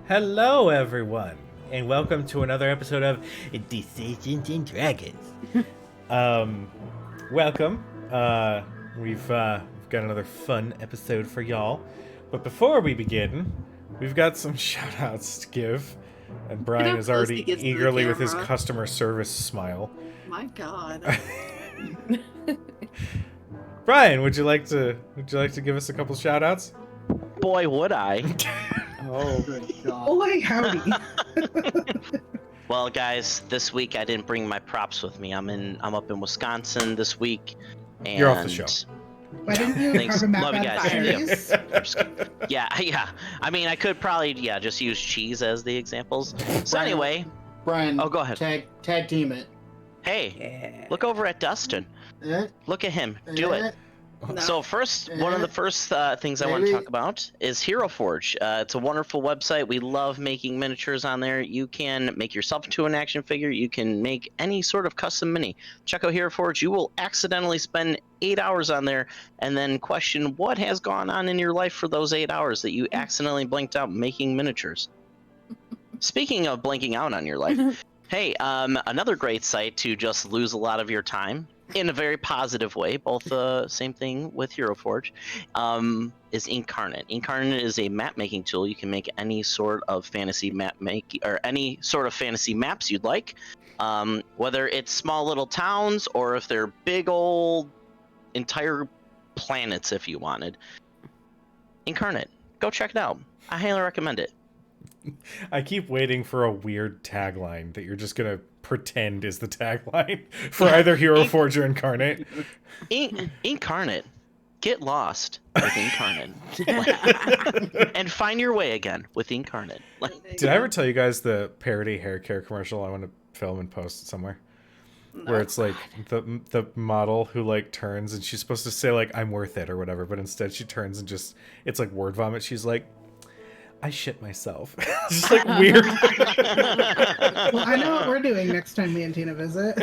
Hello, everyone, and welcome to another episode of Decisions and Dragons. Welcome. We've got another fun episode for y'all. But before we begin, we've got some shout-outs to give. And Brian is already eagerly with his customer service smile. My God. Brian, would you like to give us a couple shout-outs? Boy, would I. Oh, good God. Boy, howdy. Well, guys, this week I didn't bring my props with me. I'm up in Wisconsin this week. And You're off the show. Why didn't you Thanks. have a map Love you out guys. fires? Yeah. I mean, I could probably, just use cheese as the examples. So Brian, anyway, Brian, go ahead. Tag team it. Hey, look over at Dustin. Look at him. Do it. No. So one of the first things I want to talk about is Hero Forge. It's a wonderful website. We love making miniatures on there. You can make yourself into an action figure. You can make any sort of custom mini. Check out Hero Forge. You will accidentally spend 8 hours on there and then question what has gone on in your life for those 8 hours that you accidentally blinked out making miniatures. Speaking of blinking out on your life, hey, another great site to just lose a lot of your time in a very positive way, both same thing with Hero Forge, is Inkarnate. Inkarnate is a map making tool. You can make any sort of fantasy map or any sort of fantasy maps you'd like, whether it's small little towns or if they're big old entire planets if you wanted. Inkarnate, go check it out. I highly recommend it. I keep waiting for a weird tagline that you're just gonna pretend is the tagline for either Hero Forge or Inkarnate. Inkarnate. Get lost with Inkarnate. And find your way again with Inkarnate. Did I ever tell you guys the parody hair care commercial I want to film and post somewhere? No. Where it's like the model who like turns and she's supposed to say like I'm worth it or whatever, but instead she turns and just it's like word vomit. She's like, I shit myself. It's just like weird. Well, I know what we're doing next time me and Tina visit.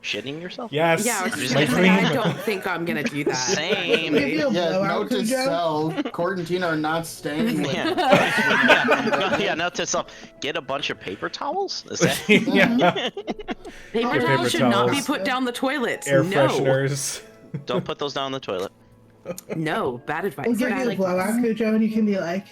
Shitting yourself? Yes. Yeah, I was just my gonna say, I dream. don't think I'm gonna do that. Same. Give you a Yeah, blowout, note to Cujo. self, Court and Tina are not staying with Yeah, not to self. Get a bunch of paper towels? Is that... Yeah. Paper Paper towels should not be towels. put down the toilets. Air no. fresheners. Don't put those down the toilet. No, bad advice. We'll give Bad you a advice. blowout, Cujo, and you can be like,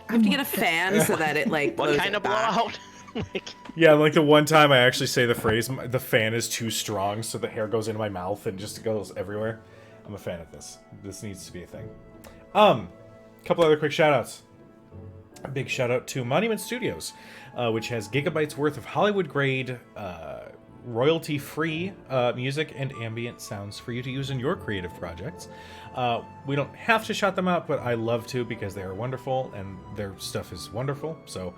I have to get a fan so that it like What blows kind it of back. blowout? Like, Yeah, like the one time I actually say the phrase, the fan is too strong, so the hair goes into my mouth and just goes everywhere. I'm a fan of this. This needs to be a thing. Couple other quick shout-outs. A big shout-out to Monument Studios, which has gigabytes worth of Hollywood-grade, royalty-free music and ambient sounds for you to use in your creative projects. We don't have to shout them out, but I love to because they are wonderful and their stuff is wonderful. So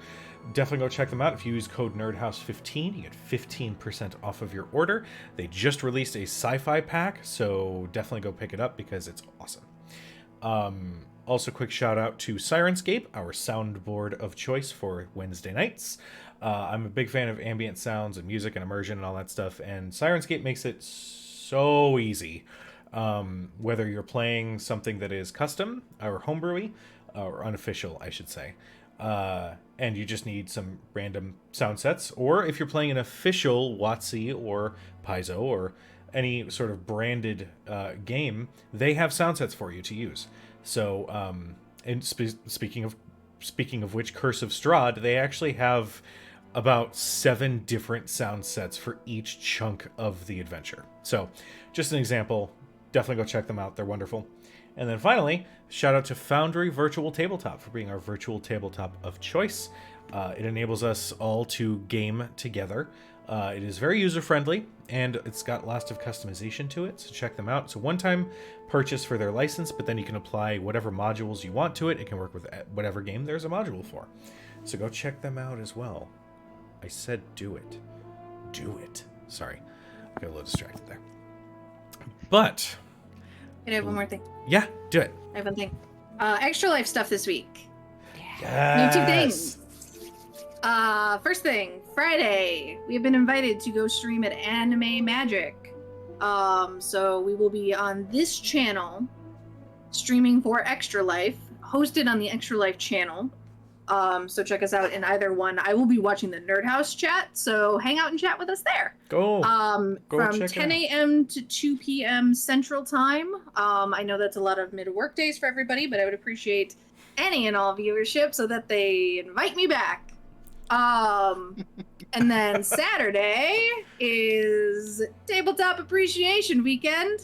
definitely go check them out. If you use code NERDHOUSE15, you get 15% off of your order. They just released a sci-fi pack, so definitely go pick it up because it's awesome. Also, quick shout out to Sirenscape, our soundboard of choice for Wednesday nights. I'm a big fan of ambient sounds and music and immersion and all that stuff, and Sirenscape makes it so easy. Whether you're playing something that is custom or homebrewy, or unofficial, I should say, and you just need some random sound sets, or if you're playing an official WotC or Paizo or any sort of branded game, they have sound sets for you to use. So, and speaking of which, Curse of Strahd, they actually have about 7 different sound sets for each chunk of the adventure. So, just an example. Definitely go check them out. They're wonderful. And then finally, shout out to Foundry Virtual Tabletop for being our virtual tabletop of choice. It enables us all to game together. It is very user-friendly, and it's got lots of customization to it, so check them out. It's a one-time purchase for their license, but then you can apply whatever modules you want to it. It can work with whatever game there's a module for. So go check them out as well. I said do it. Do it. Sorry. I got a little distracted there. But... I have one more thing. yeah, do it. I have one thing. Extra Life stuff this week. Yes. YouTube things. First thing, Friday, we have been invited to go stream at Anime Magic. So we will be on this channel streaming for Extra Life. hosted on the Extra Life channel. So check us out in either one. I will be watching the Nerd House chat, so hang out and chat with us there. Go From check it 10 out. a.m. to 2 p.m. Central Time. I know that's a lot of mid-work days for everybody, but I would appreciate any and all viewership so that they invite me back. And then Saturday is Tabletop Appreciation Weekend,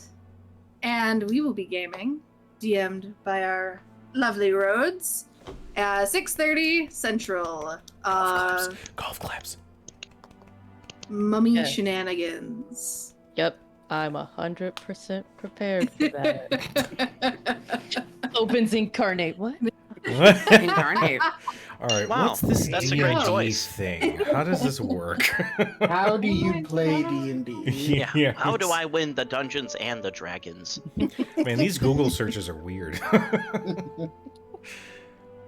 and we will be gaming, DM'd by our lovely Rhodes, at 6:30 Central. Golf claps. Mummy Yeah. shenanigans. Yep, I'm 100% prepared for that. Opens incarnate. What? What? Incarnate. All right, Wow, what's this that's a D&D great choice. thing? How does this work? How do you play D&D? Yeah. How do I win the Dungeons and the Dragons? Man, these Google searches are weird.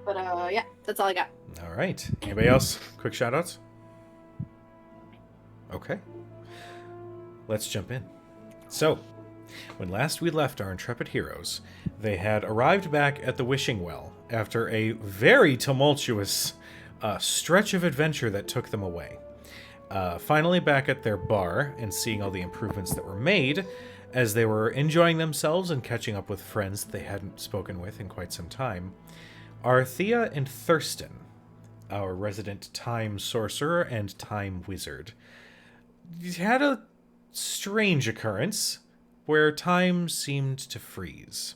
But yeah, that's all I got. All right. Anybody else? Quick shout-outs? Okay. Let's jump in. So, when last we left our intrepid heroes, they had arrived back at the Wishing Well after a very tumultuous stretch of adventure that took them away. Finally back at their bar and seeing all the improvements that were made, as they were enjoying themselves and catching up with friends they hadn't spoken with in quite some time, Arthea and Thurston, our resident time sorcerer and time wizard, had a strange occurrence where time seemed to freeze.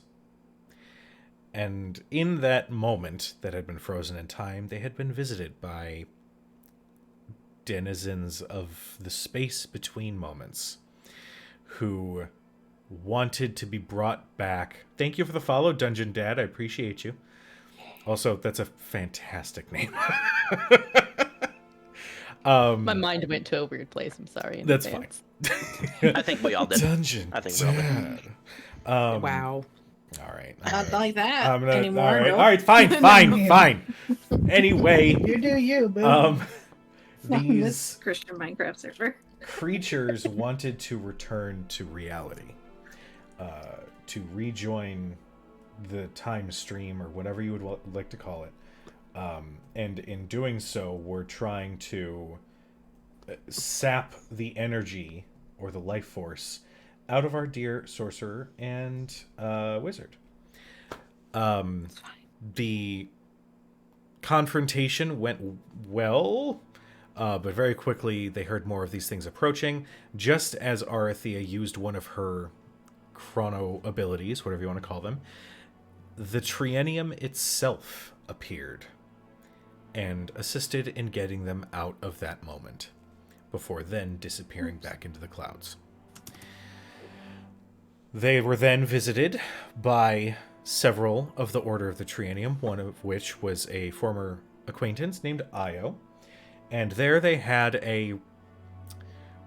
And in that moment that had been frozen in time, they had been visited by denizens of the space between moments who wanted to be brought back. Thank you for the follow, Dungeon Dad. I appreciate you. Also, that's a fantastic name. My mind went to a weird place. I'm sorry. in That's advance. I think we all did. Dungeon I think we all did. Dad. Wow. All right. Not like that I'm gonna, anymore. all right, nope. all right, fine. Anyway, You do you, boo. On these this Christian Minecraft server. creatures wanted to return to reality, to rejoin the time stream or whatever you would like to call it, and in doing so, we're trying to sap the energy or the life force out of our dear sorcerer and wizard. The confrontation went well, but very quickly they heard more of these things approaching, just as Arathea used one of her chrono abilities, whatever you want to call them. The Triennium itself appeared and assisted in getting them out of that moment, before then disappearing back into the clouds. They were then visited by several of the Order of the Triennium, one of which was a former acquaintance named Io, and there they had a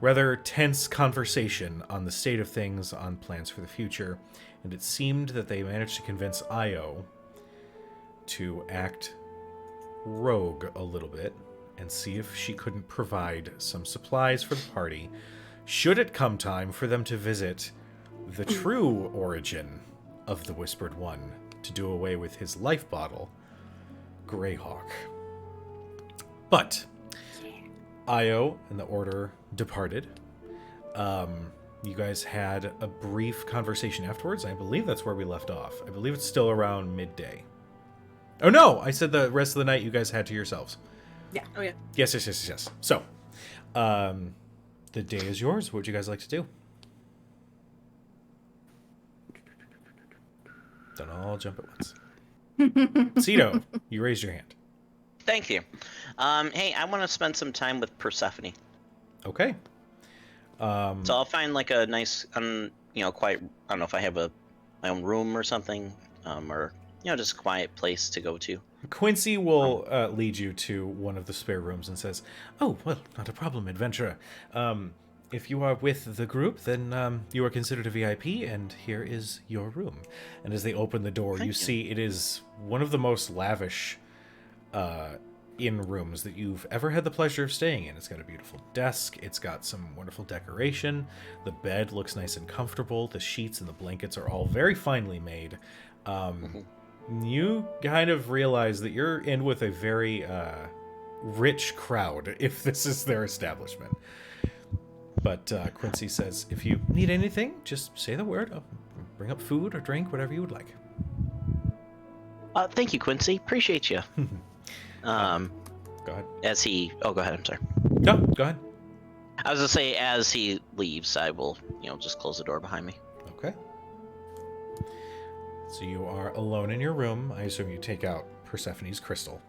rather tense conversation on the state of things, on plans for the future, and it seemed that they managed to convince Io to act rogue a little bit and see if she couldn't provide some supplies for the party, should it come time for them to visit the true origin of the Whispered One, to do away with his life bottle, Greyhawk. But Io and the Order departed. You guys had a brief conversation afterwards. I believe that's where we left off. I believe it's still around midday. Oh no, I said the rest of the night you guys had to yourselves. Yeah. Oh yeah. Yes. So, the day is yours. What would you guys like to do? Don't all jump at once. Cito, you raised your hand. Thank you. Hey, I want to spend some time with Okay. So I'll find like a nice, quiet. I don't know if I have my own room or something, or just a quiet place to go to. Quincy will lead you to one of the spare rooms and says, "Oh, well, not a problem, adventurer. If you are with the group, then you are considered a VIP, and here is your room." And as they open the door, Thank you you. see it is one of the most lavish inn rooms that you've ever had the pleasure of staying in. It's got a beautiful desk. It's got some wonderful decoration. The bed looks nice and comfortable. The sheets and the blankets are all very finely made. You kind of realize that you're in with a very rich crowd if this is their establishment. But Quincy says, if you need anything, just say the word. I'll bring up food or drink, whatever you would like. Thank you, Quincy. Appreciate you. Go ahead. Oh, go ahead. I'm sorry. No, go ahead. I was gonna say, as he leaves, I will, just close the door behind me. Okay. So you are alone in your room. I assume you take out Persephone's crystal.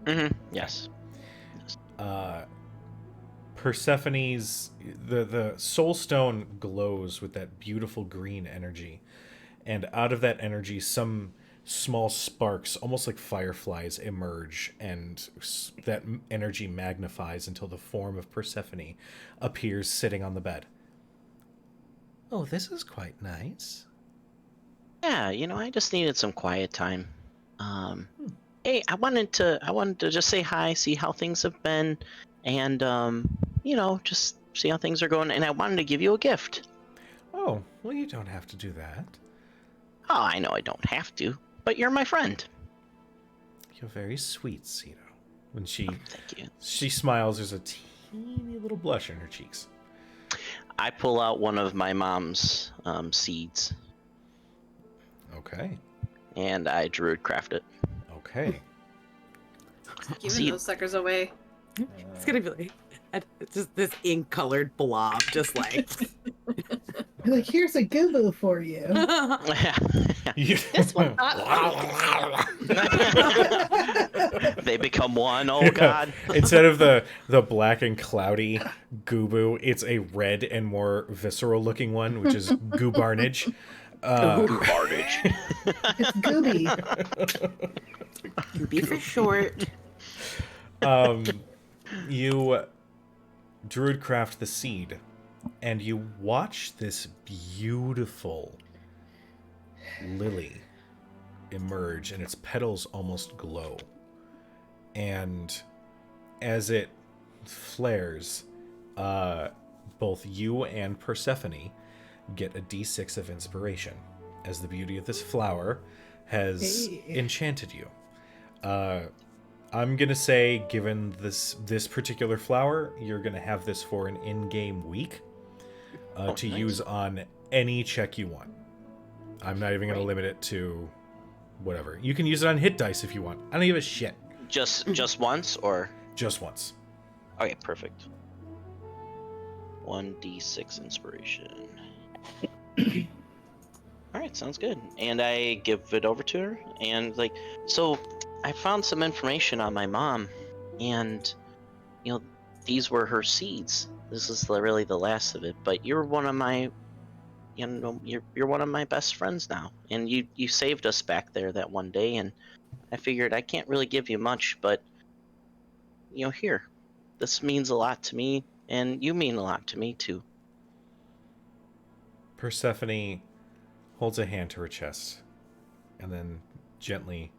Mm-hmm. Yes. Persephone's the soul stone glows with that beautiful green energy, and out of that energy some small sparks, almost like fireflies, emerge, and that energy magnifies until the form of Persephone appears sitting on the bed. Oh, this is quite nice. Yeah, I just needed some quiet time. Hey, I wanted to just say hi, see how things have been, and just see how things are going. And I wanted to give you a gift. Oh, well, you don't have to do that. Oh, I know I don't have to, but you're my friend. You're very sweet, Cito. When Thank you. She smiles, there's a teeny little blush in her cheeks. I pull out one of my mom's seeds. Okay. And I druidcraft it. Okay. Giving those suckers away. It's gonna be like just this ink-colored blob, just like. You're like, here's a Goobo for you. This one. They become one. Oh God! Instead of the black and cloudy Goobu, it's a red and more visceral looking one, which is Goobarnage. Goobarnage. It's Gooby. Gooby for short. You druidcraft the seed, and you watch this beautiful lily emerge, and its petals almost glow. And as it flares, both you and Persephone get a d6 of inspiration, as the beauty of this flower has enchanted you. I'm gonna say, given this particular flower, you're gonna have this for an in-game week to nice. Use on any check you want. I'm not even gonna limit it to whatever. You can use it on hit dice if you want. I don't give a shit. Just once, or just once? Okay, perfect. 1d6 inspiration. All right, sounds good. And I give it over to her, and so I found some information on my mom, and these were her seeds. This is really the last of it. But you're one of my, you're one of my best friends now, and you saved us back there that one day, and I figured I can't really give you much, but here, this means a lot to me, and you mean a lot to me too. Persephone holds a hand to her chest, and then gently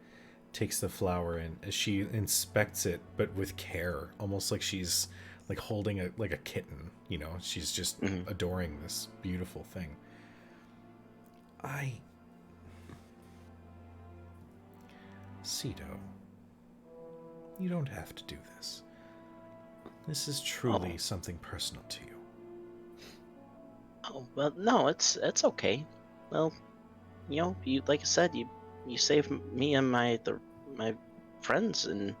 takes the flower in as she inspects it, but with care, almost like she's holding a kitten. She's just adoring this beautiful thing. Cito, you don't have to do this. This is truly something personal to you. Oh, well, no, it's okay. Well, you like I said, you saved me and my friends, and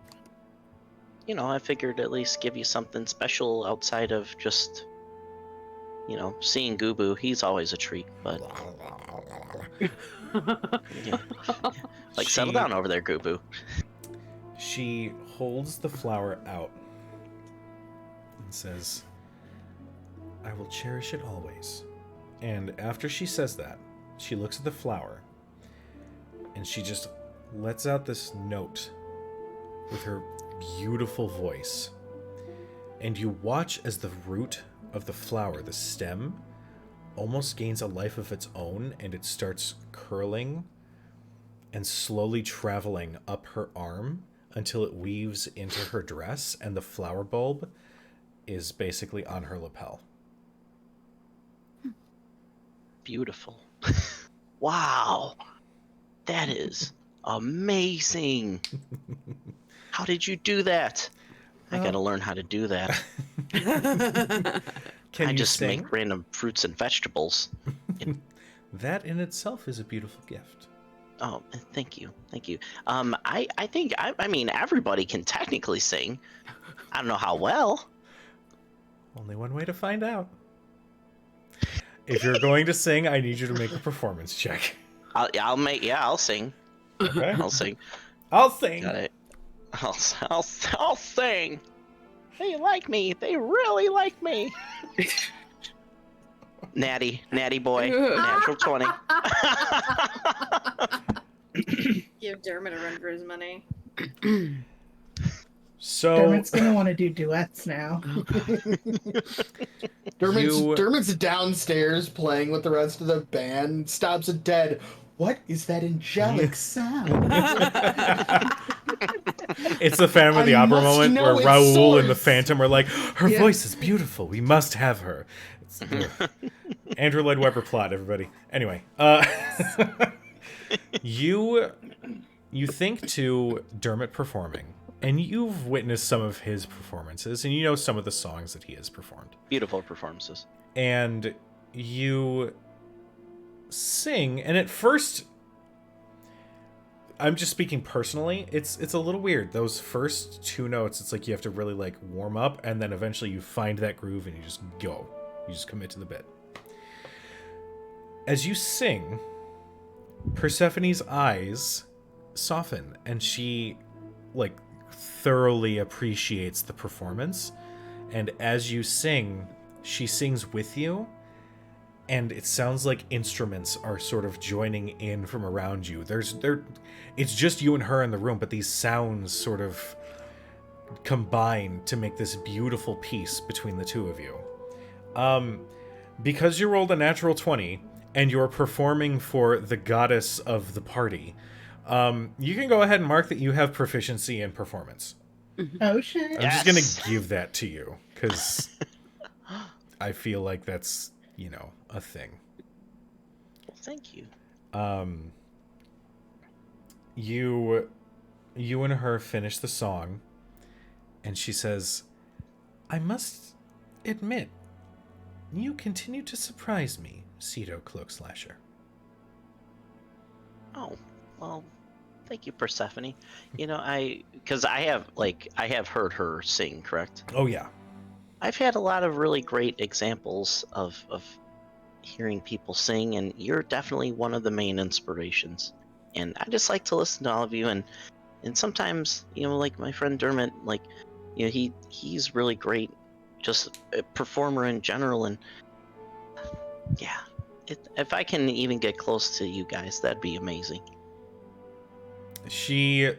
I figured at least give you something special outside of just seeing Goobu. He's always a treat, but settle down over there, Goobu. She holds the flower out and says, I will cherish it always. And after she says that, she looks at the flower and she just lets out this note with her beautiful voice. And you watch as the root of the flower, the stem, almost gains a life of its own, and it starts curling and slowly traveling up her arm until it weaves into her dress, and the flower bulb is basically on her lapel. Beautiful. Wow. That is Amazing. How did you do that? I gotta learn how to do that. Can I you just sing? make random fruits and vegetables. That in itself is a beautiful gift. Oh, thank you. Thank you. I think, I mean, everybody can technically sing. I don't know how well. Only one way to find out. If you're going to sing, I need you to make a performance check. I'll sing. Okay. I'll sing. I'll sing. Got it. I'll sing. They like me. They really like me. Natty boy, natural 20. Give Dermot a run for his money. So Dermot's gonna want to do duets now. Dermot's downstairs playing with the rest of the band, stops it dead. What is that angelic sound? it's the Phantom of the I Opera must moment know where its Raoul and the source. Phantom are like, her Yeah. voice is beautiful. We must have her. It's Andrew Lloyd Webber plot, everybody. Anyway, you think to Dermot performing, and you've witnessed some of his performances, and you know some of the songs that he has performed. Beautiful performances. And you sing, and at first, I'm just speaking personally, it's a little weird. Those first two notes, it's like you have to really like warm up, and then eventually you find that groove and you just go. You just commit to the bit. As you sing, Persephone's eyes soften, and she like thoroughly appreciates the performance. And as you sing, she sings with you, and it sounds like instruments are sort of joining in from around you. It's just you and her in the room, but these sounds sort of combine to make this beautiful piece between the two of you. Because you rolled a natural 20 and you're performing for the goddess of the party, you can go ahead and mark that you have proficiency in performance. Oh shit! I'm just gonna give that to you because I feel like that's, you know, a thing. Well, thank you. You and her finish the song, and she says, I must admit, you continue to surprise me, Cedo Cloakslasher. Oh, well, thank you, Persephone. You know, because I have heard her sing, correct? Oh yeah. I've had a lot of really great examples of hearing people sing, and you're definitely one of the main inspirations. And I just like to listen to all of you, and sometimes, you know, like my friend Dermot, like, you know, he's really great, just a performer in general, and yeah, if I can even get close to you guys, that'd be amazing. She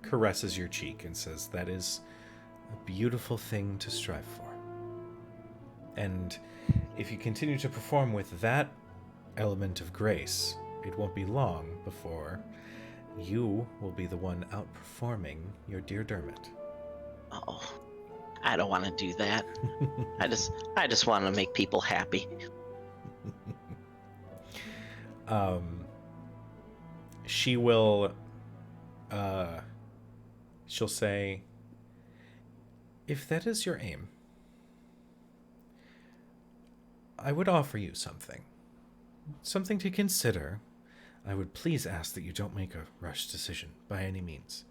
caresses your cheek and says, that is a beautiful thing to strive for. And if you continue to perform with that element of grace, it won't be long before you will be the one outperforming your dear Dermot. Oh, I don't want to do that. I just want to make people happy. She will, she'll say, if that is your aim, I would offer you something. Something to consider. I would please ask that you don't make a rushed decision by any means.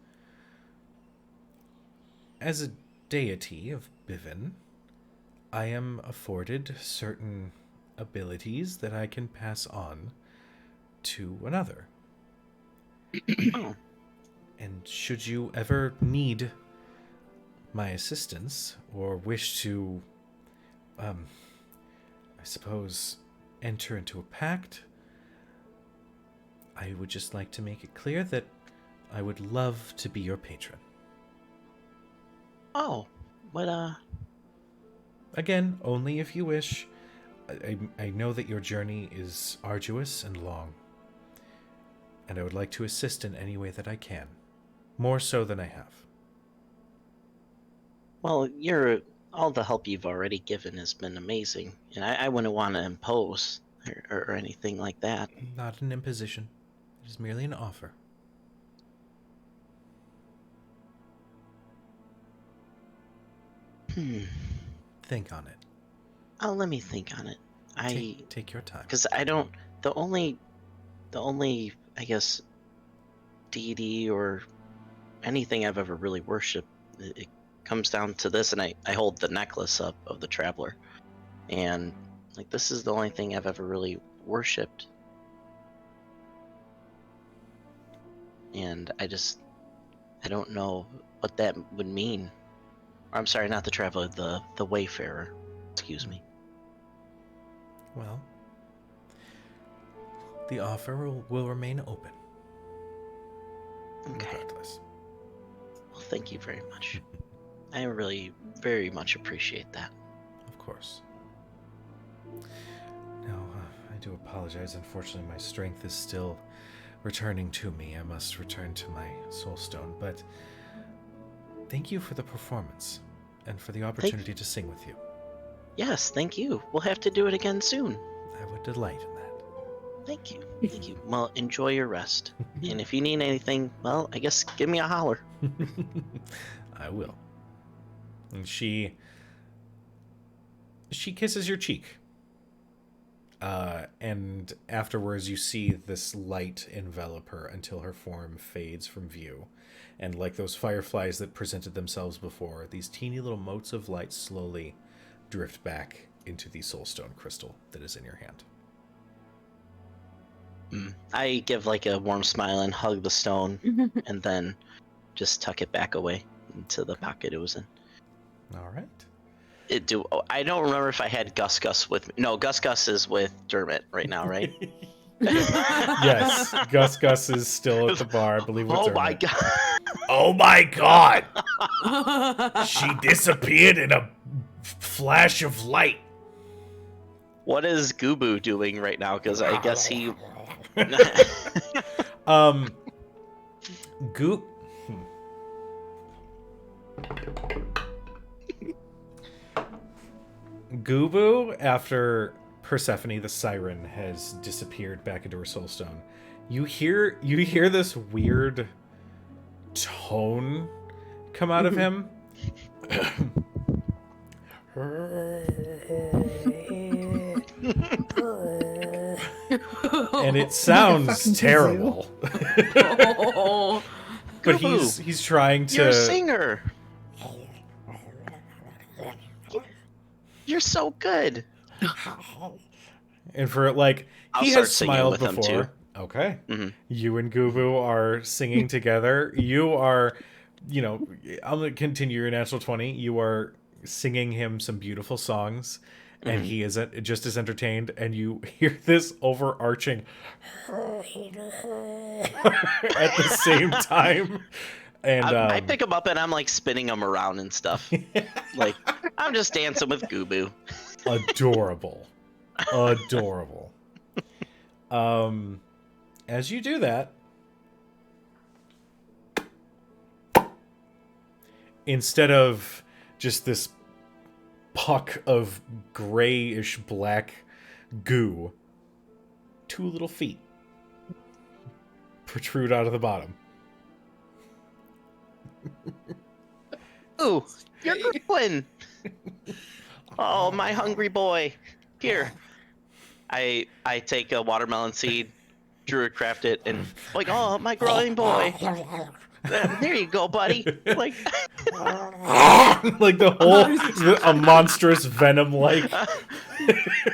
As a deity of Bivin, I am afforded certain abilities that I can pass on to another. Oh. And should you ever need my assistance or wish to, I suppose, enter into a pact, I would just like to make it clear that I would love to be your patron. Oh, but Again, only if you wish. I know that your journey is arduous and long, and I would like to assist in any way that I can, more so than I have. well, all the help you've already given has been amazing, and I wouldn't want to impose or anything like that. Not an imposition. It is merely an offer. Think on it. Oh, let me think on it. Take your time. Because I don't. The only, I guess, deity or anything I've ever really worshipped, it comes down to this, and I hold the necklace up of the traveler, and like this is the only thing I've ever really worshipped, and I don't know what that would mean. I'm sorry, not the traveler, the wayfarer. Excuse me. Well, the offer will remain open. Okay. Regardless. Well, thank you very much. I really very much appreciate that. Of course. Now, I do apologize. Unfortunately, my strength is still returning to me. I must return to my soul stone. But thank you for the performance and for the opportunity to sing with you. Yes, thank you. We'll have to do it again soon. I would delight in that. Thank you. Thank you. Well, enjoy your rest. And if you need anything, well, I guess give me a holler. I will. And she kisses your cheek. And afterwards you see this light envelop her until her form fades from view. And like those fireflies that presented themselves before, these teeny little motes of light slowly drift back into the soulstone crystal that is in your hand. I give like a warm smile and hug the stone, and then just tuck it back away into the pocket it was in. All right. I don't remember if I had Gus with me. No, Gus is with Dermot right now, right? Yes, Gus is still at the bar, I believe. With Oh Dermot. my god! Oh my god! She disappeared in a flash of light. What is Goobu doing right now? Because I guess he. Goobu, after Persephone the siren has disappeared back into her soul stone, you hear this weird tone come out of him. And it sounds terrible. Oh. But Goobu, he's trying to. You're a singer. You're so good. And for like, I'll he start has singing smiled with him, before. too. Okay. Mhm. You and Goobu are singing together. You are, I'm going to continue your natural 20. You are singing him some beautiful songs, and he is just as entertained, and you hear this overarching at the same time. And I pick him up and I'm like spinning him around and stuff. Like, I'm just dancing with Goobu. adorable. As you do that, instead of just this puck of grayish black goo, 2 little feet protrude out of the bottom. Ooh, you're growing. Oh, my hungry boy. Here. I take a watermelon seed, druidcraft it, and like, oh, my growing boy. There you go, buddy. Like, Like a monstrous venom like.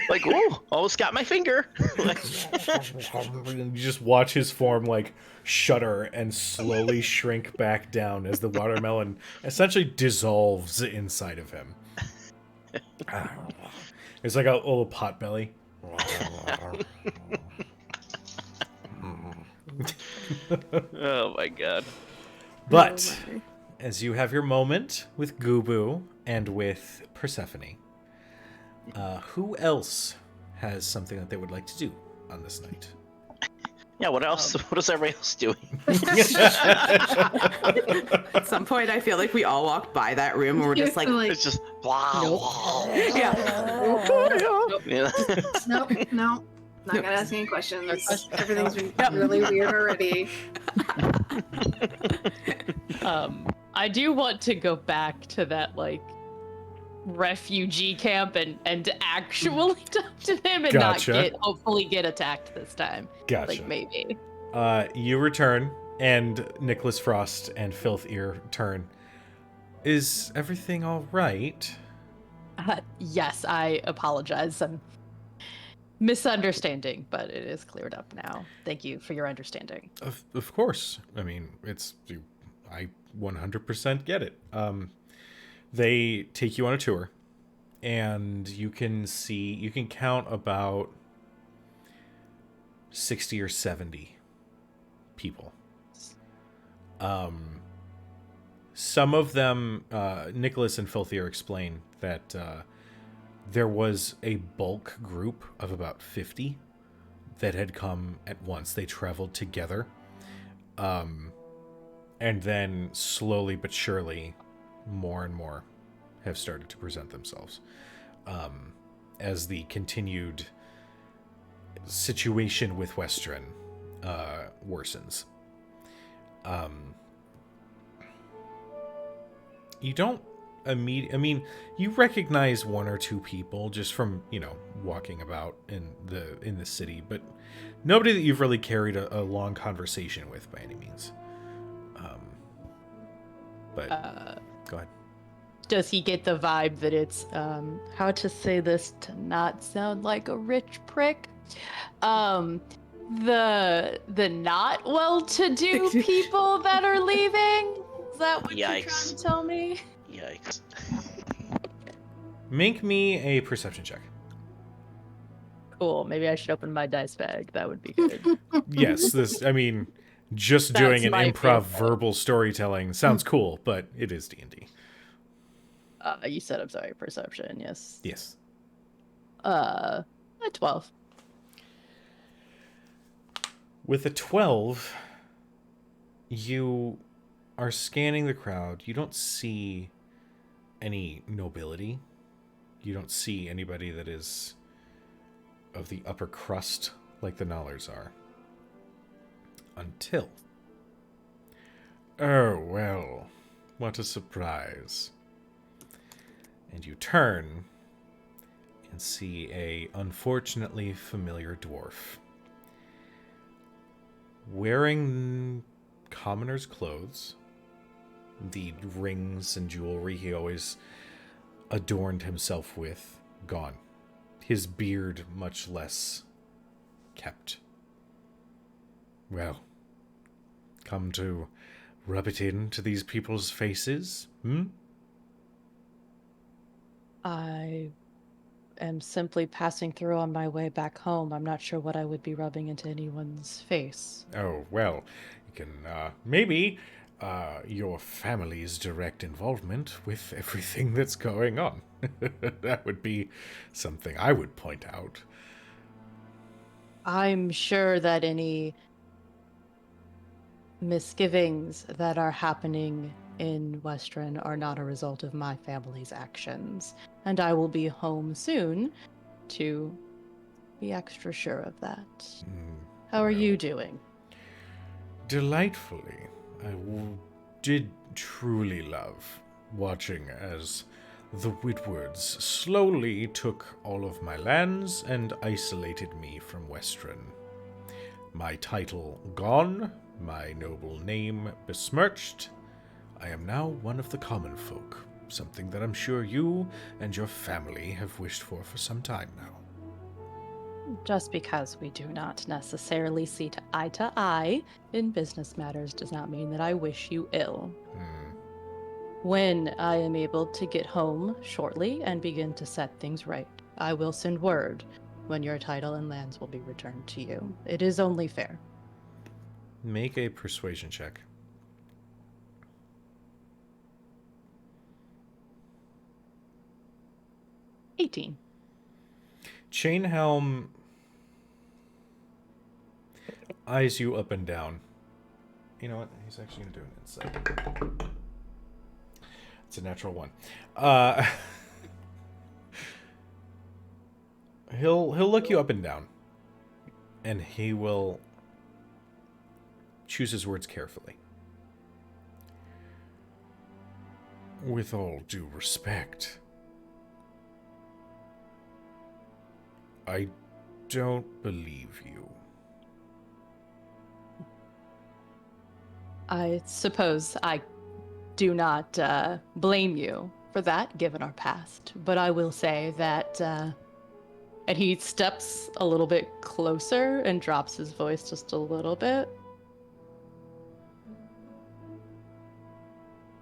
like, ooh, almost got my finger. You just watch his form like shudder and slowly shrink back down as the watermelon essentially dissolves inside of him. It's like a little pot belly. Oh my god. But as you have your moment with Goobu and with Persephone, who else has something that they would like to do on this night? Yeah, what else? What is everybody else doing? At some point, I feel like we all walked by that room and we're just like, It's just blah. yeah. Yeah. Nope, no. Not gonna ask any questions. Everything's been really weird already. I do want to go back to that, like, refugee camp and actually talk to him and Gotcha. hopefully get attacked this time. Gotcha. Like maybe. You return, and Nicholas Frost and Filth Ear turn. Is everything all right? Yes, I apologize. Some misunderstanding, but it is cleared up now. Thank you for your understanding. Of course. I mean, I 100% get it. They take you on a tour, and you can count about 60 or 70 people. Some of them, Nicholas and Filth Ear explain that there was a bulk group of about 50 that had come at once. They traveled together. And then slowly but surely, more and more have started to present themselves. As the continued situation with Westren worsens. You don't you recognize one or two people just from, walking about in the city, but nobody that you've really carried a long conversation with by any means. But go ahead. Does he get the vibe that it's how to say this to not sound like a rich prick? The not well-to-do people that are leaving? Is that what you're trying to tell me? Yikes. Make me a perception check. Cool. Maybe I should open my dice bag. That would be good. Yes, just doing an my improv favorite. verbal storytelling sounds cool, but it is D&D. You said, I'm sorry, perception, yes. Yes. A 12. With a 12, you are scanning the crowd. You don't see any nobility. You don't see anybody that is of the upper crust like the Nallers are. Until... Oh, well. What a surprise. And you turn and see a unfortunately familiar dwarf. Wearing commoner's clothes, the rings and jewelry he always adorned himself with, gone. His beard much less kept. Well, come to rub it into these people's faces, I am simply passing through on my way back home. I'm not sure what I would be rubbing into anyone's face. Oh, well, you can, maybe, your family's direct involvement with everything that's going on. That would be something I would point out. I'm sure that any misgivings that are happening in Westren are not a result of my family's actions, and I will be home soon to be extra sure of that. How are you doing? Delightfully. I did truly love watching as the Whitwards slowly took all of my lands and isolated me from Westren. My title gone, my noble name besmirched, I am now one of the common folk, something that I'm sure you and your family have wished for some time now. Just because we do not necessarily see to eye in business matters does not mean that I wish you ill. When I am able to get home shortly and begin to set things right, I will send word when your title and lands will be returned to you. It is only fair. Make a persuasion check. $18. Chainhelm eyes you up and down. You know what? He's actually going to do an insight. It's a natural one. He'll look you up and down, and he will choose his words carefully. With all due respect, I don't believe you. I suppose I do not blame you for that, given our past. But I will say that, and he steps a little bit closer and drops his voice just a little bit.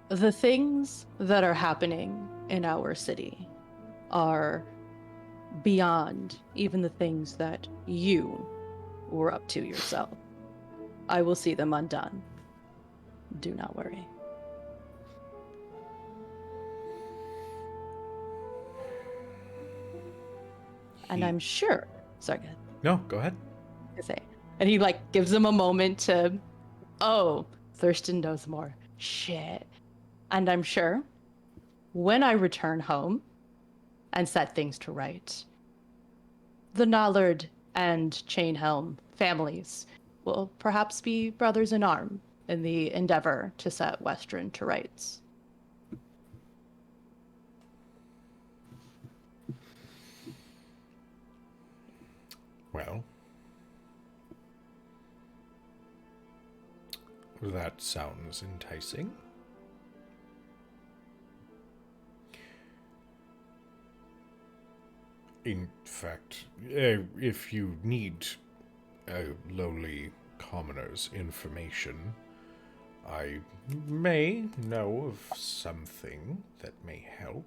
The things that are happening in our city are beyond even the things that you were up to yourself. I will see them undone. Do not worry. And I'm sure. Sorry, go ahead. No, go ahead. I say. And he like gives him a moment to, oh, Thurston knows more. Shit. And I'm sure when I return home and set things to right, the Nallard and Chainhelm families will perhaps be brothers in arm in the endeavor to set Western to rights. Well, that sounds enticing. In fact, if you need lowly commoner's information, I may know of something that may help.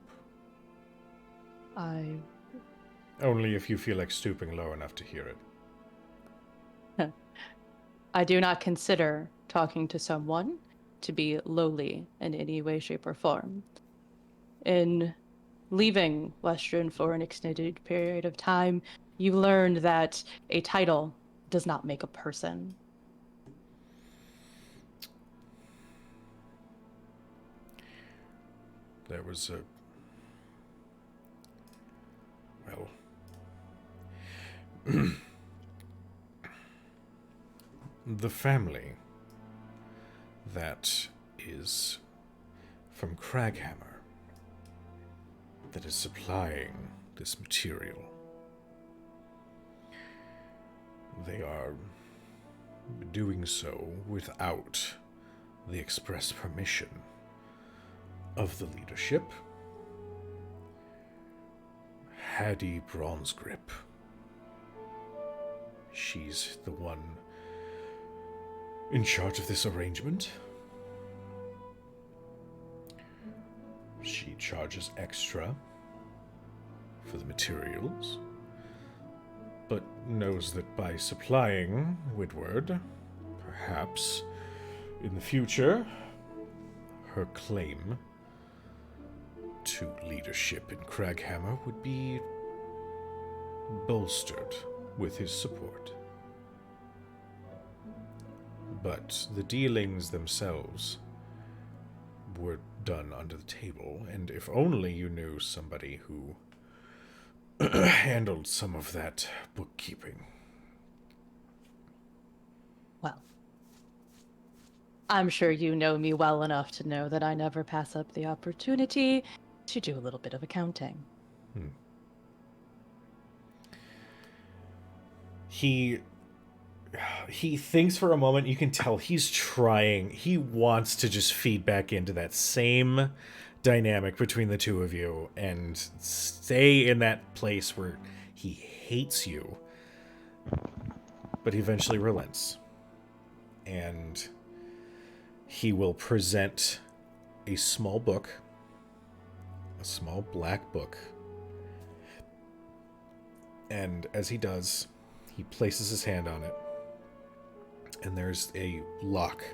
Only if you feel like stooping low enough to hear it. I do not consider talking to someone to be lowly in any way, shape, or form. In leaving Western for an extended period of time, you learned that a title does not make a person. There was a... well... the family that is from Craghammer that is supplying this material. They are doing so without the express permission of the leadership. Hattie Bronzegrip. She's the one in charge of this arrangement. She charges extra for the materials, but knows that by supplying Woodward, perhaps in the future, her claim to leadership in Craghammer would be bolstered with his support. But the dealings themselves were done under the table, and if only you knew somebody who handled some of that bookkeeping. Well, I'm sure you know me well enough to know that I never pass up the opportunity to do a little bit of accounting. He thinks for a moment. You can tell he's trying. He wants to just feed back into that same dynamic between the two of you and stay in that place where he hates you. But he eventually relents. And he will present a small book, a small black book. And as he does, he places his hand on it. And there's a lock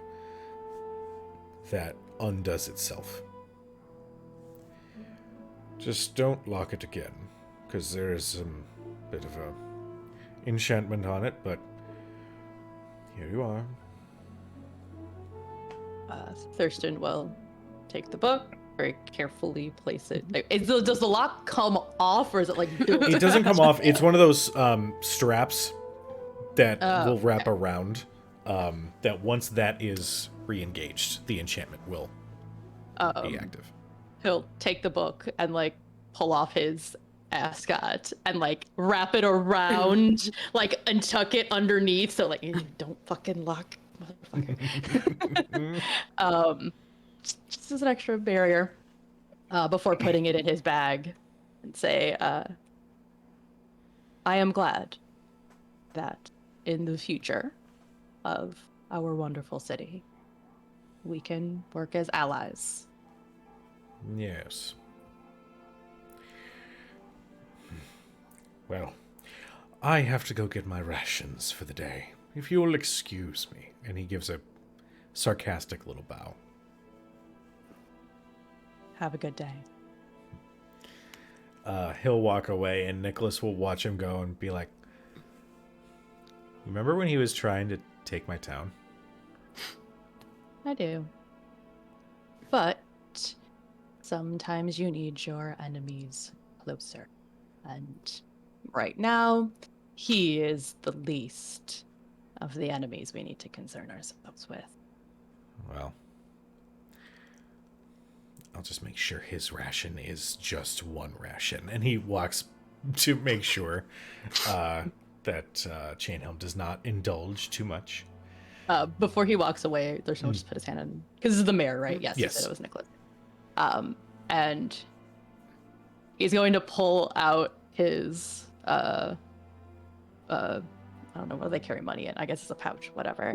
that undoes itself. Just don't lock it again, because there is some bit of a enchantment on it, but here you are. Thurston will take the book, very carefully place it. Does the lock come off, or is it like... It doesn't come off. It's one of those straps that will wrap around. That once that is re-engaged, the enchantment will be active. He'll take the book and like pull off his ascot and like wrap it around, like, and tuck it underneath, so like don't fucking lock, motherfucker. Just as an extra barrier, before putting it in his bag, and say, I am glad that in the future of our wonderful city, we can work as allies. Yes. Well, I have to go get my rations for the day. If you'll excuse me. And he gives a sarcastic little bow. Have a good day. He'll walk away, and Nicholas will watch him go and be like, remember when he was trying to take my town? I do. But sometimes you need your enemies closer. And right now, he is the least of the enemies we need to concern ourselves with. Well, I'll just make sure his ration is just one ration. And he walks to make sure that Chainhelm does not indulge too much. Before he walks away, there's someone just put his hand on, because this is the mayor, right? Yes, Yes. He said it was Nicholas. And he's going to pull out his I don't know, what do they carry money in? I guess it's a pouch, whatever.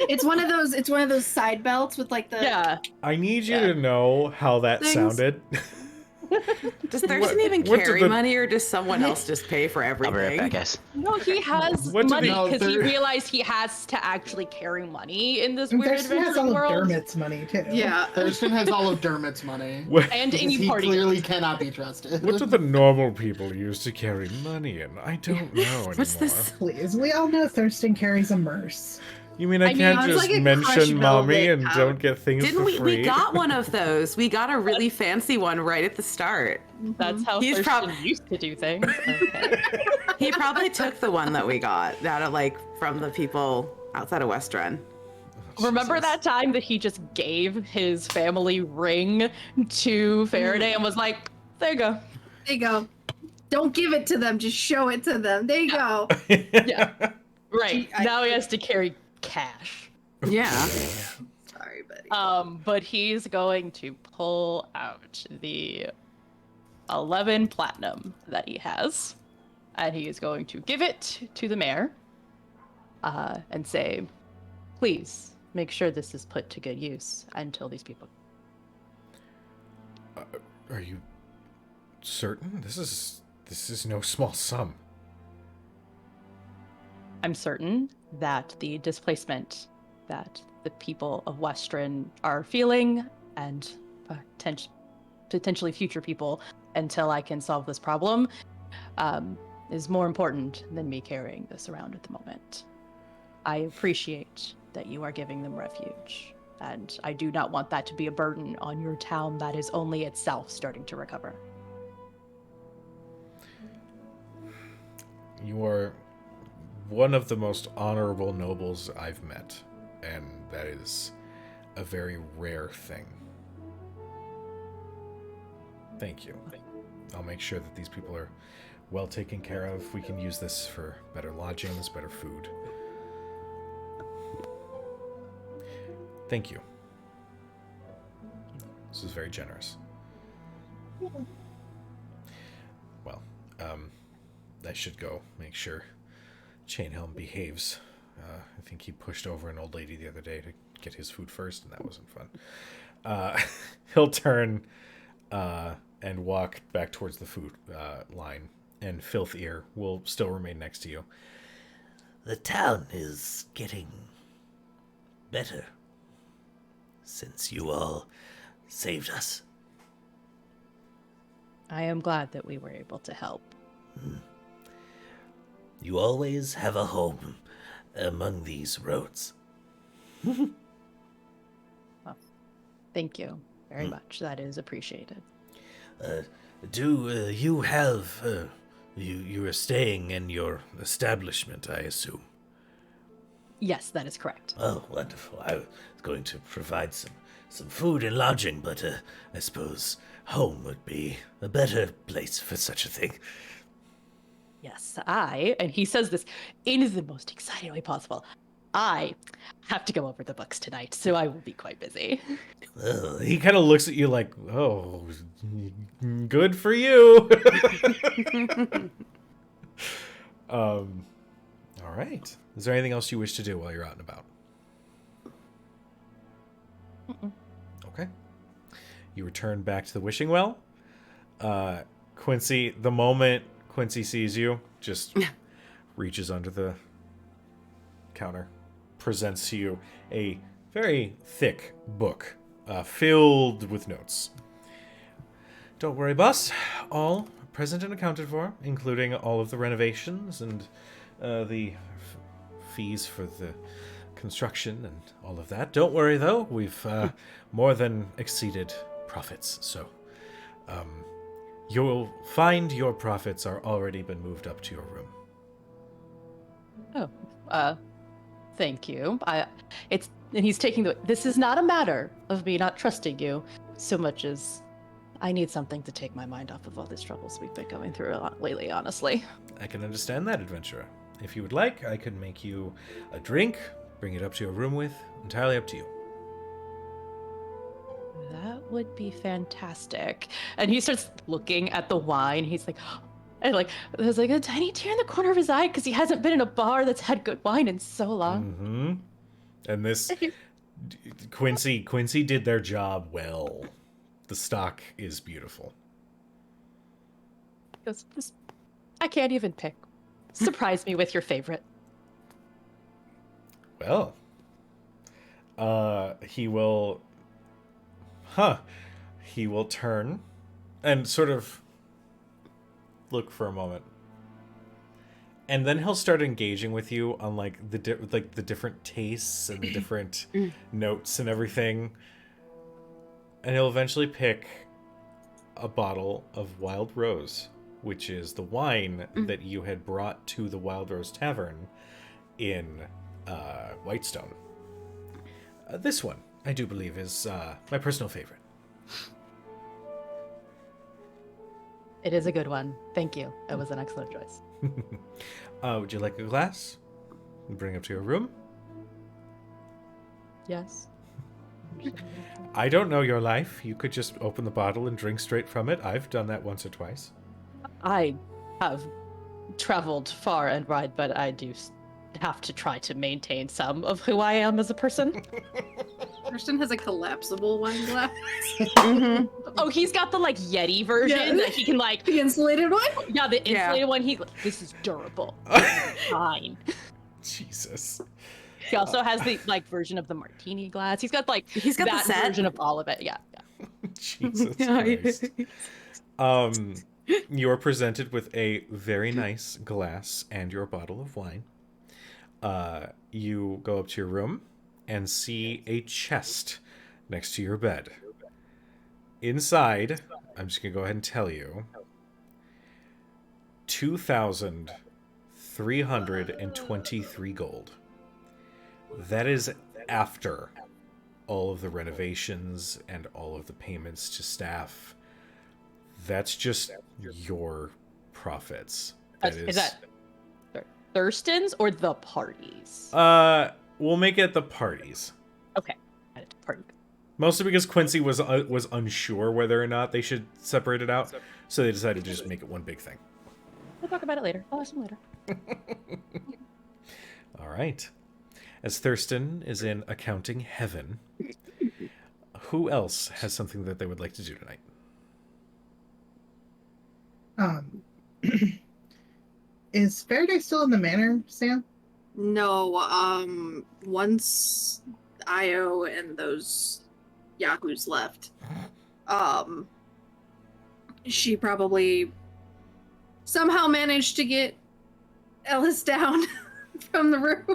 It's one of those side belts with like the Yeah. I need you to know how that Things. sounded. Does Thurston even what did carry the- money, or does someone else just pay for I'll be right everything? back, guys. No, he has What did money they- because he No, realized he has to actually carry money in this And weird Thurston has adventure all of world. Dermot's money too. yeah. Thurston has all of Dermot's money. What, And Because any he party. clearly cannot be trusted. what do the normal people use to carry money in? I don't know anymore. What's this? Please, we all know Thurston carries a merce. You mean I I mean, can't it's just like a mention crushed mommy velvet and pouch. don't get things Didn't for we? free? We got one of those. We got a really fancy one right at the start. That's how He's Thurston used to do things. Okay. He probably took the one that we got out of from the people outside of West Run. Remember Jesus. that time that he just gave his family ring to Faraday and was like, there you go. There you go. Don't give it to them. Just show it to them. There you go. Yeah. Right. I- Now he has to carry cash. Yeah. Sorry, buddy. But he's going to pull out the 11 platinum that he has, and he is going to give it to the mayor, and say, please make sure this is put to good use until these people. Are you certain? This is no small sum. I'm certain that the displacement that the people of Western are feeling, and potentially future people, until I can solve this problem, is more important than me carrying this around at the moment. I appreciate that you are giving them refuge, and I do not want that to be a burden on your town that is only itself starting to recover. You are one of the most honorable nobles I've met, and that is a very rare thing. Thank you. I'll make sure that these people are well taken care of. We can use this for better lodgings, better food. Thank you. This is very generous. Well, I should go make sure Chainhelm behaves. I think he pushed over an old lady the other day to get his food first, and that wasn't fun. He'll turn and walk back towards the food line, and Filth Ear will still remain next to you. The town is getting better since you all saved us. I am glad that we were able to help. You always have a home among these roads. Thank you very much. That is appreciated. Do you have... you are staying in your establishment, I assume? Yes, that is correct. Oh, wonderful. I was going to provide some food and lodging, but I suppose home would be a better place for such a thing. Yes, and he says this in the most exciting way possible, I have to go over the books tonight, so I will be quite busy. Oh, He kind of looks at you like, oh, good for you. All right. Is there anything else you wish to do while you're out and about? Okay. You return back to the wishing well. Quincy, the moment Quincy sees you, just reaches under the counter, presents to you a very thick book filled with notes. Don't worry, boss. All present and accounted for, including all of the renovations and the fees for the construction and all of that. Don't worry, though. We've more than exceeded profits, so you'll find your profits are already been moved up to your room. Oh, thank you. And he's taking this is not a matter of me not trusting you so much as I need something to take my mind off of all these troubles we've been going through a lot lately, honestly. I can understand that, adventurer. If you would like, I could make you a drink, bring it up to your room with, entirely up to you. That would be fantastic. And he starts looking at the wine. He's like, and like, there's like a tiny tear in the corner of his eye because he hasn't been in a bar that's had good wine in so long. Mm-hmm. And this Quincy did their job well. The stock is beautiful. He goes, I can't even pick. Surprise me with your favorite. Well, he will turn and sort of look for a moment, and then he'll start engaging with you on like the different tastes and the different notes and everything, and he'll eventually pick a bottle of Wild Rose, which is the wine that you had brought to the Wild Rose Tavern in Whitestone. This one, I do believe, is my personal favorite. It is a good one. Thank you. It was an excellent choice. Would you like a glass? Bring it to your room? Yes. I don't know your life. You could just open the bottle and drink straight from it. I've done that once or twice. I have traveled far and wide, but I do have to try to maintain some of who I am as a person. Kirsten has a collapsible wine glass. Mm-hmm. Oh, he's got the like Yeti version that he can like The insulated one? Yeah, the insulated one. This is durable. Fine. Jesus. He also has the like version of the martini glass. He's got that the set version of all of it. Yeah. Jesus Christ. You are presented with a very nice glass and your bottle of wine. You go up to your room and see a chest next to your bed. Inside, I'm just going to go ahead and tell you, 2,323 gold. That is after all of the renovations and all of the payments to staff. That's just your profits. Is that Thurston's or the parties? We'll make it the parties. Okay. Add it to party. Mostly because Quincy was unsure whether or not they should separate it out, so they decided to just make it one big thing. We'll talk about it later. I'll ask him later. All right. As Thurston is in accounting heaven, who else has something that they would like to do tonight? Is Faraday still in the manor, Sam? No, once Io and those yahoos left, she probably somehow managed to get Ellis down from the roof.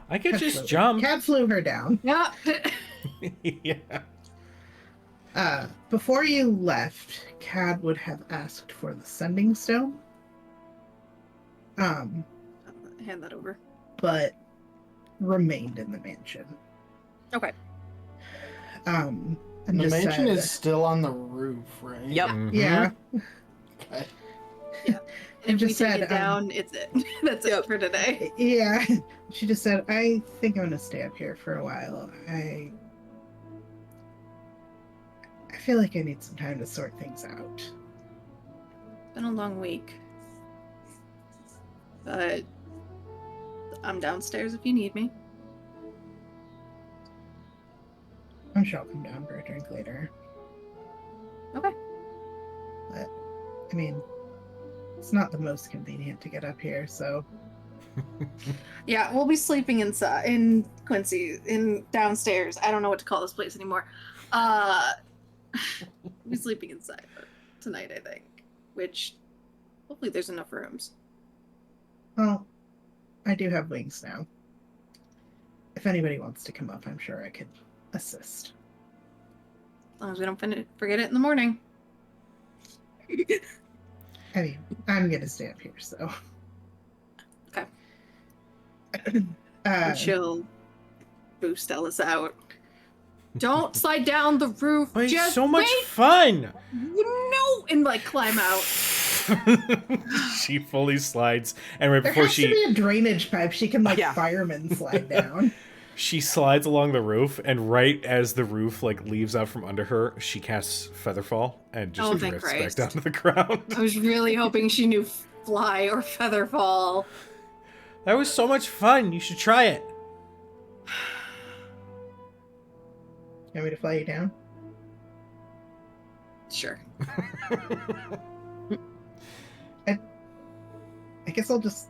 I could just jump. Cat flew her down. Yeah. Yeah. Before you left, Cad would have asked for the sending stone. Hand that over. But remained in the mansion. Okay. And The just mansion said, is still on the roof, right? Yep. yeah. Okay. And If we just take said, it down, it's it. That's Yep. it for today. Yeah. She just said, I think I'm gonna stay up here for a while. I feel like I need some time to sort things out. Been a long week. But I'm downstairs if you need me. I'm sure I'll come down for a drink later. Okay. But I mean, it's not the most convenient to get up here, so Yeah, we'll be sleeping inside in Quincy, in downstairs. I don't know what to call this place anymore. We'll be sleeping inside tonight, I think. Which hopefully there's enough rooms. well, I do have wings now. If anybody wants to come up, I'm sure I could assist. As long as we don't forget it in the morning. I mean, I'm gonna stay up here, so. Okay. Uh, She'll boost Ellis out. Don't slide down the roof. But it's Just so much wait. fun. No, and like climb out. She fully slides, and right there before has to be a drainage pipe she can like Yeah. fireman slide down. she slides along the roof, and right as the roof like leaves out from under her, she casts Featherfall and just Oh, thank drifts back Christ. down to the ground. I was really hoping she knew fly or feather fall. That was so much fun. You should try it. You want me to fly you down? Sure. I guess I'll just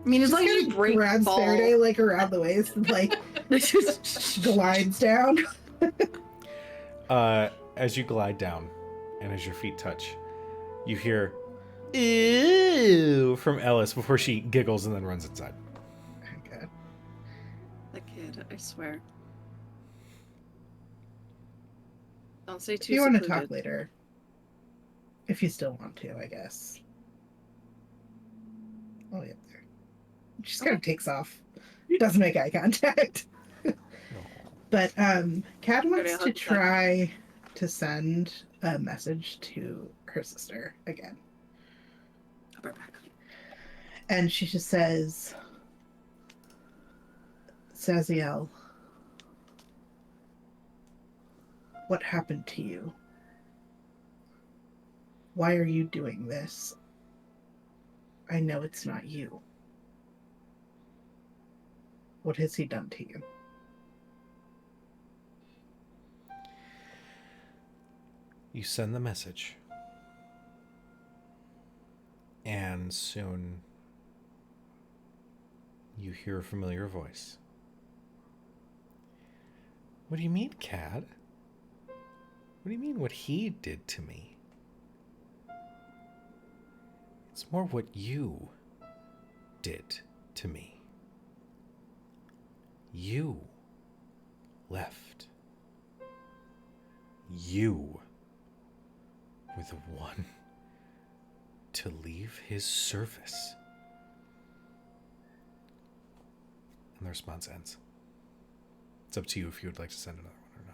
I mean, as long as kinda you break grabs fall. Faraday like around the waist and like glides down. As you glide down, and as your feet touch, you hear "ew" from Ellis before she giggles and then runs inside. Okay. That kid, I swear. Don't say If too you want to secluded. talk later, if you still want to, I guess. Oh yeah, there. She just kind of takes off. Doesn't make eye contact. But Kat Already wants to hooked up. try to send a message to her sister again. I'll be right back. And she just says, Saziel, what happened to you? Why are you doing this? I know it's not you. What has he done to you? You send the message, and soon you hear a familiar voice. What do you mean, Cad? What do you mean what he did to me? It's more what you did to me. You left. You were the one to leave his service. And the response ends. It's up to you if you would like to send another one or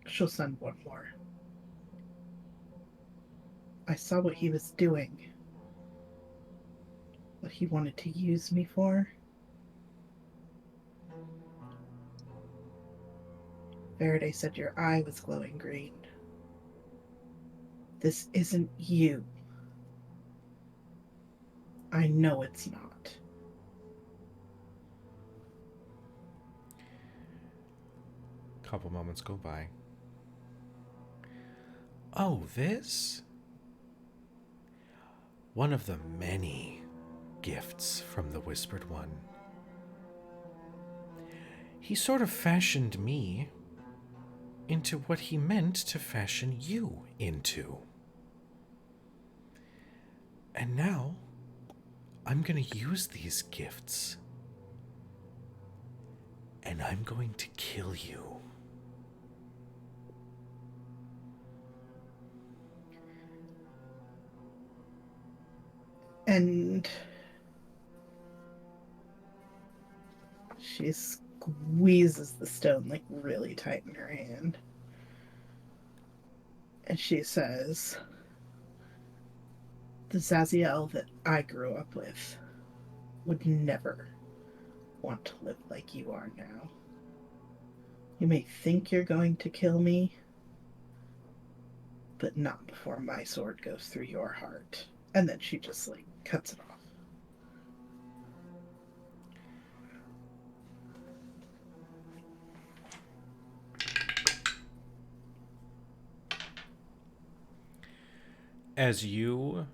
not. She'll send one more. I saw what he was doing. What he wanted to use me for. Faraday said your eye was glowing green. This isn't you. I know it's not. Couple moments go by. Oh, this? One of the many gifts from the Whispered One. He sort of fashioned me into what he meant to fashion you into. And now, I'm going to use these gifts. And I'm going to kill you. And she squeezes the stone like really tight in her hand. And she says, the Zaziel that I grew up with would never want to live like you are now. You may think you're going to kill me, but not before my sword goes through your heart. And then she just, like, cuts it off. As you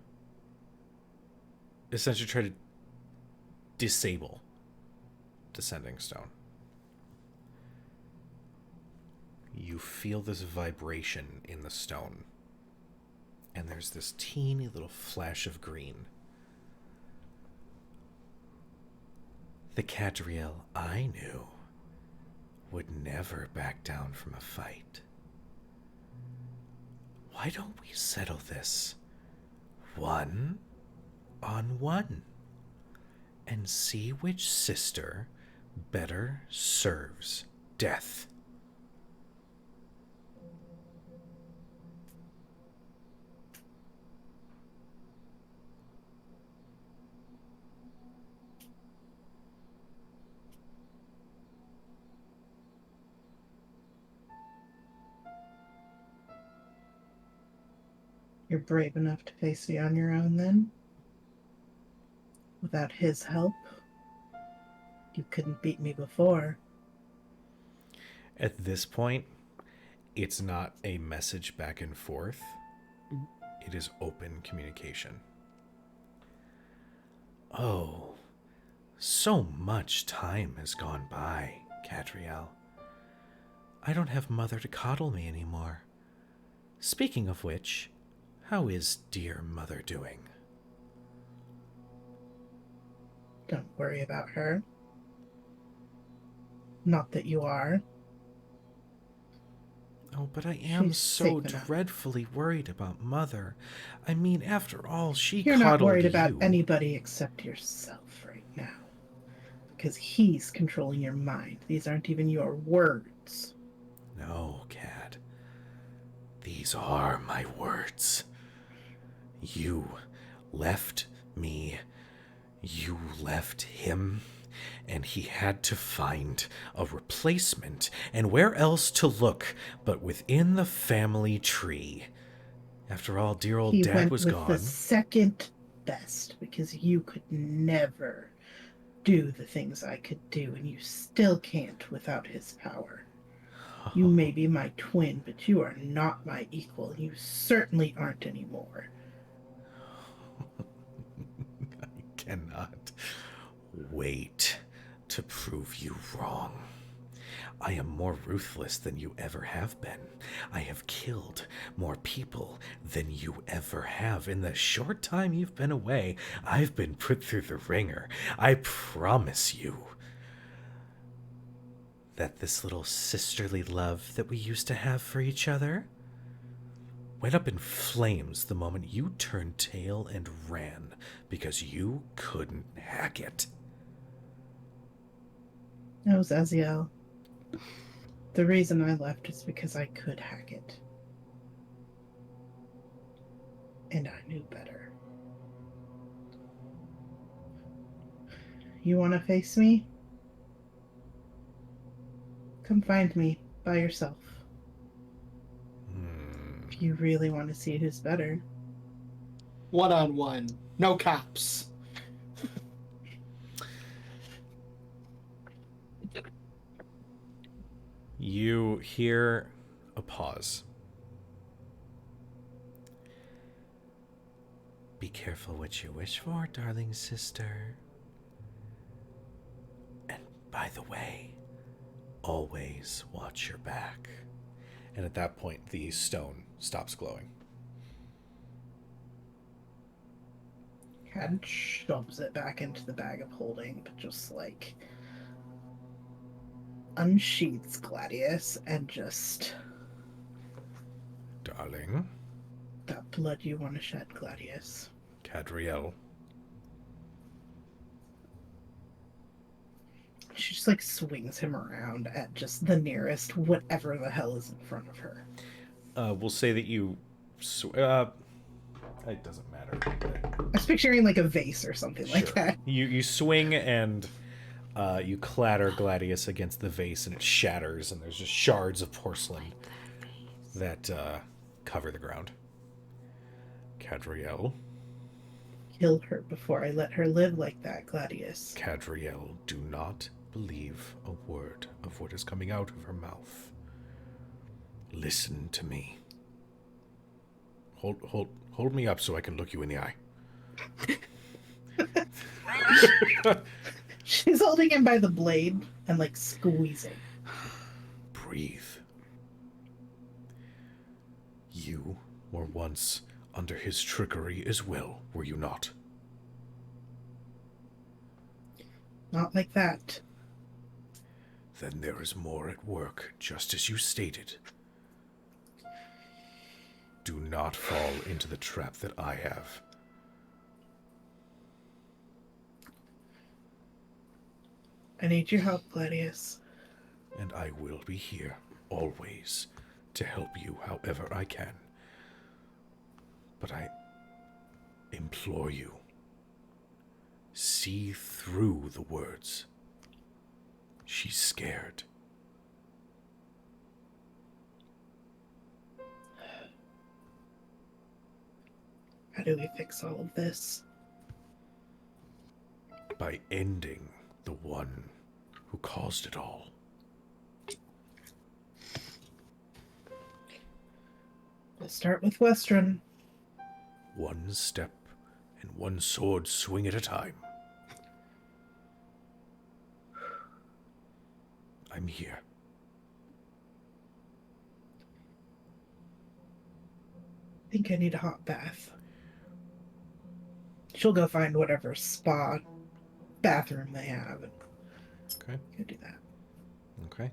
essentially try to disable Descending Stone, you feel this vibration in the stone, and there's this teeny little flash of green. The Cadriel I knew would never back down from a fight. Why don't we settle this 1-on-1 and see which sister better serves death? You're brave enough to face me on your own, then? Without his help? You couldn't beat me before. At this point, it's not a message back and forth. It is open communication. Oh, so much time has gone by, Cadriel. I don't have Mother to coddle me anymore. Speaking of which, how is dear Mother doing? Don't worry about her. Not that you are. Oh, but I am She's so safe enough. dreadfully worried about Mother. I mean, after all, she You're coddled not worried you. about anybody except yourself right now. Because he's controlling your mind. These aren't even your words. No, Cad. These are my words. You left me. You left him. And he had to find a replacement. And where else to look but within the family tree? After all, dear old He Dad went was with gone. the second best because you could never do the things I could do, and you still can't without his power. You may be my twin, but you are not my equal, and you certainly aren't anymore. I cannot wait to prove you wrong. I am more ruthless than you ever have been. I have killed more people than you ever have. In the short time you've been away, I've been put through the ringer. I promise you that this little sisterly love that we used to have for each other went up in flames the moment you turned tail and ran because you couldn't hack it. No, Zaziel. The reason I left is because I could hack it. And I knew better. You want to face me? Come find me by yourself. If you really want to see who's better. 1-on-1. No cops. You hear a pause. Be careful what you wish for, darling sister. And by the way, always watch your back. And at that point, the stone stops glowing. Cad shoves it back into the bag of holding, but just like unsheaths Gladius and just Darling, that blood you want to shed, Gladius. Cadriel. She just like swings him around at just the nearest whatever the hell is in front of her. We'll say that you. It doesn't matter. I was picturing like a vase or something like that. You swing and you clatter Gladius against the vase, and it shatters, and there's just shards of porcelain that cover the ground. Cadriel. Kill her before I let her live like that, Gladius. Cadriel, do not believe a word of what is coming out of her mouth. Listen to me. Hold me up so I can look you in the eye. She's holding him by the blade and like squeezing. Breathe. You were once under his trickery as well, were you not? Not like that. Then there is more at work, just as you stated. Do not fall into the trap that I have. I need your help, Gladius. And I will be here, always, to help you however I can. But I implore you, see through the words. She's scared. How do we fix all of this? By ending the one who caused it all. We'll start with Westron. One step and one sword swing at a time. I'm here. I think I need a hot bath. She'll go find whatever spa bathroom they have and Okay. go do that. Okay.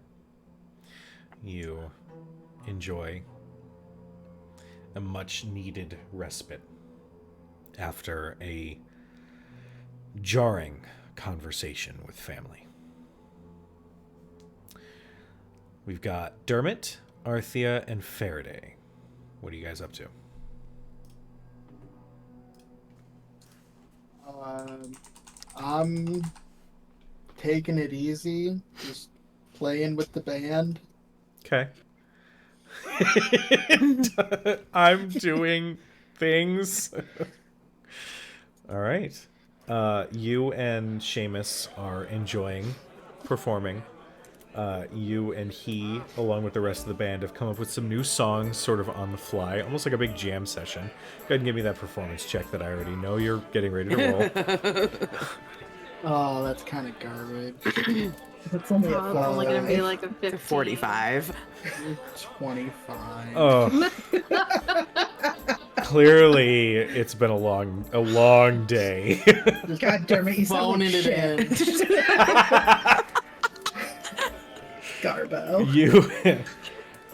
You enjoy a much needed respite after a jarring conversation with family. We've got Dermot, Arthea, and Faraday. What are you guys up to? I'm taking it easy, just playing with the band. Okay. I'm doing things. All right. You and Seamus are enjoying performing. You and he, along with the rest of the band, have come up with some new songs sort of on the fly, almost like a big jam session. Go ahead and give me that performance check that I already know you're getting ready to roll. Oh, that's kind of garbage. It's only Oh, a it's only gonna be 5. like a 15. 45. 25. Oh. Clearly, it's been a long day. God damn it, you sound Phoning like it shit. in. Garbo.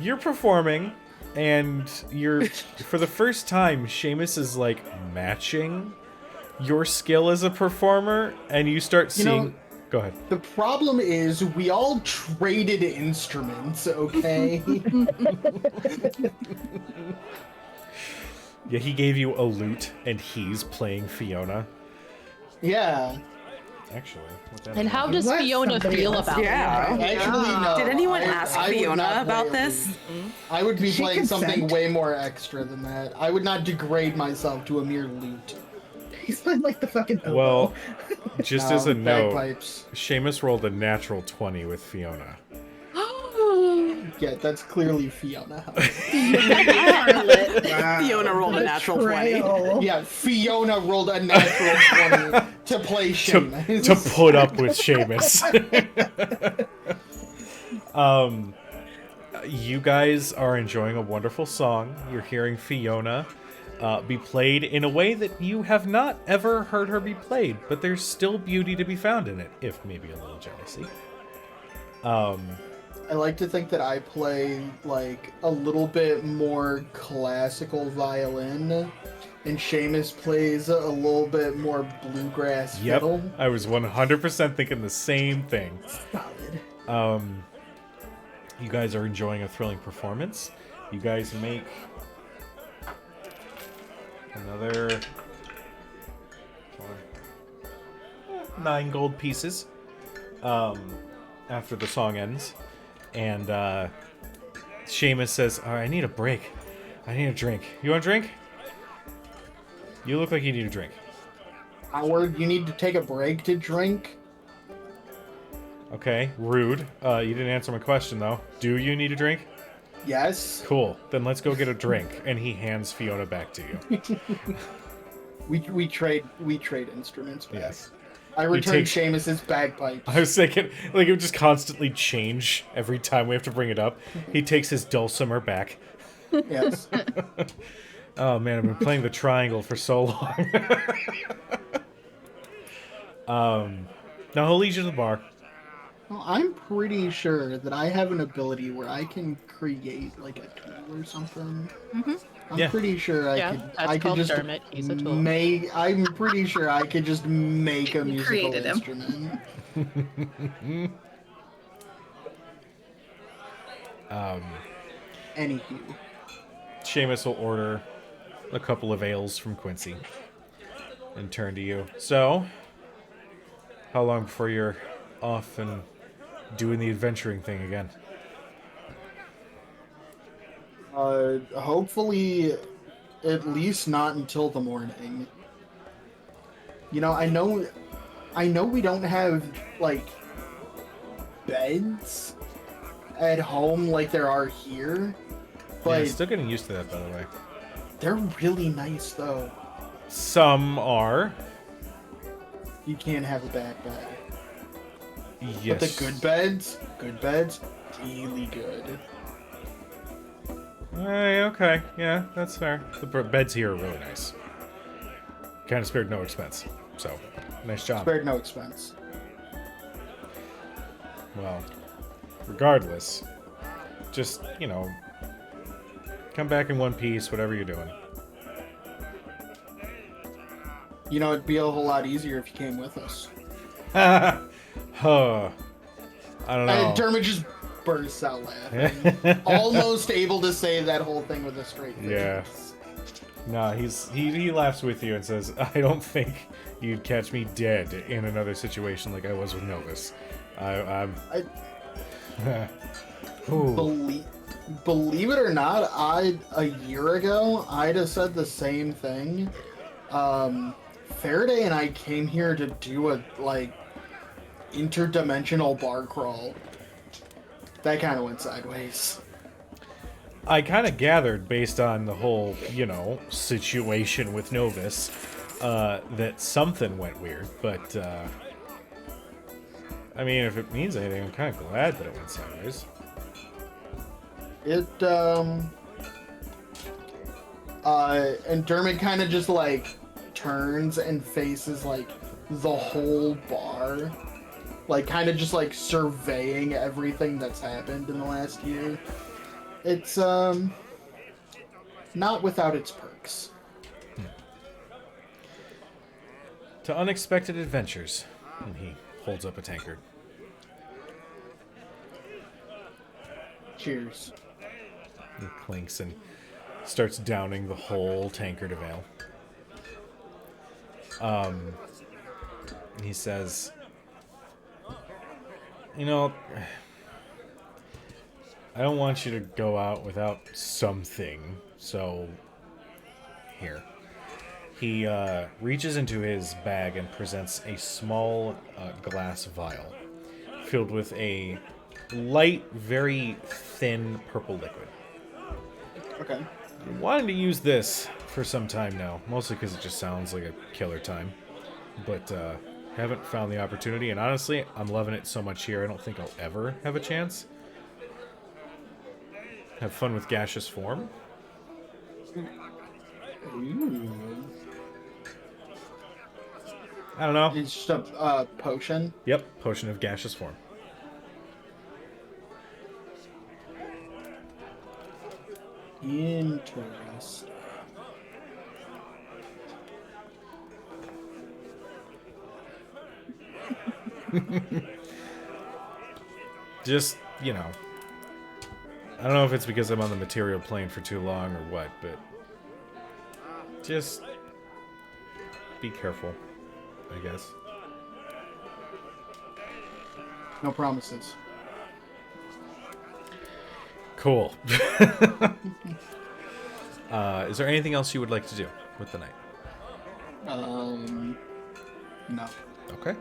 You're performing, and you're for the first time, Seamus is like matching your skill as a performer, and you start seeing. Go ahead. The problem is we all traded instruments, okay? Yeah, he gave you a lute, and he's playing Fiona. Yeah. Actually, what that And is- how does Let Fiona somebody feel else- about Yeah. it? Actually, no. Did anyone ask I would Fiona not play about a this? lute. I would be She playing something consent? way more extra than that. I would not degrade myself to a mere lute. He's playing like the fucking oboe. Well, just as a note, Bagpipes. Seamus rolled a natural 20 with Fiona. Yeah, that's clearly Fiona. Wow. Fiona rolled a natural 20. Betrayal. Yeah, Fiona rolled a natural 20 to play Seamus. To put up with Seamus. You guys are enjoying a wonderful song. You're hearing Fiona be played in a way that you have not ever heard her be played, but there's still beauty to be found in it, if maybe a little jealousy. I like to think that I play like a little bit more classical violin, and Seamus plays a little bit more bluegrass Yep, fiddle. I was 100% thinking the same thing. Solid. You guys are enjoying a thrilling performance. You guys make another 9 gold pieces after the song ends. And Seamus says, "All right, I need a break. I need a drink. You want a drink? You look like you need a drink." Howard, you need to take a break to drink? Okay, rude. You didn't answer my question, though. Do you need a drink? Yes. Cool. Then let's go get a drink. And he hands Fiona back to you. We trade instruments back. Yes. I return takes- Seamus's bagpipes. I was thinking, like, it would just constantly change every time we have to bring it up. He takes his dulcimer back. Yes. Oh, man, I've been playing the triangle for so long. Now he'll lead you to the bar. Well, I'm pretty sure that I have an ability where I can create like a tool or something. I'm Yeah. pretty sure Yeah, I that's could called just Dermot. He's a tool. I'm pretty sure I could just make a You musical created him. instrument. Anywho, Seamus will order a couple of ales from Quincy and turn to you. So, how long before you're off and doing the adventuring thing again? hopefully, at least not until the morning. You know, I know we don't have like beds at home like there are here, but Yeah, still getting used to that, by the way. they're really nice though. Some are. You can't have a bad bed. Yes. But the good beds, really good. Hey, okay, yeah, that's fair. The beds here are really nice. Kind of spared no expense, so nice job. Spared no expense. Well, regardless, just, you know, come back in one piece, whatever you're doing. You know, it'd be a whole lot easier if you came with us. Huh. I don't know. And Dermot just bursts out laughing, almost able to say that whole thing with a straight face. Yeah. No, he laughs with you and says, "I don't think you'd catch me dead in another situation like I was with Novus. I'm Ooh. Believe it or not, a year ago, I'd have said the same thing. Faraday and I came here to do a, like, interdimensional bar crawl. That kind of went sideways. I kind of gathered, based on the whole, you know, situation with Novus, that something went weird, but, I mean, if it means anything, I'm kind of glad that it went sideways. And Dermot kind of just, like, turns and faces, like, the whole bar. Like, kind of just, like, surveying everything that's happened in the last year. It's, not without its perks. To unexpected adventures. And he holds up a tankard. Cheers. He clinks and starts downing the whole tankard of ale. He says, "You know, I don't want you to go out without something, so here." He reaches into his bag and presents a small glass vial filled with a light, very thin purple liquid. Okay. Been wanting to use this for some time now, mostly because it just sounds like a killer time. But haven't found the opportunity, and honestly, I'm loving it so much here, I don't think I'll ever have a chance. Have fun with gaseous form. Ooh. I don't know. It's just a potion. Yep, potion of gaseous form. Interesting. Just, you know. I don't know if it's because I'm on the material plane for too long or what, but just be careful, I guess. No promises. Cool. Is there anything else you would like to do with the night? No. Okay.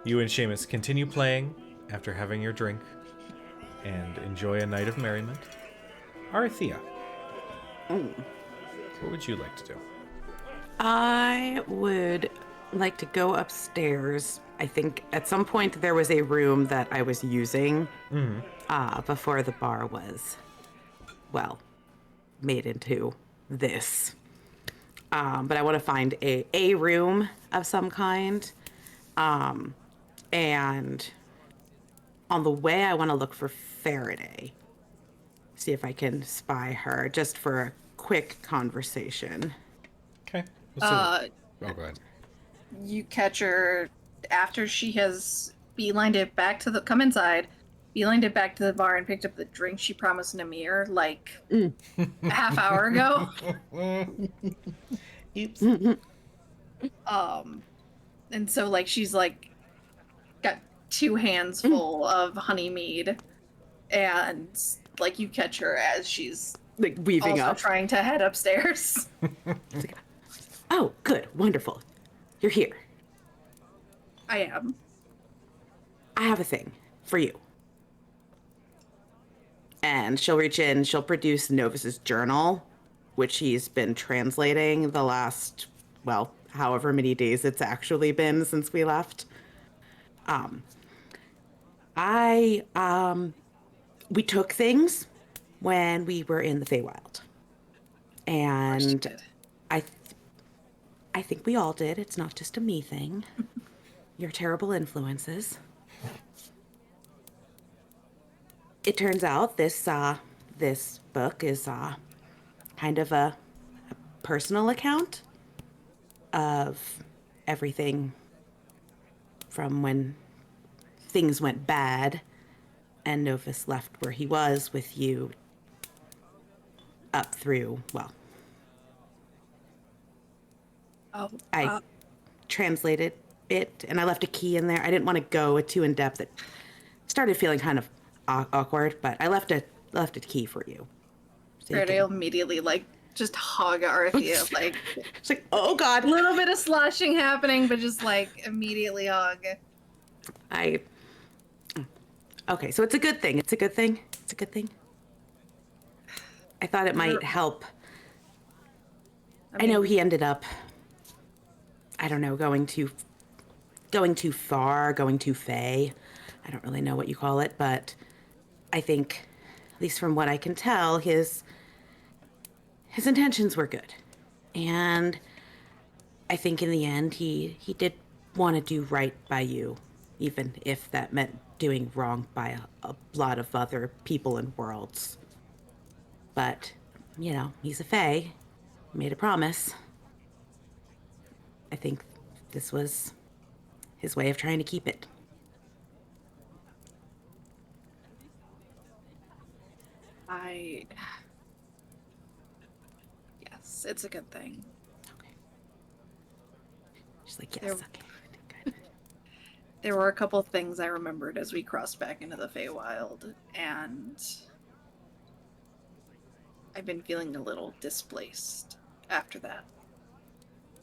You and Seamus continue playing after having your drink and enjoy a night of merriment. Arthea, what would you like to do? I would like to go upstairs. I think at some point there was a room that I was using before the bar was, well, made into this. But I want to find a room of some kind. And on the way, I want to look for Faraday. See if I can spy her just for a quick conversation. Okay. Uh, oh, go ahead. You catch her after she has beelined it back to the come inside, beelined it back to the bar and picked up the drink she promised Namir like a half hour ago. Oops. And so like she's like got 2 hands full of honey mead, and like you catch her as she's Like weaving also up. trying to head upstairs. Oh, good. Wonderful. You're here. I am. I have a thing for you. And she'll reach in, she'll produce Novus's journal, which he's been translating the last, well, however many days it's actually been since we left. We took things when we were in the Feywild. And I think we all did. It's not just a me thing. Your terrible influences. It turns out this book is kind of a personal account of everything from when things went bad and Novus left where he was with you up through, well, I translated it and I left a key in there. I didn't want to go too in depth. It started feeling kind of awkward, but I left a key for you. So you Faraday will immediately like just hug Arthea, like It's like, oh God. a little bit of sloshing happening, but just like immediately hug. Okay, so it's a good thing. It's a good thing. It's a good thing. I thought it might help. I know he ended up, I don't know, going too far, going too fey. I don't really know what you call it, but I think, at least from what I can tell, his intentions were good. And I think in the end, he did want to do right by you, even if that meant doing wrong by a lot of other people and worlds. But, you know, he's a fae. He made a promise. I think this was his way of trying to keep it. Yes, it's a good thing. Okay. She's like, yes, There- okay. Good. There were a couple things I remembered as we crossed back into the Feywild, and I've been feeling a little displaced after that.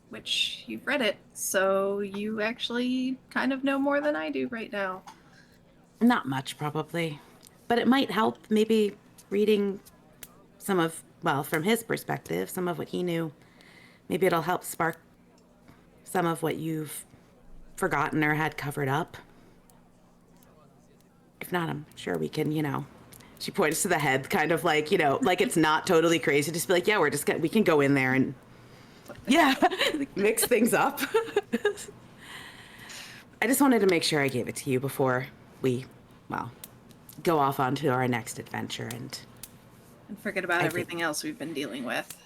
Which, you've read it, so you actually kind of know more than I do right now. Not much, probably. But it might help, maybe reading some of, well, from his perspective, some of what he knew. Maybe it'll help spark some of what you've forgotten or had covered up. If not, I'm sure we can, you know. She points to the head, kind of like, you know, like it's not totally crazy. Just be like, yeah, we can go in there and, yeah, mix things up. I just wanted to make sure I gave it to you before we, well, go off onto our next adventure and and forget about everything else we've been dealing with.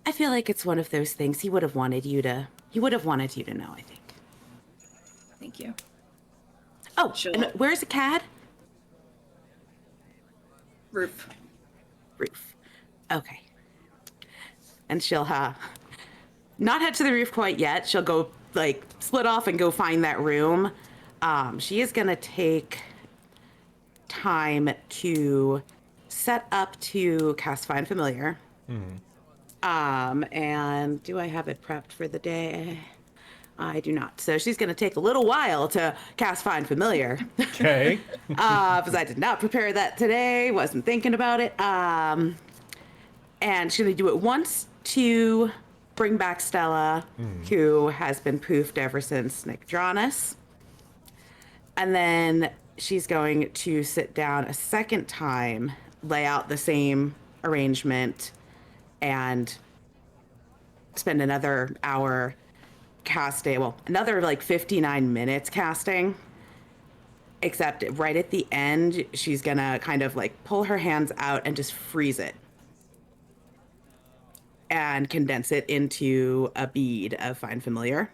I feel like it's one of those things he would have wanted you to know, I think. Thank you. Oh, Sure. and where's the Cad? Roof. Roof. Okay. And she'll not head to the roof quite yet. She'll go like split off and go find that room. She is gonna take time to set up to cast Find Familiar. And do I have it prepped for the day? I do not. So she's going to take a little while to cast Find Familiar. Okay. Because I did not prepare that today. Wasn't thinking about it. And she's going to do it once to bring back Stella, who has been poofed ever since Nick Dronis. And then she's going to sit down a second time, lay out the same arrangement, and spend another hour casting. Well, another like 59 minutes casting. Except right at the end, she's gonna kind of like pull her hands out and just freeze it. And condense it into a bead of Find Familiar.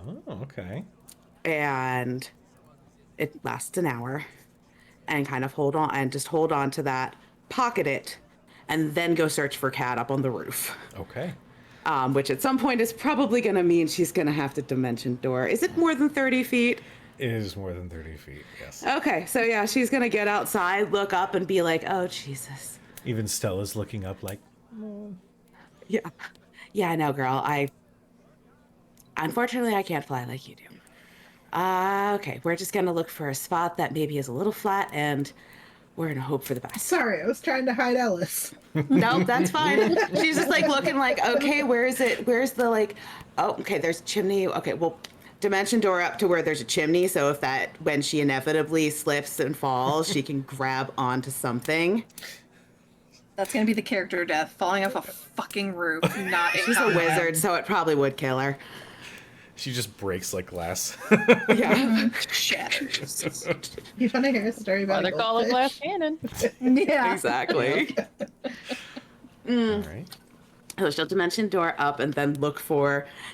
Oh, okay. And it lasts an hour. And kind of hold on to that, pocket it, and then go search for Cat up on the roof. Okay. Which at some point is probably going to mean she's going to have to dimension door. Is it more than 30 feet? It is more than 30 feet, yes. Okay, so yeah, she's going to get outside, look up, and be like, oh, Jesus. Even Stella's looking up like, Yeah. Yeah, I know, girl. Unfortunately, I can't fly like you do. Okay, we're just going to look for a spot that maybe is a little flat, and we're going to hope for the best. Sorry, I was trying to hide Ellis. No, that's fine. She's just like looking like, okay, where is it? Where's the like, oh, okay, there's a chimney. Okay, well, dimension door up to where there's a chimney. So if when she inevitably slips and falls, she can grab onto something. That's gonna be the character death, falling off a fucking roof, not in She's a combat. wizard, so it probably would kill her. she just breaks like glass. Yeah. Shatters. You want to hear a story about Why a they call it goldfish? glass cannon. Yeah. Exactly. All right. So she'll dimension door up and then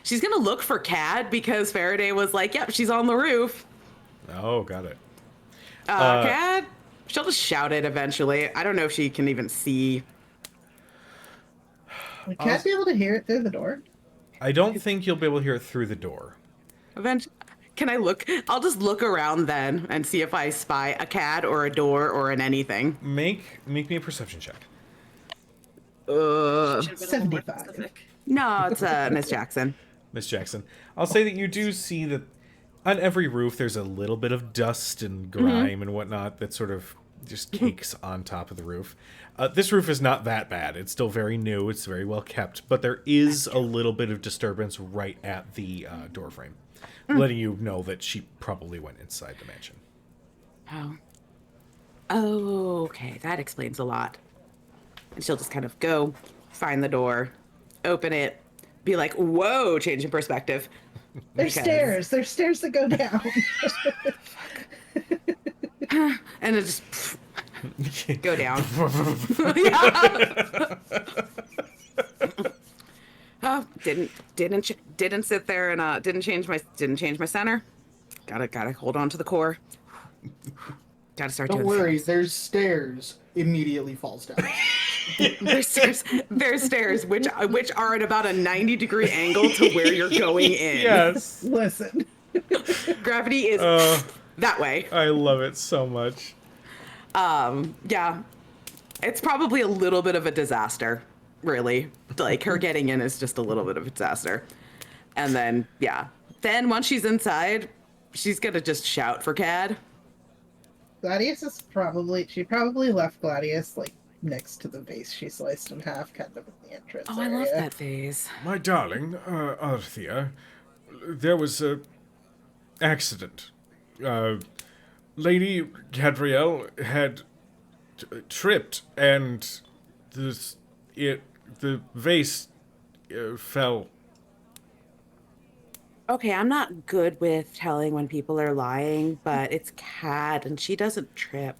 she's going to look for Cad because Faraday was like, yep, she's on the roof. Oh, got it. Cad? She'll just shout it eventually. I don't know if she can even see. Would Cat be able to hear it through the door? I don't think you'll be able to hear it through the door. Eventually. Can I look? I'll just look around then and see if I spy a Cad or a door or an anything. Make me a perception check. Should've been a little more 75. specific. No, it's Miss Jackson. Miss Jackson. I'll say that you do see that on every roof there's a little bit of dust and grime and whatnot that sort of just cakes on top of the roof. This roof is not that bad. It's still very new. It's very well kept, but there is a little bit of disturbance right at the door frame, letting you know that she probably went inside the mansion. Oh, okay. That explains a lot. And she'll just kind of go, find the door, open it, be like, whoa, change in perspective. There's Because- stairs. There's stairs that go down. And it just go down. Oh, didn't sit there and didn't change my center. Gotta hold on to the core. Gotta start Don't doing worry, things. there's stairs. Immediately falls down. There's stairs which are at about a 90-degree angle to where you're going in. Yes. Listen. Gravity is that way. I love it so much. Yeah. It's probably a little bit of a disaster, really. Like, her getting in is just a little bit of a disaster. And then, yeah. Then, once she's inside, she's gonna just shout for Cad. Gladius she probably left Gladius like next to the vase she sliced in half, kind of in the entrance Oh, I area. love that phase. My darling, Arthea, there was a accident. Lady Cadriel had tripped, and the vase fell. Okay, I'm not good with telling when people are lying, but it's Cad, and she doesn't trip.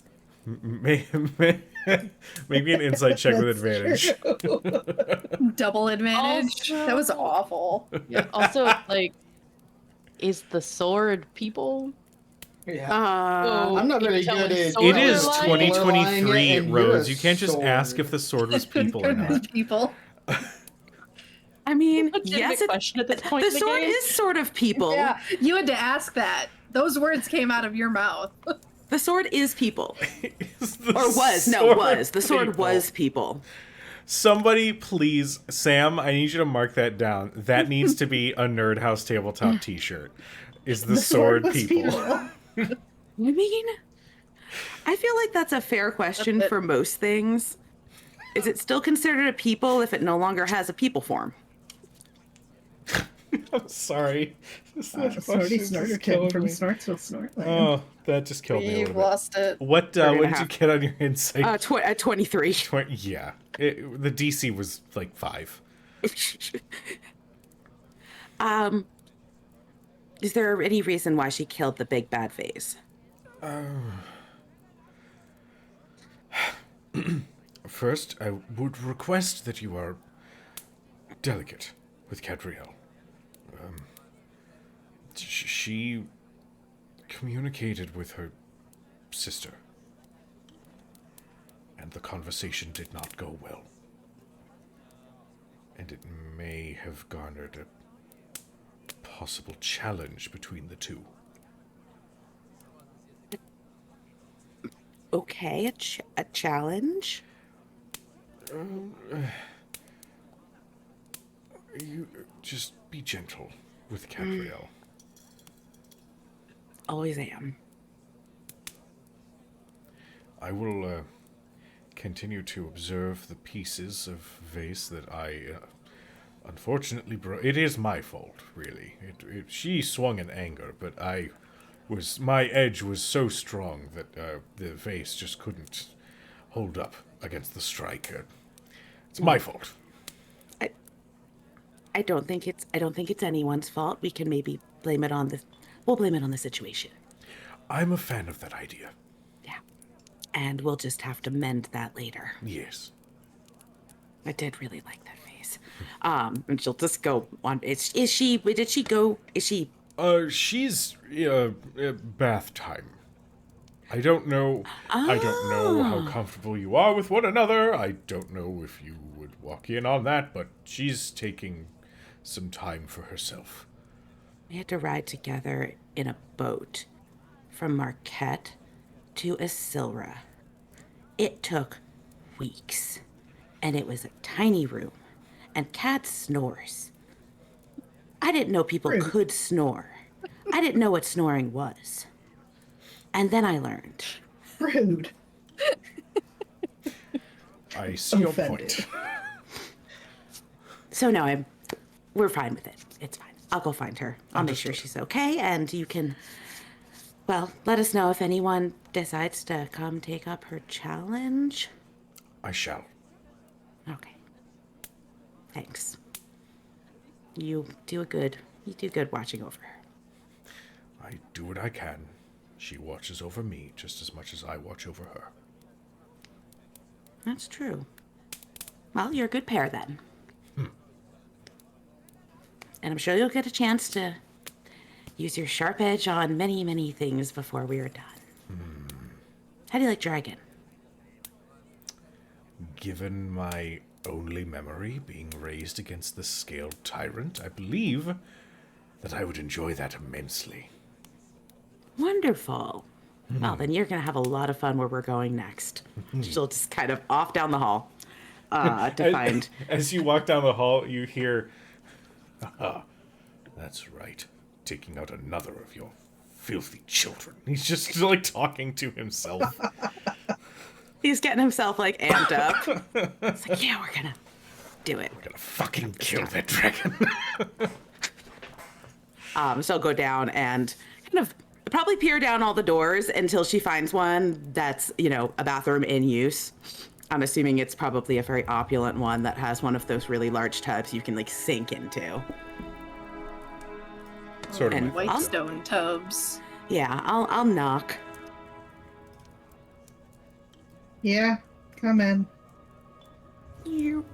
Maybe an insight check with advantage. Double advantage. Also- That was awful. Yeah. Also, like, is the sword people? Yeah. Oh, I'm not can you very tell good when at- sword It is are lying? 2023, And you're a Rose. You can't just ask sword. if the sword was people or Couldn't not. be people. I mean, Legitimate yes, question at this point the in the sword game. is sort of people. Yeah, you had to ask that. Those words came out of your mouth. The sword is people. Is the Or was. No, sword was. The sword people? was people. Somebody, please, Sam, I need you to mark that down. That needs to be a Nerd House tabletop t-shirt. Is the, sword was people? I mean, I feel like that's a fair question for most things. Is it still considered a people if it no longer has a people form? I'm sorry. Snorty Snorterton from Snortsville Snortland. Oh, that just killed me a We've little bit. lost it. What Three and a did you half. get on your insight? At 23. Yeah. The DC was like 5. Is there any reason why she killed the big bad phase? First, I would request that you are delicate with Cadriel. She communicated with her sister, and the conversation did not go well. And it may have garnered a possible challenge between the two. Okay, a challenge? You just be gentle with Cadriel. Always am. I will continue to observe the pieces of vase that I unfortunately broke. It is my fault, really. She swung in anger, but my edge was so strong that the vase just couldn't hold up against the strike. It's my fault. I don't think it's anyone's fault. We can maybe blame it on we'll blame it on the situation. I'm a fan of that idea. Yeah. And we'll just have to mend that later. Yes. I did really like that face. And she'll just go on. Is she She's bath time. I don't know. I don't know how comfortable you are with one another. I don't know if you would walk in on that, but she's taking some time for herself. We had to ride together in a boat from Marquette to Isilra. It took weeks, and it was a tiny room, and Cat snores. I didn't know people could snore. I didn't know what snoring was. And then I learned. Rude. I see your Offended. point. So no, we're fine with it. It's fine. I'll go find her. I'll make sure she's okay, and you can, well, let us know if anyone decides to come take up her challenge. I shall. Okay. Thanks. You do good watching over her. I do what I can. She watches over me just as much as I watch over her. That's true. Well, you're a good pair then. And I'm sure you'll get a chance to use your sharp edge on many, many things before we are done. How do you like dragon? Given my only memory being raised against the scaled tyrant, I believe that I would enjoy that immensely. Wonderful. Well, then you're going to have a lot of fun where we're going next. She'll just kind of off down the hall to find. As you walk down the hall, you hear, that's right, taking out another of your filthy children. He's just like talking to himself. He's getting himself like amped up. It's like, yeah, we're going to do it. We're gonna fucking kill that dragon. So I'll go down and kind of probably peer down all the doors until she finds one that's, a bathroom in use. I'm assuming it's probably a very opulent one that has one of those really large tubs you can like sink into. Sort of. And my- White stone tubs. Yeah, I'll knock. Yeah, come in. You.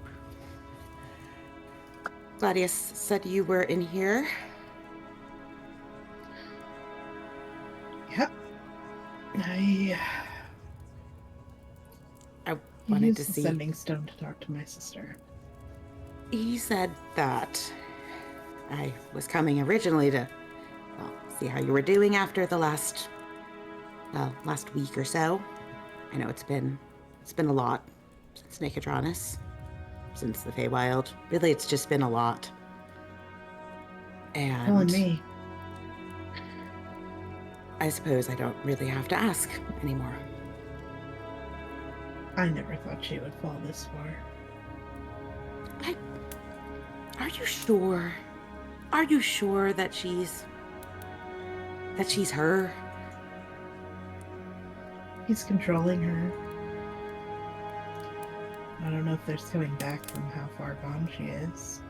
Gladius said you were in here. Yep. I Wanted used to the see. sending stone to talk to my sister. He said that I was coming originally to, well, see how you were doing after the last week or so. I know it's been a lot since Nicodranas, since the Feywild. Really, it's just been a lot. And Telling me. I suppose I don't really have to ask anymore. I never thought she would fall this far. Are you sure? Are you sure that she's her? He's controlling her. I don't know if there's coming back from how far gone she is.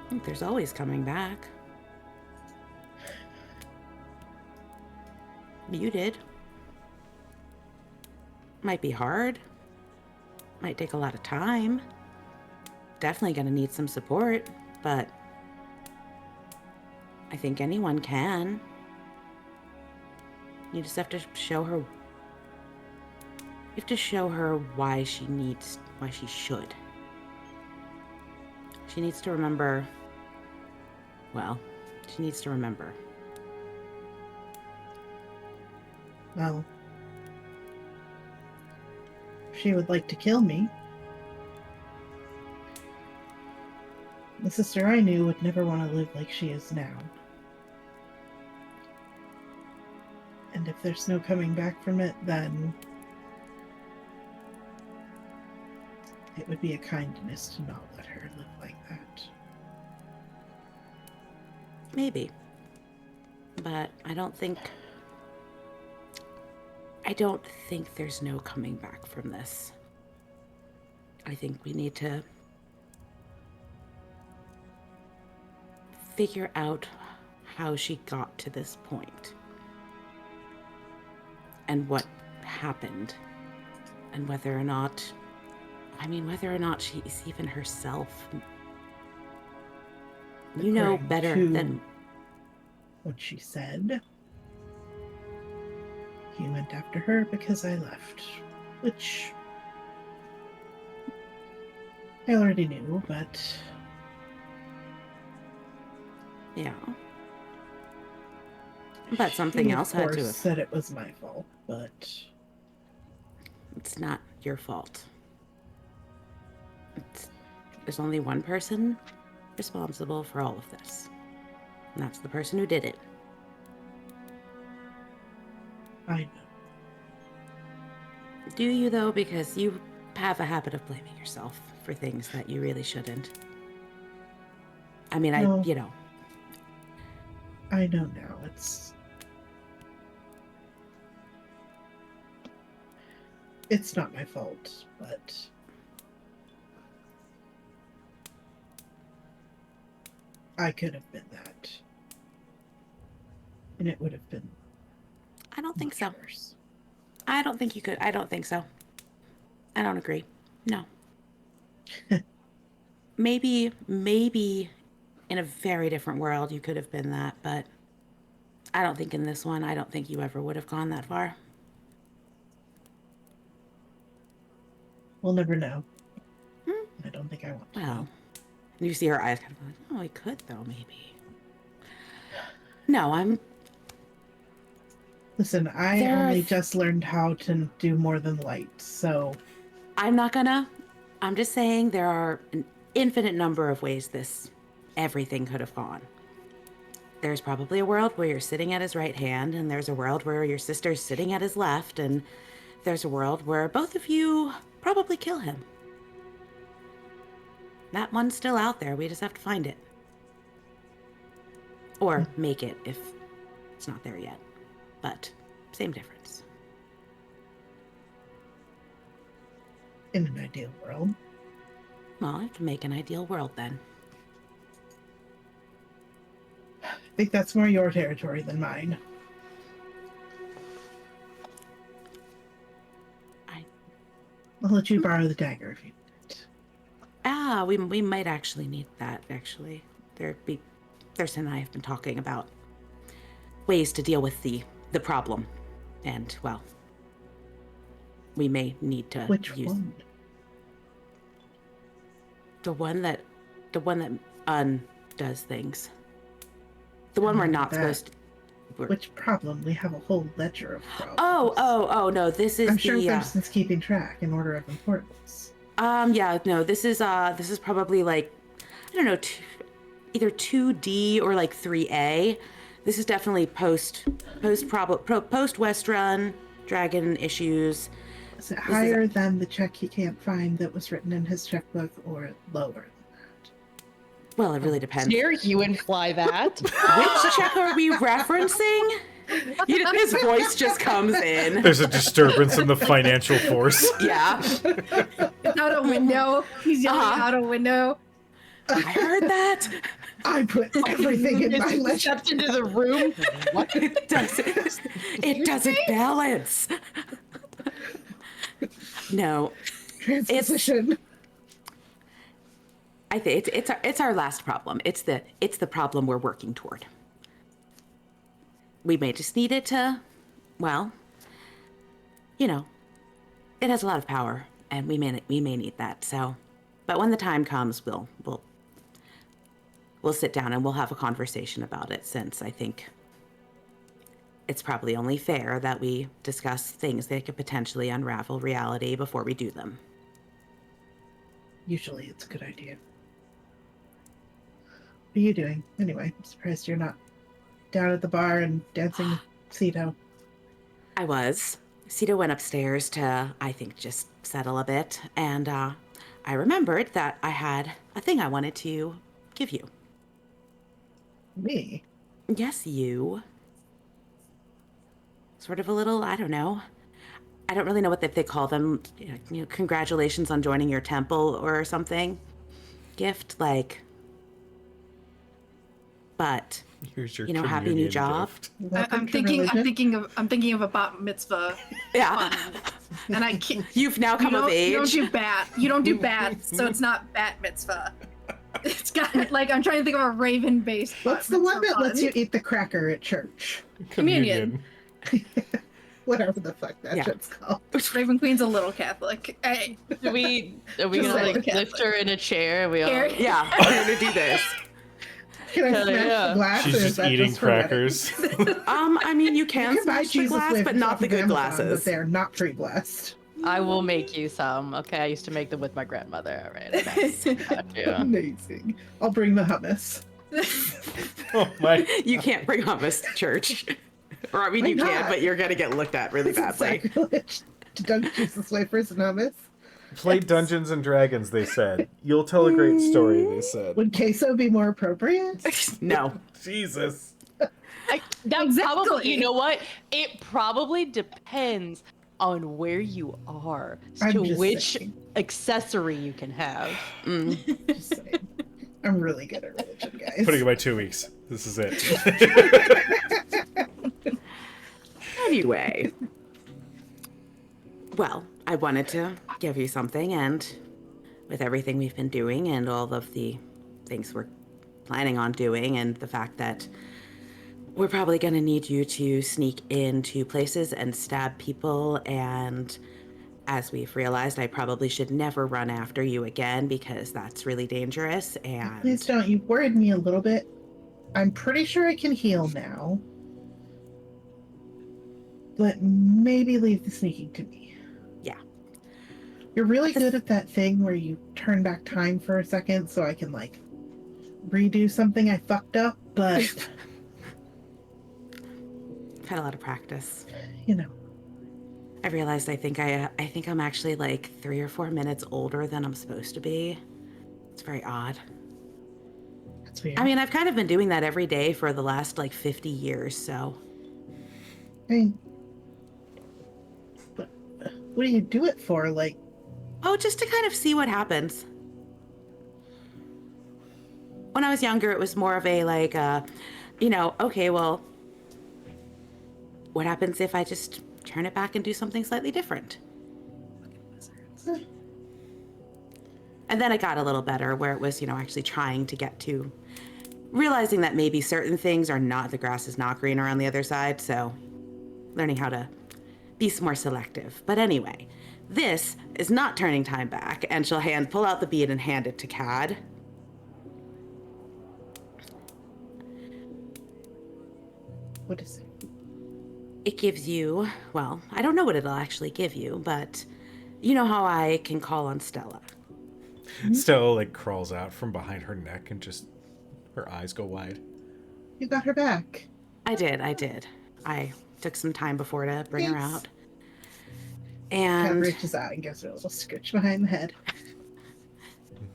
I think there's always coming back. You did. Might be hard. Might take a lot of time. Definitely gonna need some support, but I think anyone can. You just have to show her. You have to show her why she should. She needs to remember. Well, she needs to remember. Well, she would like to kill me. The sister I knew would never want to live like she is now. And if there's no coming back from it, then it would be a kindness to not let her live like that. Maybe. But I don't think there's no coming back from this. I think we need to figure out how she got to this point and what happened and whether or not she's even herself. You know According better to than what she said. He went after her because I left, which I already knew, but yeah. But something she, else of had course, to have. said it was my fault, but It's not your fault. There's only one person responsible for all of this. And that's the person who did it. I know. Do you, though? Because you have a habit of blaming yourself for things that you really shouldn't. I mean, No. I know now. It's not my fault, but I could have been that. And it would have been I don't think so. worse. I don't think you could. I don't think so. I don't agree. No. Maybe in a very different world you could have been that, but I don't think in this one, I don't think you ever would have gone that far. We'll never know. I don't think I want to. Well, you see her eyes kind of like, oh, I could though, maybe. No, Listen, I only just learned how to do more than light, so I'm just saying there are an infinite number of ways everything could have gone. There's probably a world where you're sitting at his right hand, and there's a world where your sister's sitting at his left, and there's a world where both of you probably kill him. That one's still out there. We just have to find it. Or make it if it's not there yet. But same difference. in an ideal world. Well, I have to make an ideal world then. I think that's more your territory than mine. I'll let you borrow the dagger if you need it. Ah, we might actually need that, actually. Thurston and I have been talking about ways to deal with the problem. And, well, we may need to Which use one? the one that undoes things. The one we're not That- supposed to. Which problem? We have a whole ledger of problems. Oh, no, this is I'm sure the Thurston's keeping track in order of importance. yeah, no, this is probably like, I don't know, either 2D or like 3A. This is definitely post West Run Dragon issues. Is it higher than the check he can't find that was written in his checkbook, or lower than that? Well, it really depends. Dare you imply that? Which check are we referencing? His voice just comes in. There's a disturbance in the financial force. Yeah, It's out a window. He's yelling out a window. I heard that. I put everything in my ledger. Stepped into the room. What? It doesn't balance. No, Transposition. I think it's our last problem. It's the problem we're working toward. We may just need it to, well, you know, it has a lot of power, and we may need that. So, but when the time comes, we'll sit down and we'll have a conversation about it. Since I think it's probably only fair that we discuss things that could potentially unravel reality before we do them. Usually it's a good idea. What are you doing? Anyway, I'm surprised you're not down at the bar and dancing with Cito. I was. Cito went upstairs to, I think, just settle a bit, and I remembered that I had a thing I wanted to give you. Me? Yes, you. Sort of a little, I don't know. I don't really know what they call them. You know, congratulations on joining your temple or something. Gift, like. But, Here's your happy new communion job. gift. Welcome I'm to thinking religion. I'm thinking of a bat mitzvah. Yeah. And I can't. You've now come of age. You don't do bat, so it's not bat mitzvah. It's got like I'm trying to think of a raven based. What's the one that lets you eat the cracker at church? Communion. Whatever the fuck that Yeah. shit's called. Raven Queen's a little Catholic. Are we Just gonna like like a lift her in a chair and we all? Here. Yeah, we're gonna do this. Can I Hell smash yeah. the glass? She's or is just that eating for wedding? crackers. I mean, you can You can buy smash the Jesus glass, wafers but not off the of good Amazon, glasses. But they're not pre-blessed. I will make you some. Okay, I used to make them with my grandmother. All right. I got you. Amazing. I'll bring the hummus. Oh my. You can't bring hummus to church. Or I mean, Why you can, not? but you're gonna get looked at really Is it badly. sacrilege to dunk Jesus wafers and hummus? Play Dungeons and Dragons, they said. You'll tell a great story, they said. Would queso be more appropriate? No. Jesus. That probably, Exactly. you know what? It probably depends on where you are as I'm to just which saying. accessory you can have. Just saying. I'm really good at religion, guys. Putting it by 2 weeks. This is it. Anyway. Well, I wanted to give you something, and with everything we've been doing and all of the things we're planning on doing, and the fact that we're probably going to need you to sneak into places and stab people, and as we've realized, I probably should never run after you again because that's really dangerous. And Please don't. You worried me a little bit. I'm pretty sure I can heal now. But maybe leave the sneaking to me. Yeah. You're really good at that thing where you turn back time for a second so I can, like, redo something I fucked up, but, I've had a lot of practice. you know. I realized I think I'm actually like 3 or 4 minutes older than I'm supposed to be. It's very odd. That's weird. I mean, I've kind of been doing that every day for the last like 50 years, so. I mean, what do you do it for? Like, Oh, just to kind of see what happens. When I was younger, it was more of a like, okay, well, what happens if I just turn it back and do something slightly different? And then it got a little better where it was, actually trying to get to realizing that maybe certain things are not, the grass is not greener on the other side. So learning how to be more selective. But anyway, this is not turning time back, and she'll pull out the bead and hand it to Cad. What is it? It gives you, well, I don't know what it'll actually give you, but you know how I can call on Stella. Stella like crawls out from behind her neck and just her eyes go wide. You got her back. I did. I took some time before to bring her Thanks. out. Cat And reaches out and gives her a little scritch behind the head. I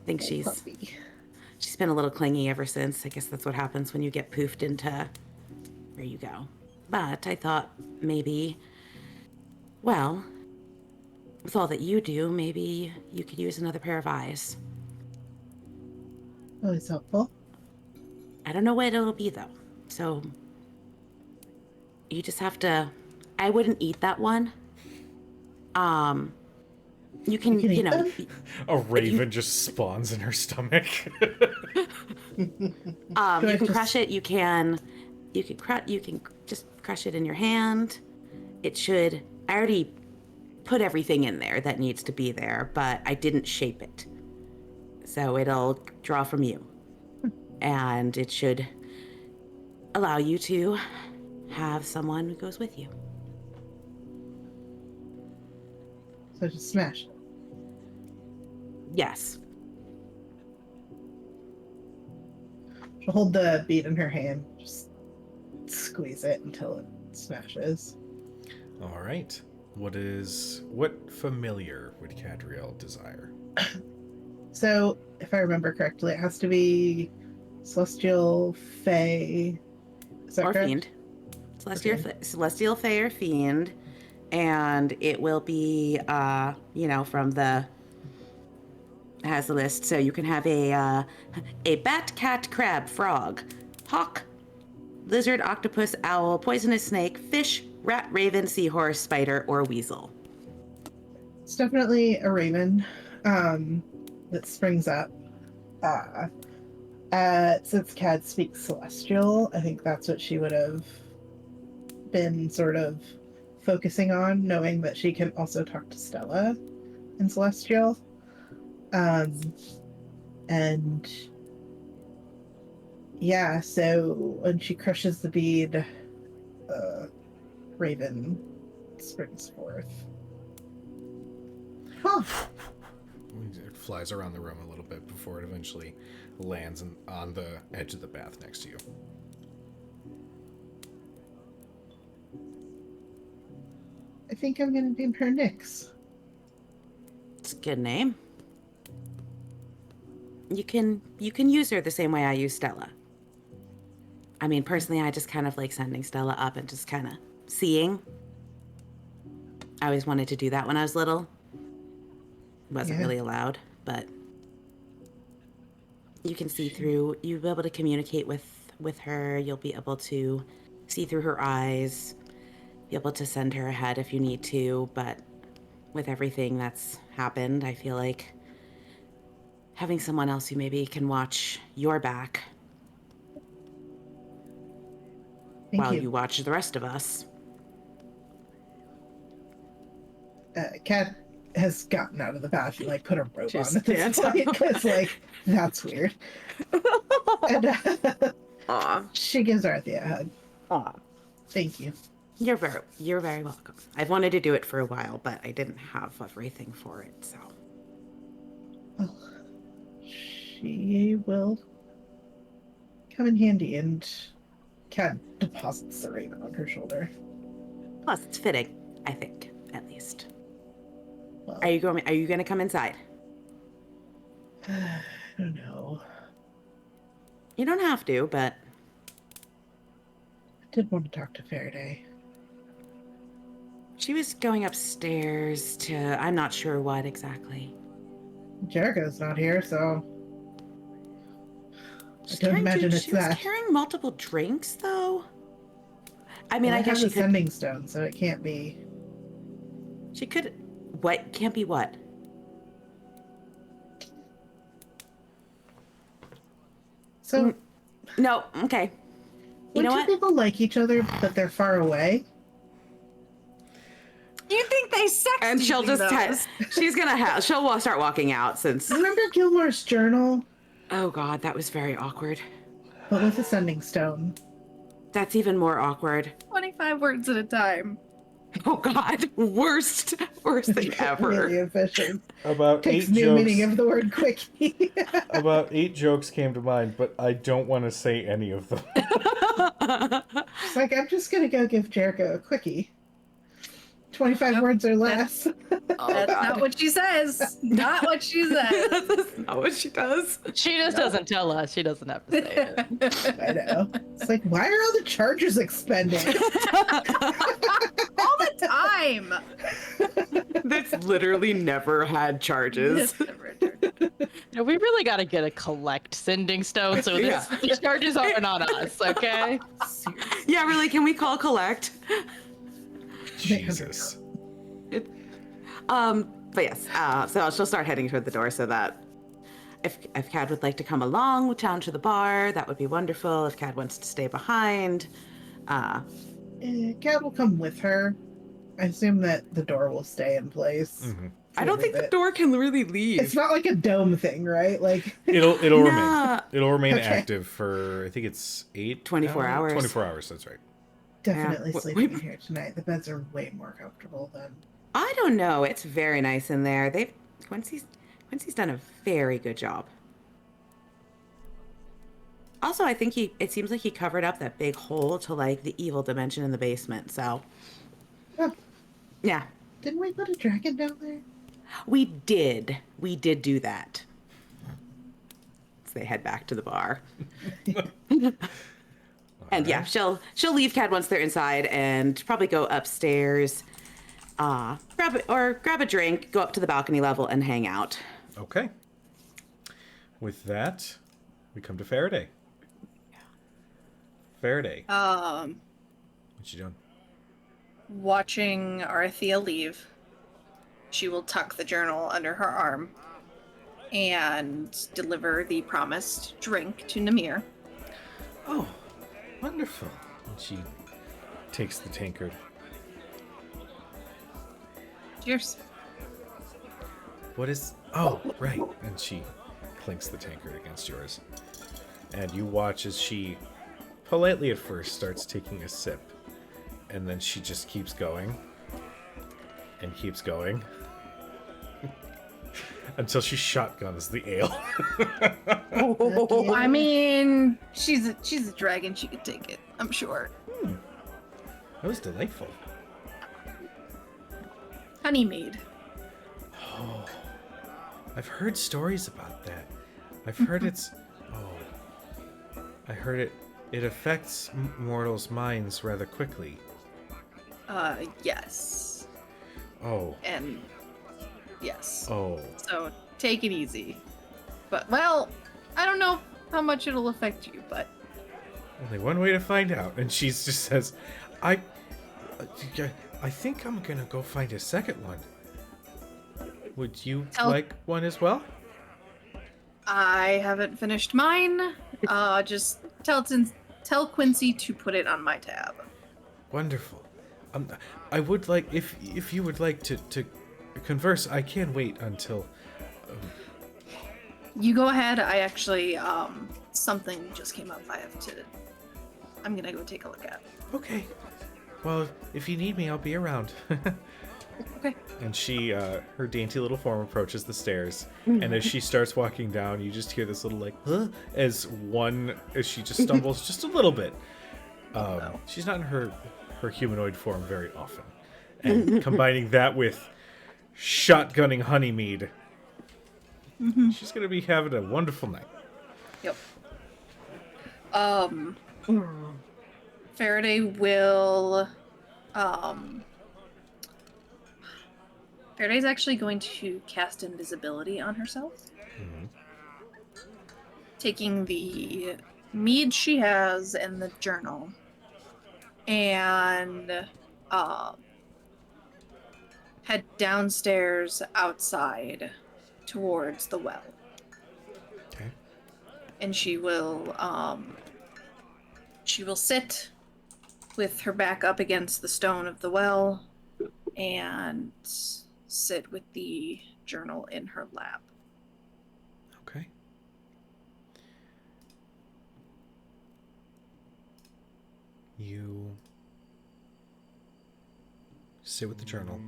think Oh, she's puppy. been a little clingy ever since. I guess that's what happens when you get poofed into where you go. But I thought maybe, well, with all that you do, maybe you could use another pair of eyes. Always helpful. I don't know what it'll be though. So you just have to, I wouldn't eat that one. You can You can eat them? A raven just spawns in her stomach. You I can just- crush it. You can just crush it in your hand. It should. I already put everything in there that needs to be there, but I didn't shape it, so it'll draw from you, and it should allow you to have someone who goes with you. So just smash it. Yes. She'll hold the bead in her hand, just squeeze it until it smashes. All right. What familiar would Cadriel desire? So, if I remember correctly, it has to be celestial, fae, is that Or correct? fiend. Celestial, Okay. celestial fae or fiend, and it will be, from the has a list. So you can have a bat, cat, crab, frog, hawk, lizard, octopus, owl, poisonous snake, fish, rat, raven, seahorse, spider, or weasel. It's definitely a raven that springs up. Since Cad speaks celestial, I think that's what she would have been sort of focusing on, knowing that she can also talk to Stella in celestial. And yeah, so when she crushes the bead, Raven springs forth. Huh. It flies around the room a little bit before it eventually lands on the edge of the bath next to you. I think I'm gonna name her Nyx. It's a good name. You can use her the same way I use Stella. I mean, personally, I just kind of like sending Stella up and just kind of seeing. I always wanted to do that when I was little. Wasn't Yeah. really allowed, but you can see through. You'll be able to communicate with her. You'll be able to see through her eyes. Be able to send her ahead if you need to, but with everything that's happened, I feel like having someone else who maybe can watch your back Thank while you. you watch the rest of us. Cat has gotten out of the bath and like put a robe Just on at this stands up. point because like that's weird. And Aw. she gives Arthea a hug. Aw. Thank you. You're very welcome. I've wanted to do it for a while, but I didn't have everything for it, so. Well, she will come in handy, and Cat deposits the raven on her shoulder. Plus, it's fitting, I think, at least. Well, Are you going to come inside? I don't know. You don't have to, but I did want to talk to Faraday. she was going upstairs to, I'm not sure what exactly. Jericho's not here, so She's don't carrying imagine it's she was that. carrying multiple drinks, though. I mean, Well, I guess have she the could. sending stone, so it can't be. She could. What can't be what? So, No, okay. You when know two what? people like each other, but they're far away, You think they sex And she'll easily, just though? she'll start walking out since. remember Gilmore's journal, Oh God, that was very awkward. but with a sending stone? That's even more awkward. 25 words at a time. Oh God, worst thing ever. Really efficient. About Takes 8 new jokes. meaning of the word quickie. About 8 jokes came to mind, but I don't want to say any of them. It's like, I'm just gonna go give Jericho a quickie. 25 Nope. words or less. That's not what she says. Not what she says. That's not what she does. She just doesn't tell us. She doesn't have to say it. I know. It's like, why are all the charges expended? All the time. That's literally never had charges. We really got to get a collect sending stone so these charges aren't on us, okay? Yeah, really, can we call collect? Jesus. But yes, so she'll start heading toward the door so that if Cad would like to come along down to the bar, that would be wonderful. If Cad wants to stay behind, Cat will come with her. I assume that the door will stay in place. Mm-hmm. I don't think the door can really leave. It's not like a dome thing, right? Like It'll Nah. remain Okay. active for, I think it's 24 hours. 24 hours, that's right. definitely Yeah. sleeping in here tonight. The beds are way more comfortable than. I don't know. It's very nice in there. Quincy's done a very good job. Also, I think it seems like he covered up that big hole to like the evil dimension in the basement. So, Oh, yeah, didn't we put a dragon down there? we did do that. So they head back to the bar. And yeah, she'll leave Cad once they're inside and probably go upstairs, grab a drink, go up to the balcony level and hang out. Okay. With that, we come to Faraday. Faraday, what you doing? Watching Arthea leave, she will tuck the journal under her arm and deliver the promised drink to Namir. Oh, wonderful. And she takes the tankard. Cheers. What is... Oh, right. And she clinks the tankard against yours. And you watch as she, politely at first, starts taking a sip. And then she just keeps going. And keeps going. Until she shotguns the ale. I mean, she's a dragon. She could take it, I'm sure. That was delightful. Honey mead. Oh, I've heard stories about that. I've heard it's... Oh. I heard it affects mortals' minds rather quickly. Yes. Oh. And yes. Oh. So take it easy. But, well, I don't know how much it'll affect you, but Only one way to find out. And she just says, I think I'm gonna go find a second one. Would you like one as well? I haven't finished mine. Just tell Quincy to put it on my tab. Wonderful. I would like, if you would like to converse, I can wait until... You go ahead. I actually, something just came up. I'm gonna go take a look at. Okay. Well, if you need me, I'll be around. Okay. And she, her dainty little form approaches the stairs, and as she starts walking down, you just hear this little, like, huh? As she just stumbles just a little bit. She's not in her humanoid form very often. And combining that with shotgunning Honeymead, she's gonna be having a wonderful night. Yep. Faraday will, Faraday's actually going to cast invisibility on herself. Taking the mead she has and the journal and head downstairs outside towards the well. Okay. and she will sit with her back up against the stone of the well and sit with the journal in her lap. Okay. You sit with the journal.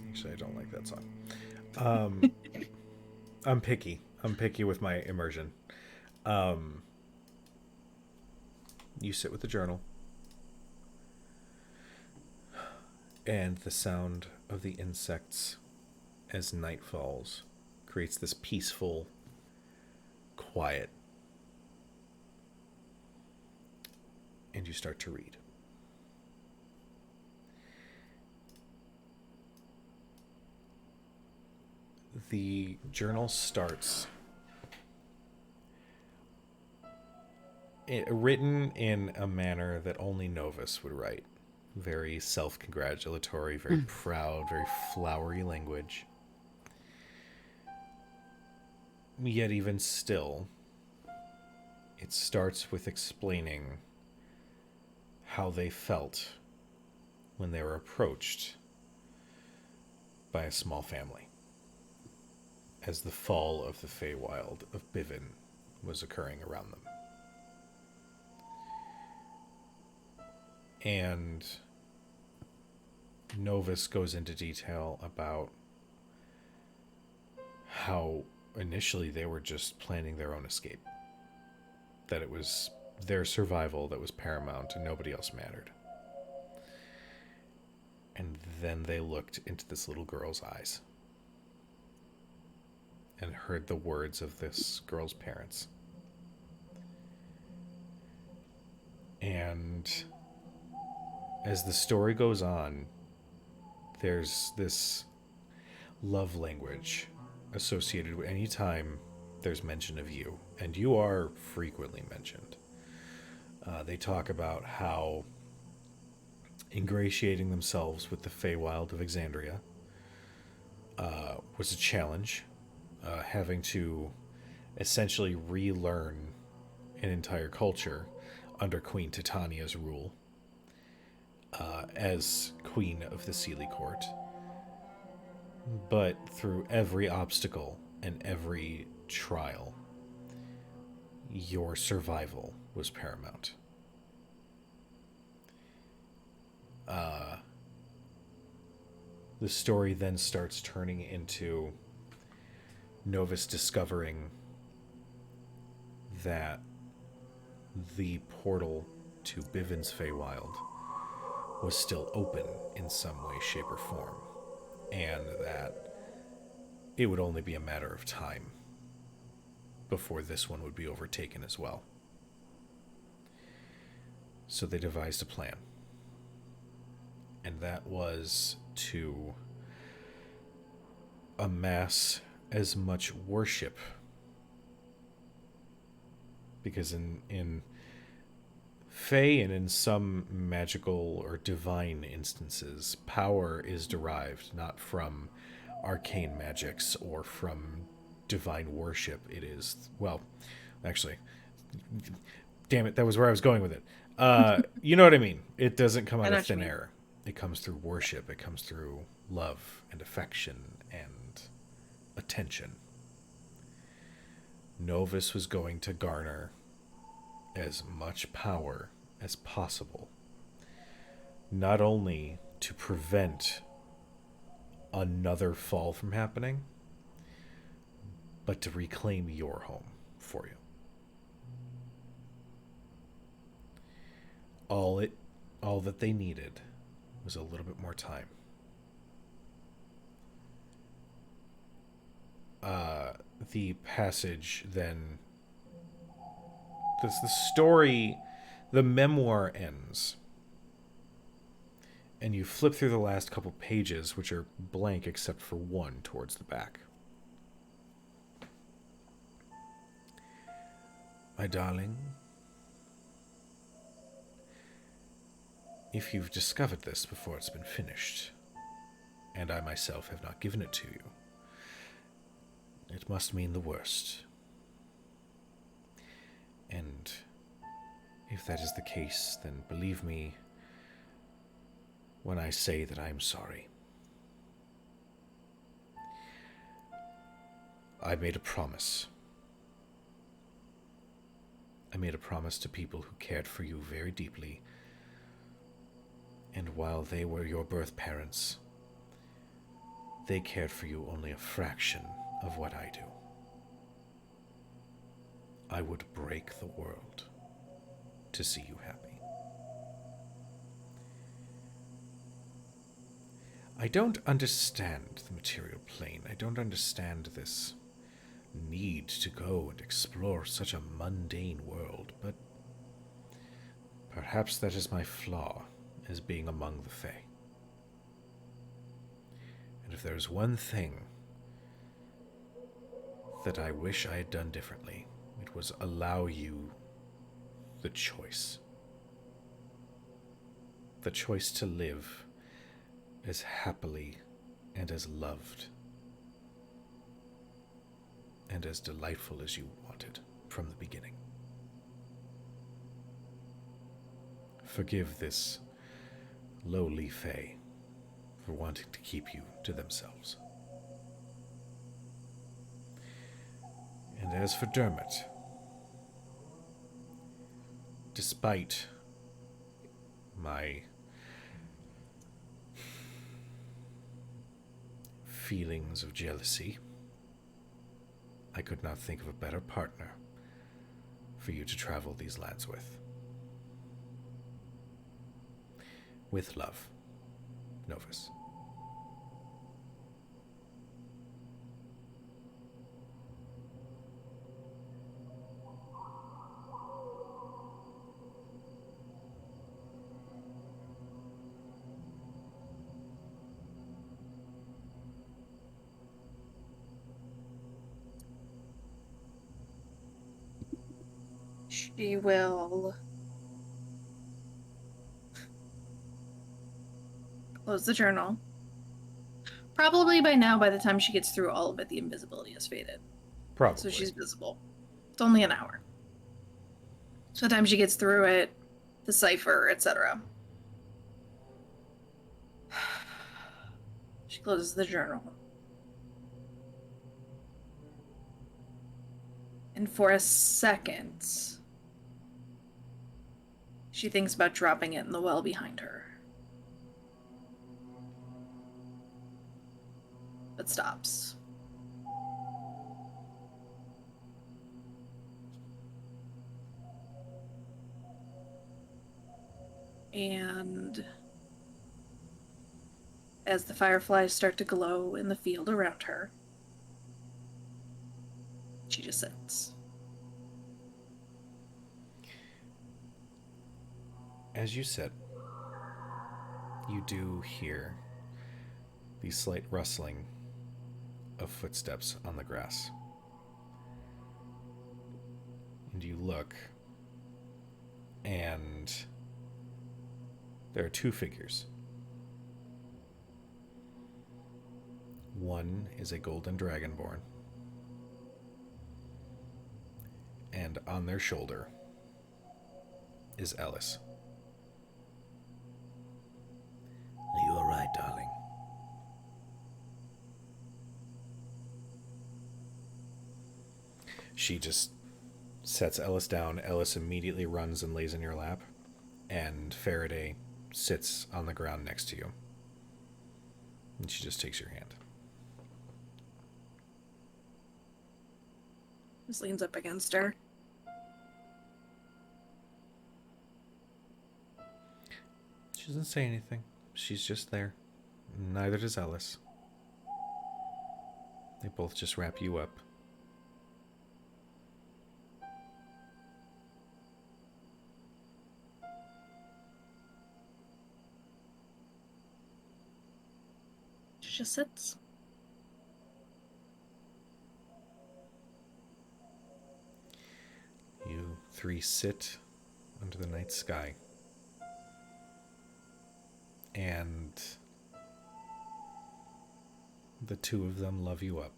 Actually, I don't like that song. I'm picky. I'm picky with my immersion. You sit with the journal, and the sound of the insects as night falls creates this peaceful quiet. And you start to read. The journal starts written in a manner that only Novus would write. Very self-congratulatory, very proud, very flowery language. Yet even still, it starts with explaining how they felt when they were approached by a small family as the fall of the Feywild of Bivin was occurring around them. And Novus goes into detail about how initially they were just planning their own escape. That it was their survival that was paramount and nobody else mattered. And then they looked into this little girl's eyes and heard the words of this girl's parents. And as the story goes on, there's this love language associated with any time there's mention of you, and you are frequently mentioned. They talk about how ingratiating themselves with the Feywild of Exandria was a challenge, having to essentially relearn an entire culture under Queen Titania's rule as Queen of the Seelie Court. But through every obstacle and every trial, your survival was paramount. The story then starts turning into Novus discovering that the portal to Bivin's Feywild was still open in some way, shape, or form, and that it would only be a matter of time before this one would be overtaken as well. So they devised a plan, and that was to amass as much worship, because in Fey and in some magical or divine instances, power is derived not from arcane magics or from divine worship. It is, well, actually, damn it, that was where I was going with it. You know what I mean? It doesn't come out of thin air. It comes through worship. It comes through love and affection and attention. Novus was going to garner as much power as possible, not only to prevent another fall from happening, but to reclaim your home for you. All that they needed was a little bit more time. The passage then, the story, the memoir ends, and you flip through the last couple pages, which are blank except for one towards the back. My darling, if you've discovered this before it's been finished, and I myself have not given it to you, it must mean the worst. And if that is the case, then believe me when I say that I am sorry. I made a promise. I made a promise to people who cared for you very deeply, and while they were your birth parents, they cared for you only a fraction of what I do. I would break the world to see you happy. I don't understand the material plane. I don't understand this need to go and explore such a mundane world, but perhaps that is my flaw as being among the Fae. And if there's one thing that I wish I had done differently, it was allow you the choice. The choice to live as happily and as loved and as delightful as you wanted from the beginning. Forgive this lowly Fae for wanting to keep you to themselves. And as for Dermot, despite my feelings of jealousy, I could not think of a better partner for you to travel these lands with. With love, Novus. She will close the journal. Probably by now, by the time she gets through all of it, the invisibility has faded. Probably. So she's visible. It's only an hour. So by the time she gets through it, the cipher, etc. She closes the journal. And for a second, she thinks about dropping it in the well behind her. But stops. And as the fireflies start to glow in the field around her, she just sits. As you sit, you do hear the slight rustling of footsteps on the grass. And you look, and there are two figures. One is a golden dragonborn, and on their shoulder is Ellis. Are you all right, darling? She just sets Ellis down. Ellis immediately runs and lays in your lap, and Faraday sits on the ground next to you. And she just takes your hand. Just leans up against her. She doesn't say anything. She's just there. Neither does Ellis. They both just wrap you up. She just sits. You three sit under the night sky. And the two of them love you up.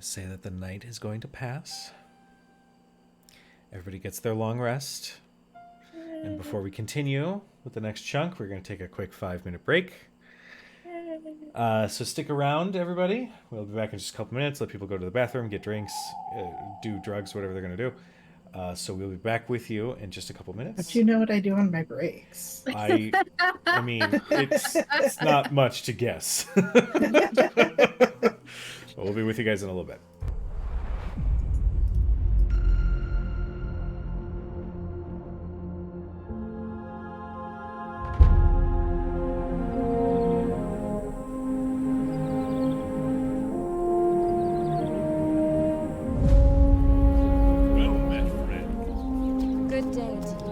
say that the night is going to pass. Everybody gets their long rest. And before we continue with the next chunk, we're going to take a quick 5-minute break. So stick around, everybody. We'll be back in just a couple minutes. Let people go to the bathroom, get drinks, do drugs, whatever they're going to do. So we'll be back with you in just a couple minutes. But you know what I do on my breaks. I mean, it's not much to guess. We'll be with you guys in a little bit. Good day to you.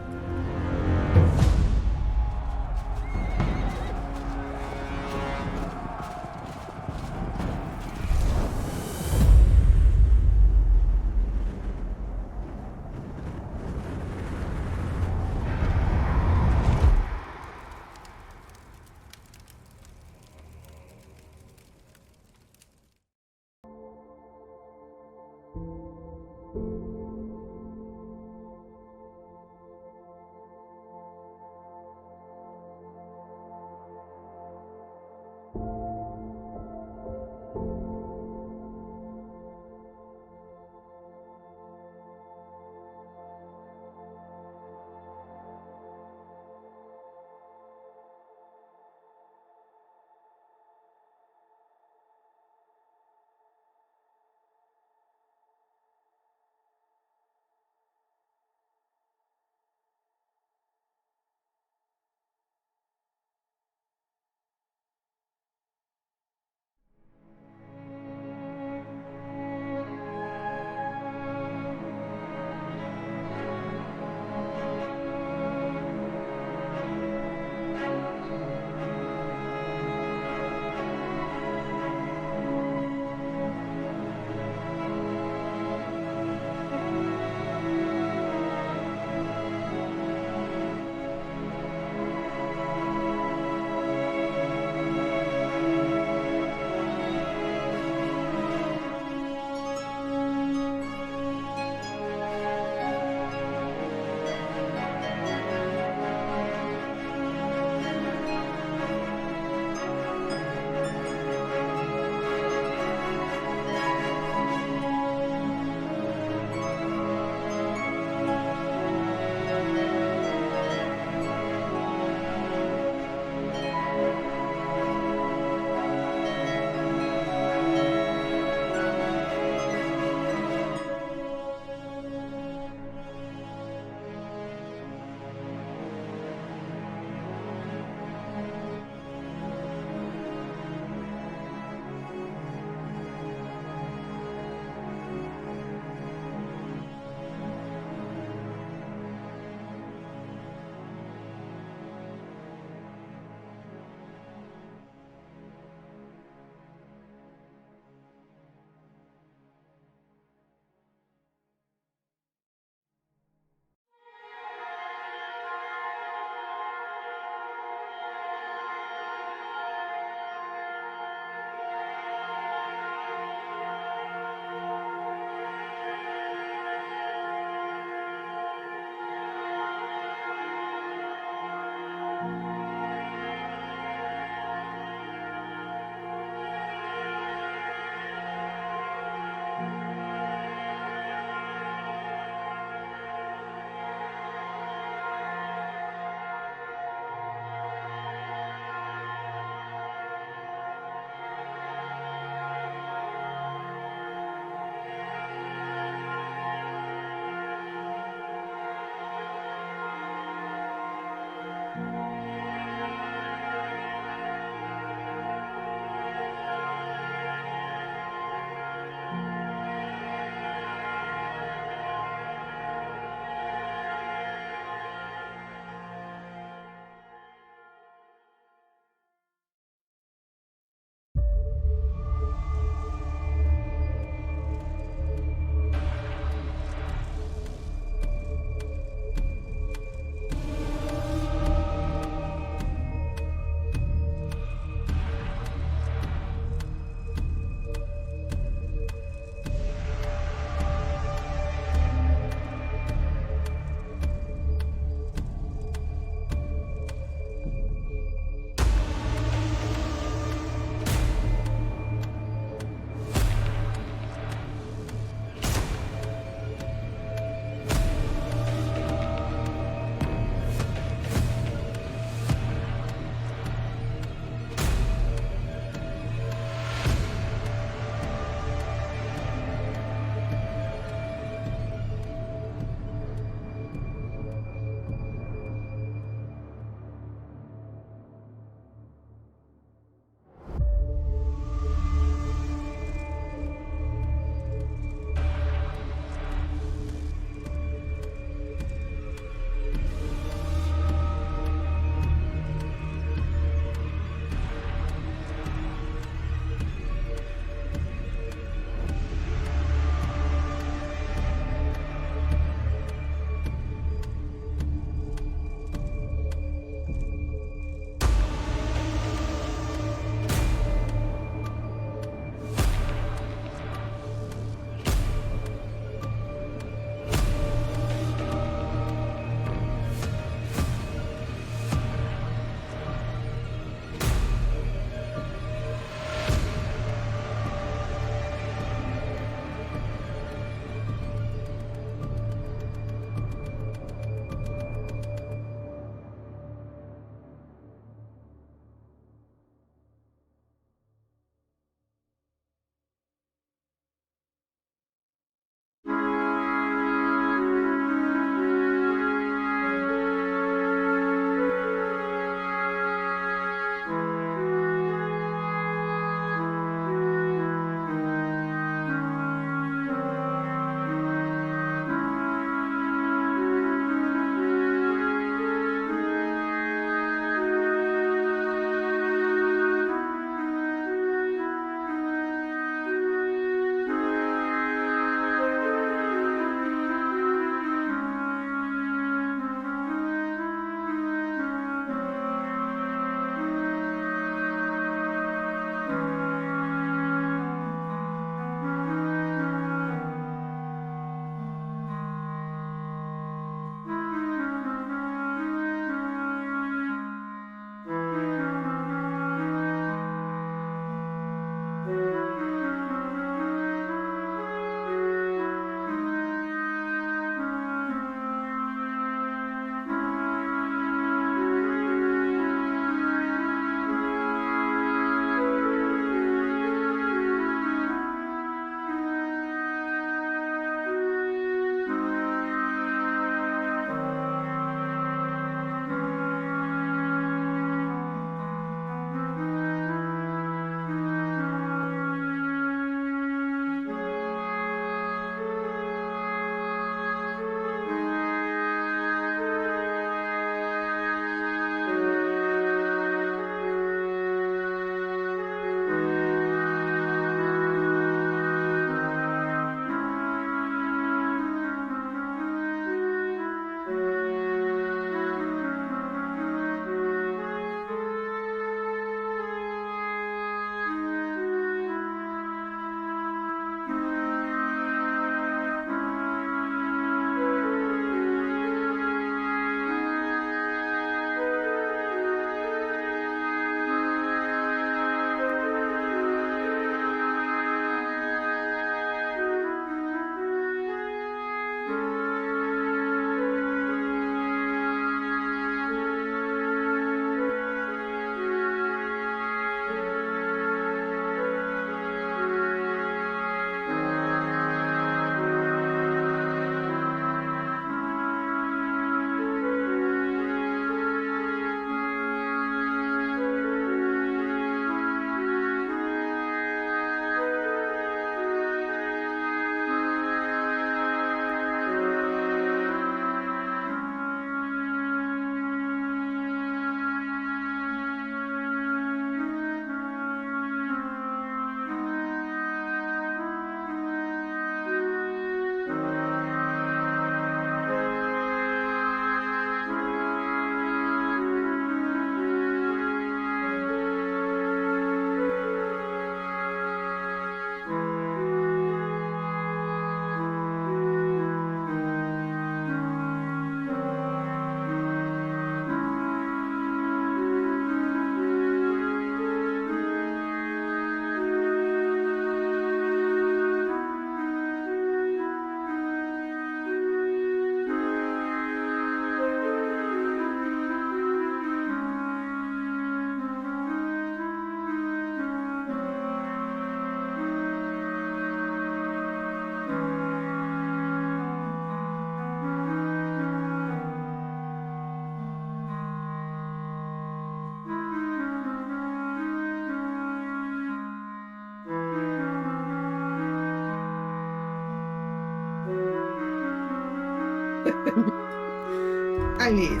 I mean,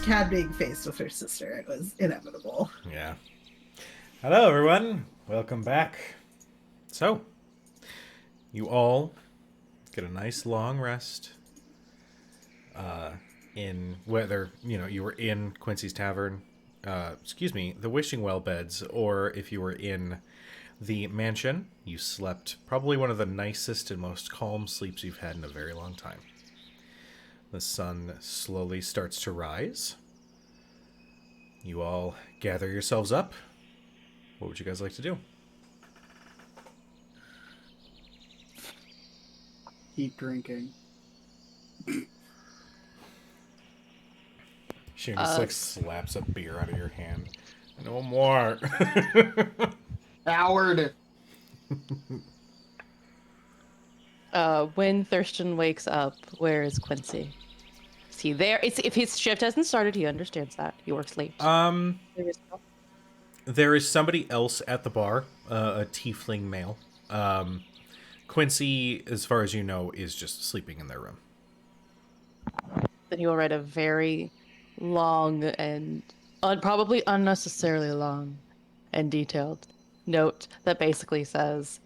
Cad being faced with her sister, it was inevitable. Yeah. Hello, everyone. Welcome back. So, you all get a nice long rest. In whether you were in Quincy's Tavern, the Wishing Well beds, or if you were in the mansion, you slept probably one of the nicest and most calm sleeps you've had in a very long time. The sun slowly starts to rise. You all gather yourselves up. What would you guys like to do? Keep drinking. She just slaps a beer out of your hand. No more. Howard. When Thurston wakes up, where is Quincy? Is he there? If his shift hasn't started, he understands that. He works late. There is somebody else at the bar, a tiefling male. Quincy, as far as you know, is just sleeping in their room. Then he will write a very long and probably unnecessarily long and detailed note that basically says,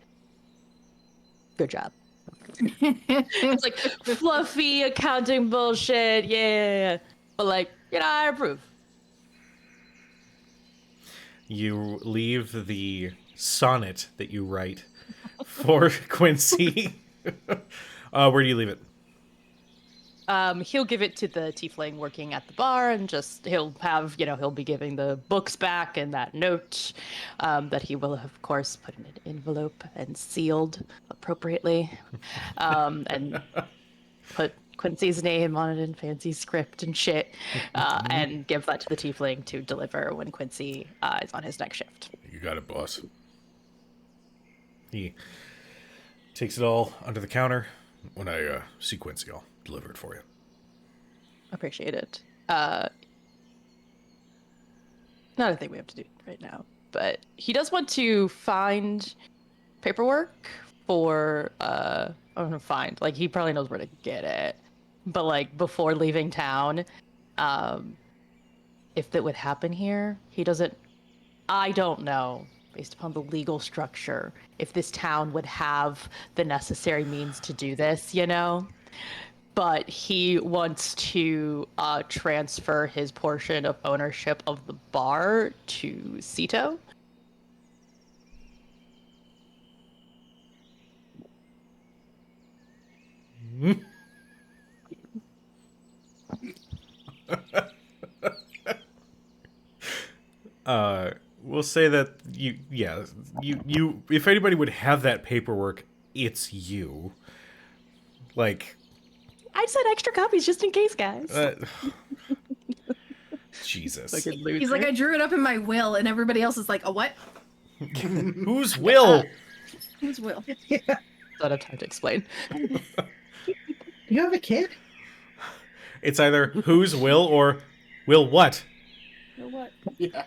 "Good job." It's like fluffy accounting bullshit, yeah. But I approve. You leave the sonnet that you write for Quincy. Where do you leave it? He'll give it to the tiefling working at the bar, and he'll be giving the books back and that note that he will, of course, put in an envelope and sealed appropriately, and put Quincy's name on it in fancy script and shit, and give that to the tiefling to deliver when Quincy is on his next shift. You got it, boss. He takes it all under the counter. When I see Quincy, I'll deliver it for you. Appreciate it. Not a thing we have to do right now, but he does want to find paperwork for I don't know, he probably knows where to get it, but before leaving town, if that would happen here, I don't know, based upon the legal structure, if this town would have the necessary means to do this, but he wants to transfer his portion of ownership of the bar to Cito. We'll say that you if anybody would have that paperwork, it's you. I said extra copies just in case, guys. Jesus. He's like, I drew it up in my will, and everybody else is like, a what? Whose will? Whose will? I don't have time to explain. You have a kid? It's either whose will or will what? Will what? Yeah.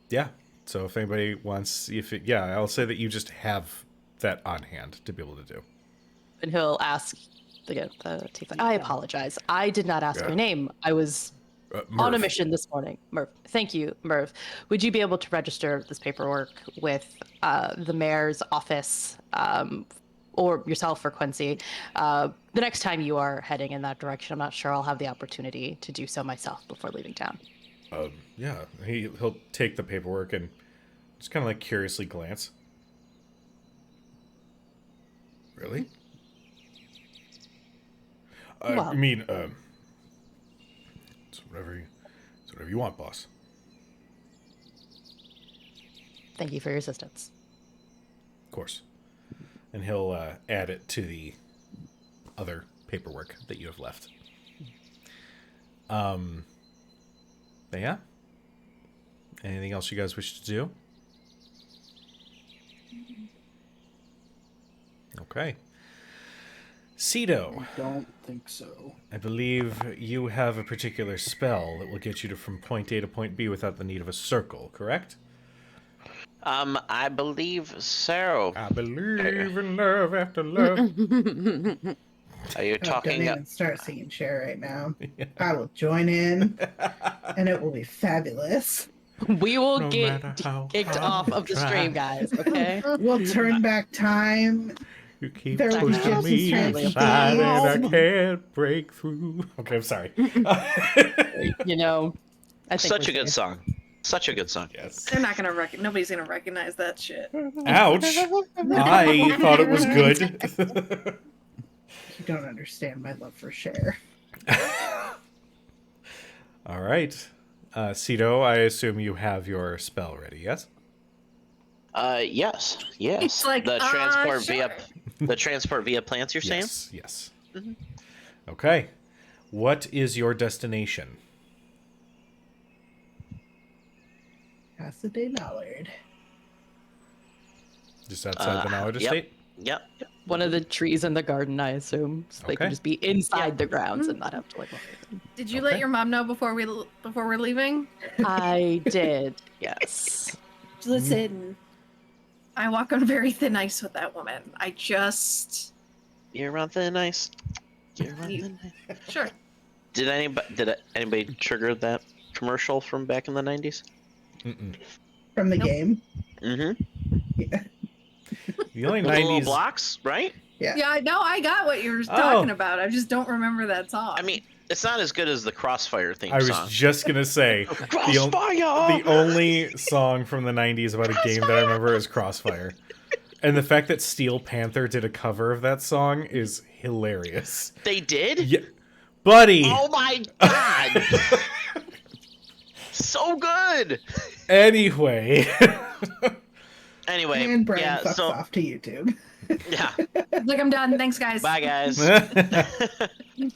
Yeah. So if anybody wants, I'll say that you just have that on hand to be able to do. And he'll ask again, the tiefling. I apologize. I did not ask your name. I was on a mission this morning. Merv. Thank you, Merv. Would you be able to register this paperwork with the mayor's office, or yourself or Quincy, the next time you are heading in that direction? I'm not sure I'll have the opportunity to do so myself before leaving town. Yeah. He'll take the paperwork and just kind of curiously glance. Really? Well, I mean, it's whatever you want, boss. Thank you for your assistance. Of course. And he'll add it to the other paperwork that you have left. But yeah. Anything else you guys wish to do? Okay. Cito. I don't think so. I believe you have a particular spell that will get you from point A to point B without the need of a circle, correct? I believe so. I believe in love after love. Are you Don't talking? even start singing Cher right now. I will join in, and it will be fabulous. We will No get matter how kicked hard off you of the try. stream, guys. Okay. We'll turn back time. You keep There will be pushing gypsies me fancy aside and things. I can't break through. Okay, I'm sorry. You know, I think Such a we're good safe. song. Such a good song. Yes. They're not gonna nobody's gonna recognize that shit. Ouch. I thought it was good. You don't understand my love for Cher. All right. Cito, I assume you have your spell ready, yes? Yes. It's like, the transport sure. the transport via plants. You're saying? Yes, yes. Okay. What is your destination? Casa de Mallard. Just outside the Knowledge yep. Estate? Yep. One of the trees in the garden, I assume, so they Okay. can just be inside the grounds and not have to like. Walk in. Did you Okay. let your mom know before we're leaving? I did, yes. Listen, I walk on very thin ice with that woman. I just You're on thin ice. You're on You- thin ice. sure. Did anybody trigger that commercial from back in the 90s? Mm-mm. From the Nope. game. Mm-hmm. Yeah. The only With the little 90s... blocks, right? Yeah, I know. I got what you're Oh. talking about. I just don't remember that song. I mean, it's not as good as the Crossfire theme I was song. just going to say, Crossfire! the only song from the 90s about a game that I remember is Crossfire. And the fact that Steel Panther did a cover of that song is hilarious. They did? Yeah. Buddy! Oh my god! So good! Anyway. Anyway, And Brian yeah, fucks so off to YouTube. yeah. Look, I'm done. Thanks, guys. Bye guys.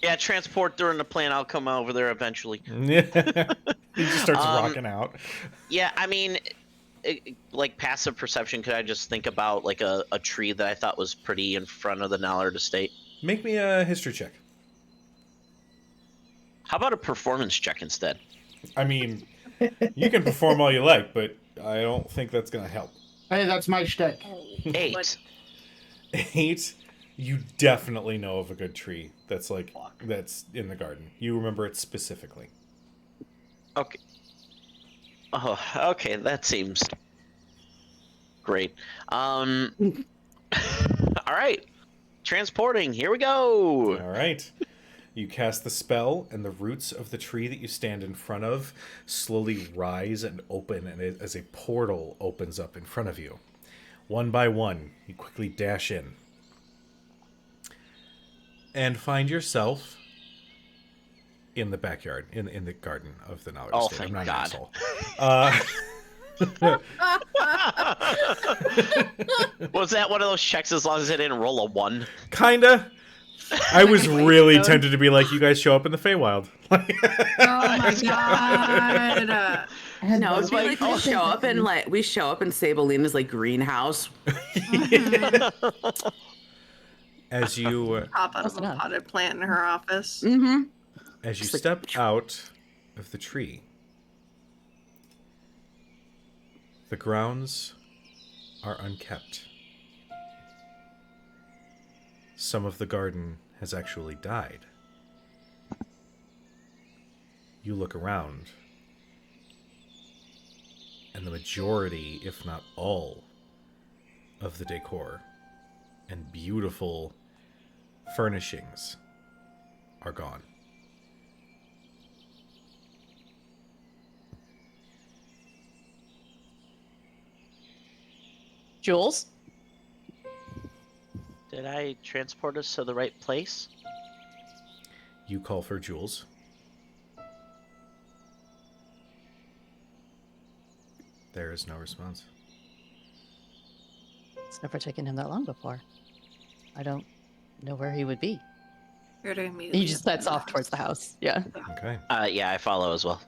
Yeah, transport during the plan. I'll come over there eventually. He just starts rocking out. Yeah, I mean, like passive perception, could I just think about like a tree that I thought was pretty in front of the Nallard estate? Make me a history check. How about a performance check instead? I mean, you can perform all you like, but I don't think that's going to help. Hey, that's my shtick. 8. What? 8, you definitely know of a good tree that's in the garden. You remember it specifically. Okay. Oh, okay, that seems great. All right. Transporting, here we go. All right. You cast the spell, and the roots of the tree that you stand in front of slowly rise and open, and as a portal opens up in front of you. One by one, you quickly dash in. And find yourself in the backyard, in the garden of the Knowledge Oh, Estate. thank I'm not God. an asshole. Was that one of those checks as long as it didn't roll a 1? Kinda. I was really tempted to be like, you guys show up in the Feywild. Oh my god. No, was it'd be like, like oh. we show up in Sabelina's like greenhouse. As you Pop out Close of a enough. potted plant in her office. Mm-hmm. as you Just like- step out of the tree, the grounds are unkept. Some of the garden has actually died. You look around, and the majority, if not all, of the decor and beautiful furnishings are gone. Jules? Did I transport us to the right place? You call for Jules. There is no response. It's never taken him that long before. I don't know where he would be. Here to immediately He just sets off towards the house. Yeah. Okay. Yeah, I follow as well.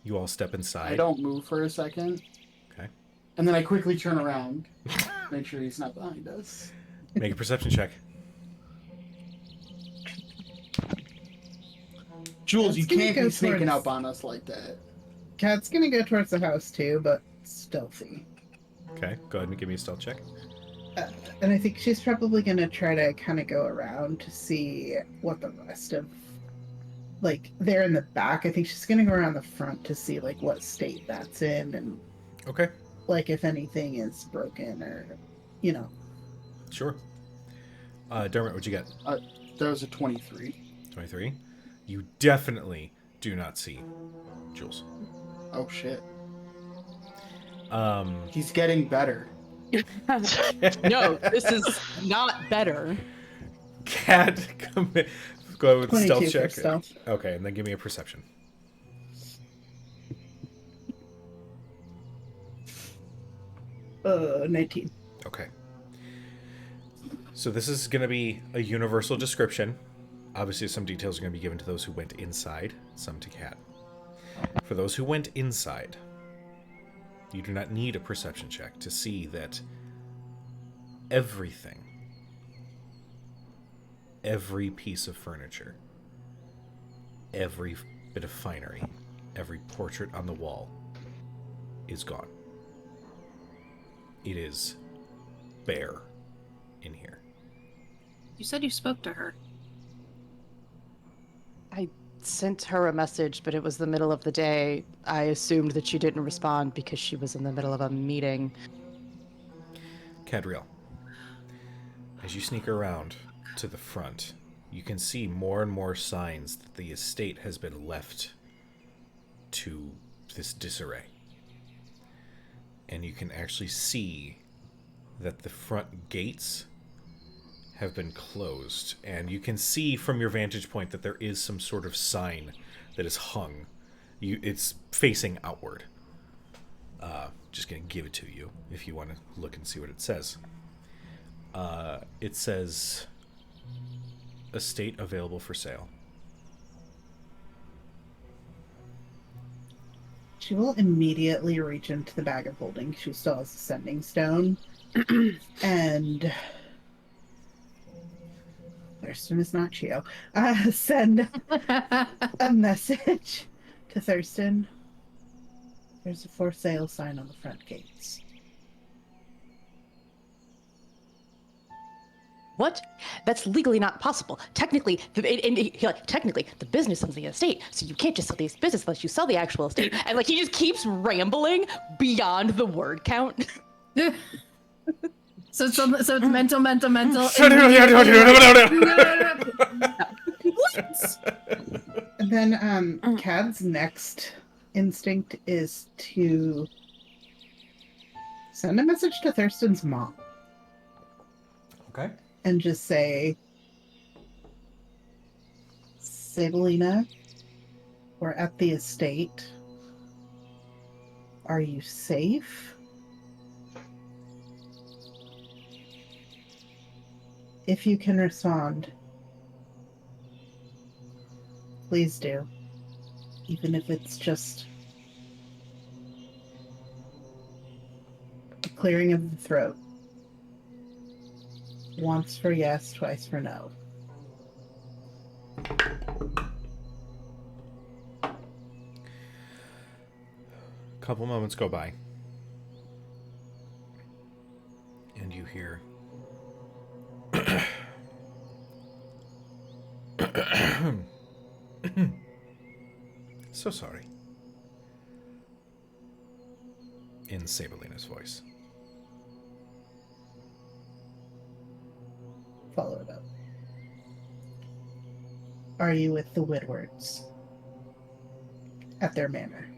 You all step inside. I don't move for a second, Okay. and then I quickly turn around, make sure he's not behind us. Make a perception check. Jules, you Let's can't go be sneaking towards- up on us like that. Cat's gonna go towards the house too, but stealthy. Okay, go ahead and give me a stealth check. And I think she's probably going to try to kind of go around to see what the rest of, like, they're in the back. I think she's going to go around the front to see, like, what state that's in and, Okay, like, if anything is broken or, you know. sure. Dermot, what'd you get? That was a 23. 23. You definitely do not see Jules. Oh shit. Um, He's getting better. No, this is not better. Cat, go ahead with the 22 stealth for check. stealth. Okay, and then give me a perception. 19. Okay. So this is going to be a universal description. Obviously, some details are going to be given to those who went inside, some to Cat. For those who went inside, you do not need a perception check to see that everything, every piece of furniture, every bit of finery, every portrait on the wall is gone. It is bare in here. You said you spoke to her. I sent her a message, but it was the middle of the day. I assumed that she didn't respond because she was in the middle of a meeting. Cadriel, as you sneak around to the front, you can see more and more signs that the estate has been left to this disarray. And you can actually see that the front gates have been closed. And you can see from your vantage point that there is some sort of sign that is hung. It's facing outward. Just going to give it to you if you want to look and see what it says. It says, estate available for sale. She will immediately reach into the bag of holding. She still has the sending stone. And Thurston is not Chio. Send a message to Thurston. There's a for sale sign on the front gates. What? That's legally not possible. Technically, technically, the business owns the estate, so you can't just sell the business unless you sell the actual estate. And like he just keeps rambling beyond the word count. So it's mental. What? And then Cad's next instinct is to send a message to Thurston's mom. Okay. And just say, Sabelina, we're at the estate. Are you safe? If you can respond, please do. Even if it's just a clearing of the throat. Once for yes, twice for no. Couple moments go by. And you hear so sorry. In Sabelina's voice. Follow it up. Are you with the Whitwards? At their manor?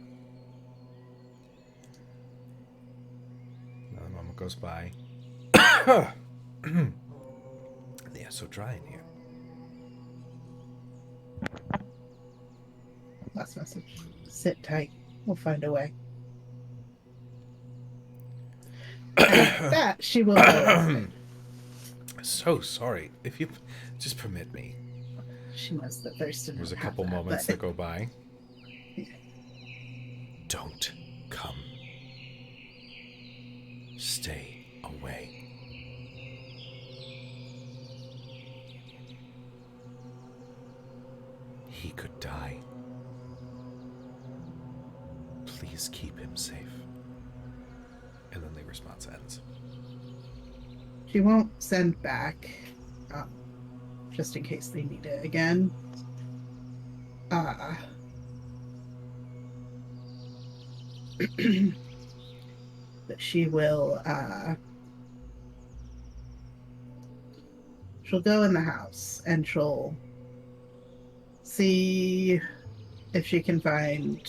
Another moment goes by. They are so dry in here. Last message. Sit tight. We'll find a way. And that she will know. So sorry. If you just permit me. She knows that Thurston. There's a will have couple that, moments but- that go by. Don't come. Stay away. He could die. Please keep him safe. response ends. She won't send back, just in case they need it again. But she will, she'll go in the house and she'll see if she can find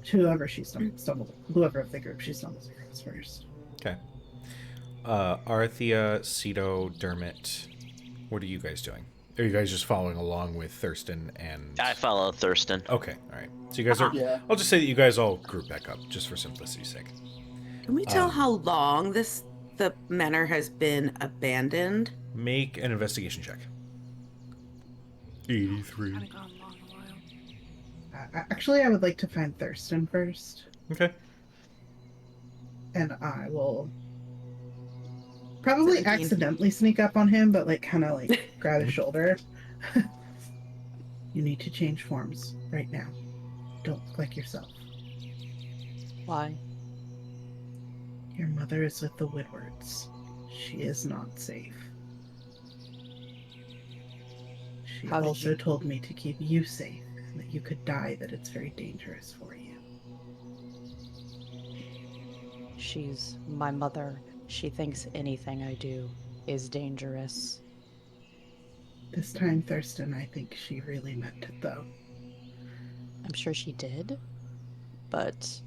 whoever of the group she stumbles across first. Okay. Arthea, Ceto, Dermot, what are you guys doing? Are you guys just following along with Thurston and... I follow Thurston. Okay, all right. So you guys are... Yeah. I'll just say that you guys all group back up, just for simplicity's sake. Can we tell how long the manor has been abandoned? Make an investigation check. 83. Kinda gone long a while. Actually, I would like to find Thurston first, Okay. and I will probably 17. accidentally sneak up on him, but kind of grab his shoulder. You need to change forms right now. Don't look like yourself. Why? Your mother is with the Woodwards. She is not safe. She How did also you- told me to keep you safe, and that you could die, that it's very dangerous for you. She's my mother. She thinks anything I do is dangerous. This time, Thurston, I think she really meant it, though. I'm sure she did, but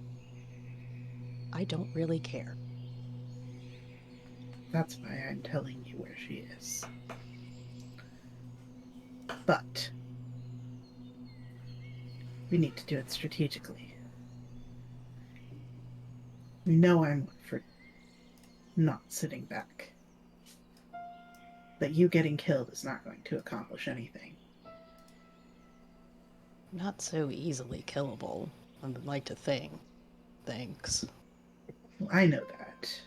I don't really care. That's why I'm telling you where she is. But we need to do it strategically. You know I'm for not sitting back. But you getting killed is not going to accomplish anything. Not so easily killable, I would like to think. Thanks. Well, I know that.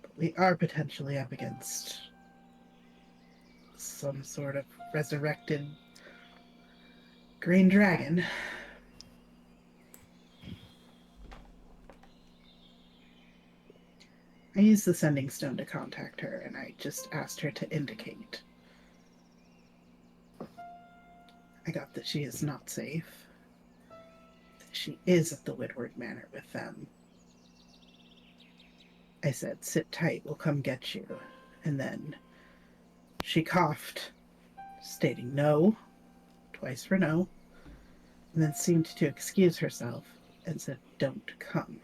But we are potentially up against some sort of resurrected green dragon. I used the sending stone to contact her, and I just asked her to indicate. I got that she is not safe. That she is at the Woodward Manor with them. I said, sit tight, we'll come get you. And then she coughed, stating no, twice for no, and then seemed to excuse herself and said, don't come.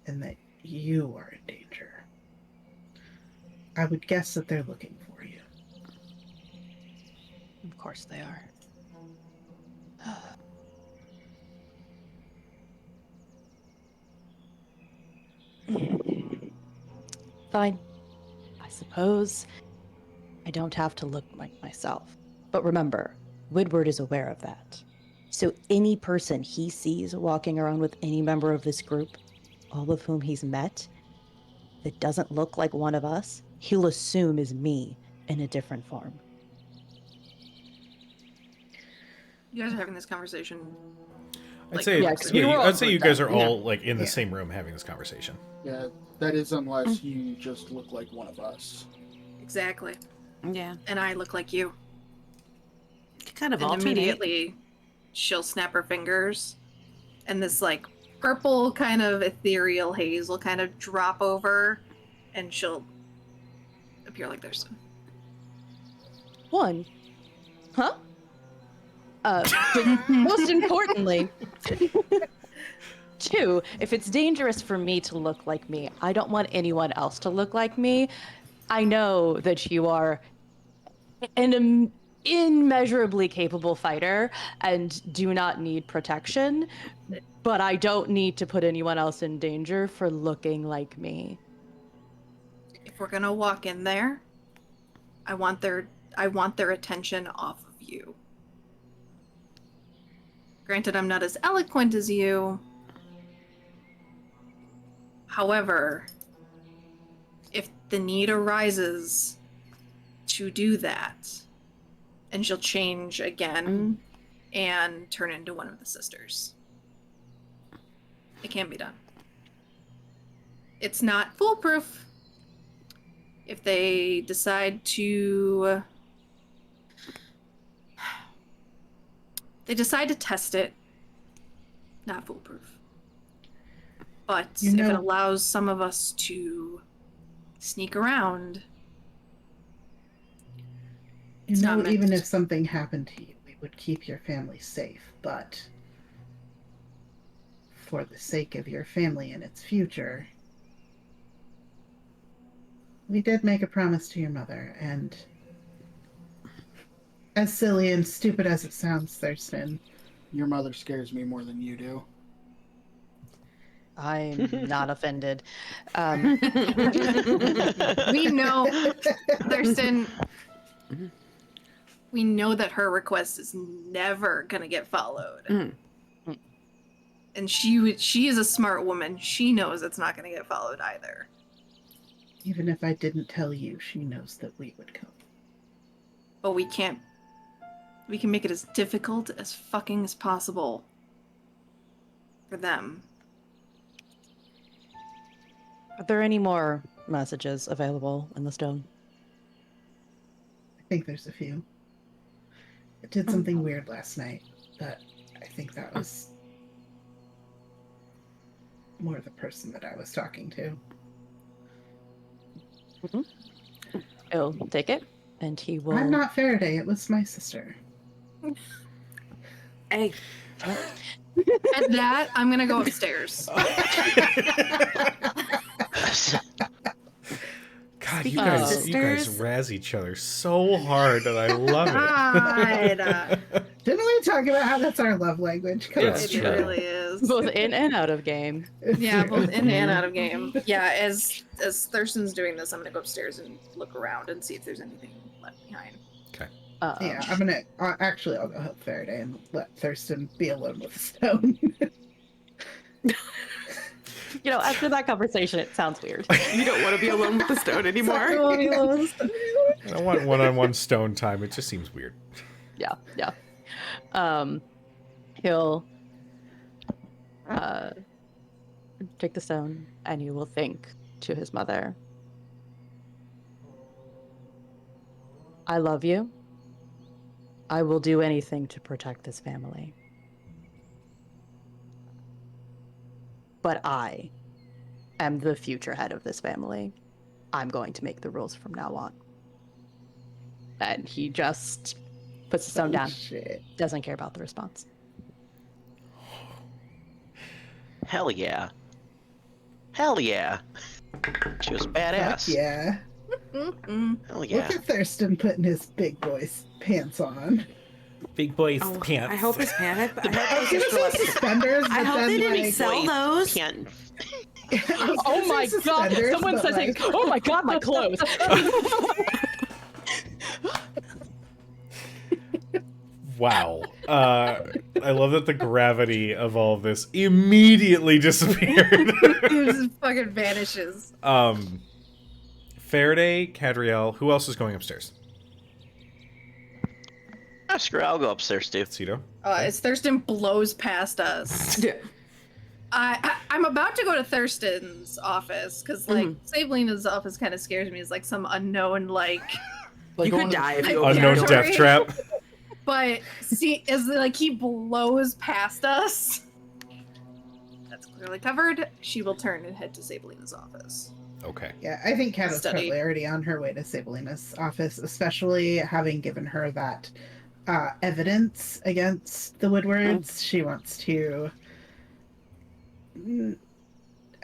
And that you are in danger. I would guess that they're looking for you. Of course they are. Fine. I suppose I don't have to look like myself. But remember, Woodward is aware of that. So any person he sees walking around with any member of this group, all of whom he's met, that doesn't look like one of us, he'll assume is me in a different form. You guys are having this conversation. I'd Like, say, yeah, 'cause we were all I'd say you guys are grouped up. all in the Yeah. same room having this conversation. Yeah, that is unless you just look like one of us. Exactly. Yeah, And I look like you. kind of And alternate. immediately she'll snap her fingers and this purple kind of ethereal haze will kind of drop over and she'll appear like Thurston. One. Huh? But most importantly, two, if it's dangerous for me to look like me, I don't want anyone else to look like me. I know that you are an immeasurably capable fighter and do not need protection, but I don't need to put anyone else in danger for looking like me. If we're gonna walk in there, I want their attention off of you. Granted, I'm not as eloquent as you. However, if the need arises to do that, and she'll change again and turn into one of the sisters. It can be done. It's not foolproof. If they decide to... They decide to test it, not foolproof. But You if know- it allows some of us to sneak around... You It's not know, meant even to- if something happened to you, we would keep your family safe, but for the sake of your family and its future, we did make a promise to your mother, and as silly and stupid as it sounds, Thurston, Your mother scares me more than you do. I'm not offended. We know, Thurston, we know that her request is never gonna get followed. Mm. And she is a smart woman. She knows it's not gonna get followed either. even if I didn't tell you, she knows that we would come. But we can make it as difficult as fucking as possible for them. Are there any more messages available in the stone? I think there's a few. It did something weird last night, but I think that was more the person that I was talking to. He'll take it, and he will. I'm not Faraday, it was my sister. Hey, At that, I'm gonna go upstairs. God, Speaking of you guys sisters- razz each other so hard, and I love it. God, Didn't we talk about how that's our love language? Come It's it true. really is. both in and out of game. Yeah, both in and out of game. Yeah, as Thurston's doing this, I'm gonna go upstairs and look around and see if there's anything left behind. Yeah, I'm gonna actually I'll go help Faraday and let Thurston be alone with the stone. You know, after that conversation, it sounds weird. you don't want to be alone with the stone anymore. I don't want one-on-one stone time. It just seems weird. Yeah. He'll take the stone, and he will think to his mother, I love you. I will do anything to protect this family. But I am the future head of this family. I'm going to make the rules from now on. And he just puts the stone down. Shit. Doesn't care about the response. Hell yeah. Hell yeah. She was badass. Fuck yeah. Mm-mm. Hell yeah. Look at Thurston putting his big boy's pants on. Big boys Oh, pants. I hope his pants. I I hope was those gonna are say still up. suspenders, but I hope then they didn't like, sell those. Can't. I was gonna Oh say my god! suspenders, Someone but, says like, it. Oh my god, my clothes. Wow. I love that the gravity of all of this immediately disappeared. It just fucking vanishes. Faraday, Cadriel, who else is going upstairs? Oh, screw it, I'll go upstairs too. Cito. As Thurston blows past us, Yeah. I'm about to go to Thurston's office because like Sabelina's office kind of scares me. It's like some unknown like, like You going could to- die if you Like, open Unknown the door. Sorry. death trap. but see, as like he blows past us, that's clearly covered. She will turn and head to Sabelina's office. Okay. Yeah, I think Kat is Study. probably already on her way to Sabelina's office, especially having given her that evidence against the Woodwards. She wants to.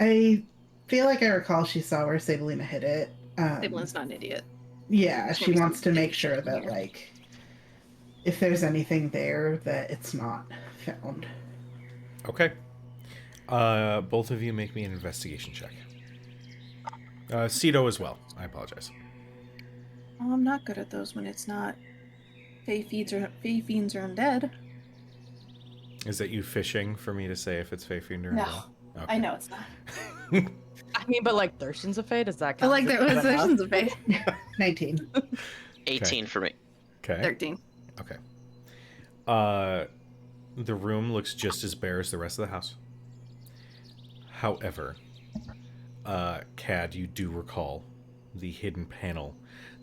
I feel like I recall she saw where Sabelina hid it. Sabelina's not an idiot. Yeah, she Maybe wants to something make sure that, here. like, if there's anything there, that it's not found. Okay. Both of you make me an investigation check. Cito as well. I apologize. Oh, I'm not good at those when it's not Fey fiends or undead. Is that you fishing for me to say if it's Fae Fiend or No, not? Okay. I know it's not. I mean, but like Thurston's a Fae, does that I count? like that. as enough? Thurston's a Fey. 19. 18 for me. Okay. 13. Okay. The room looks just as bare as the rest of the house. However, Cad, you do recall the hidden panel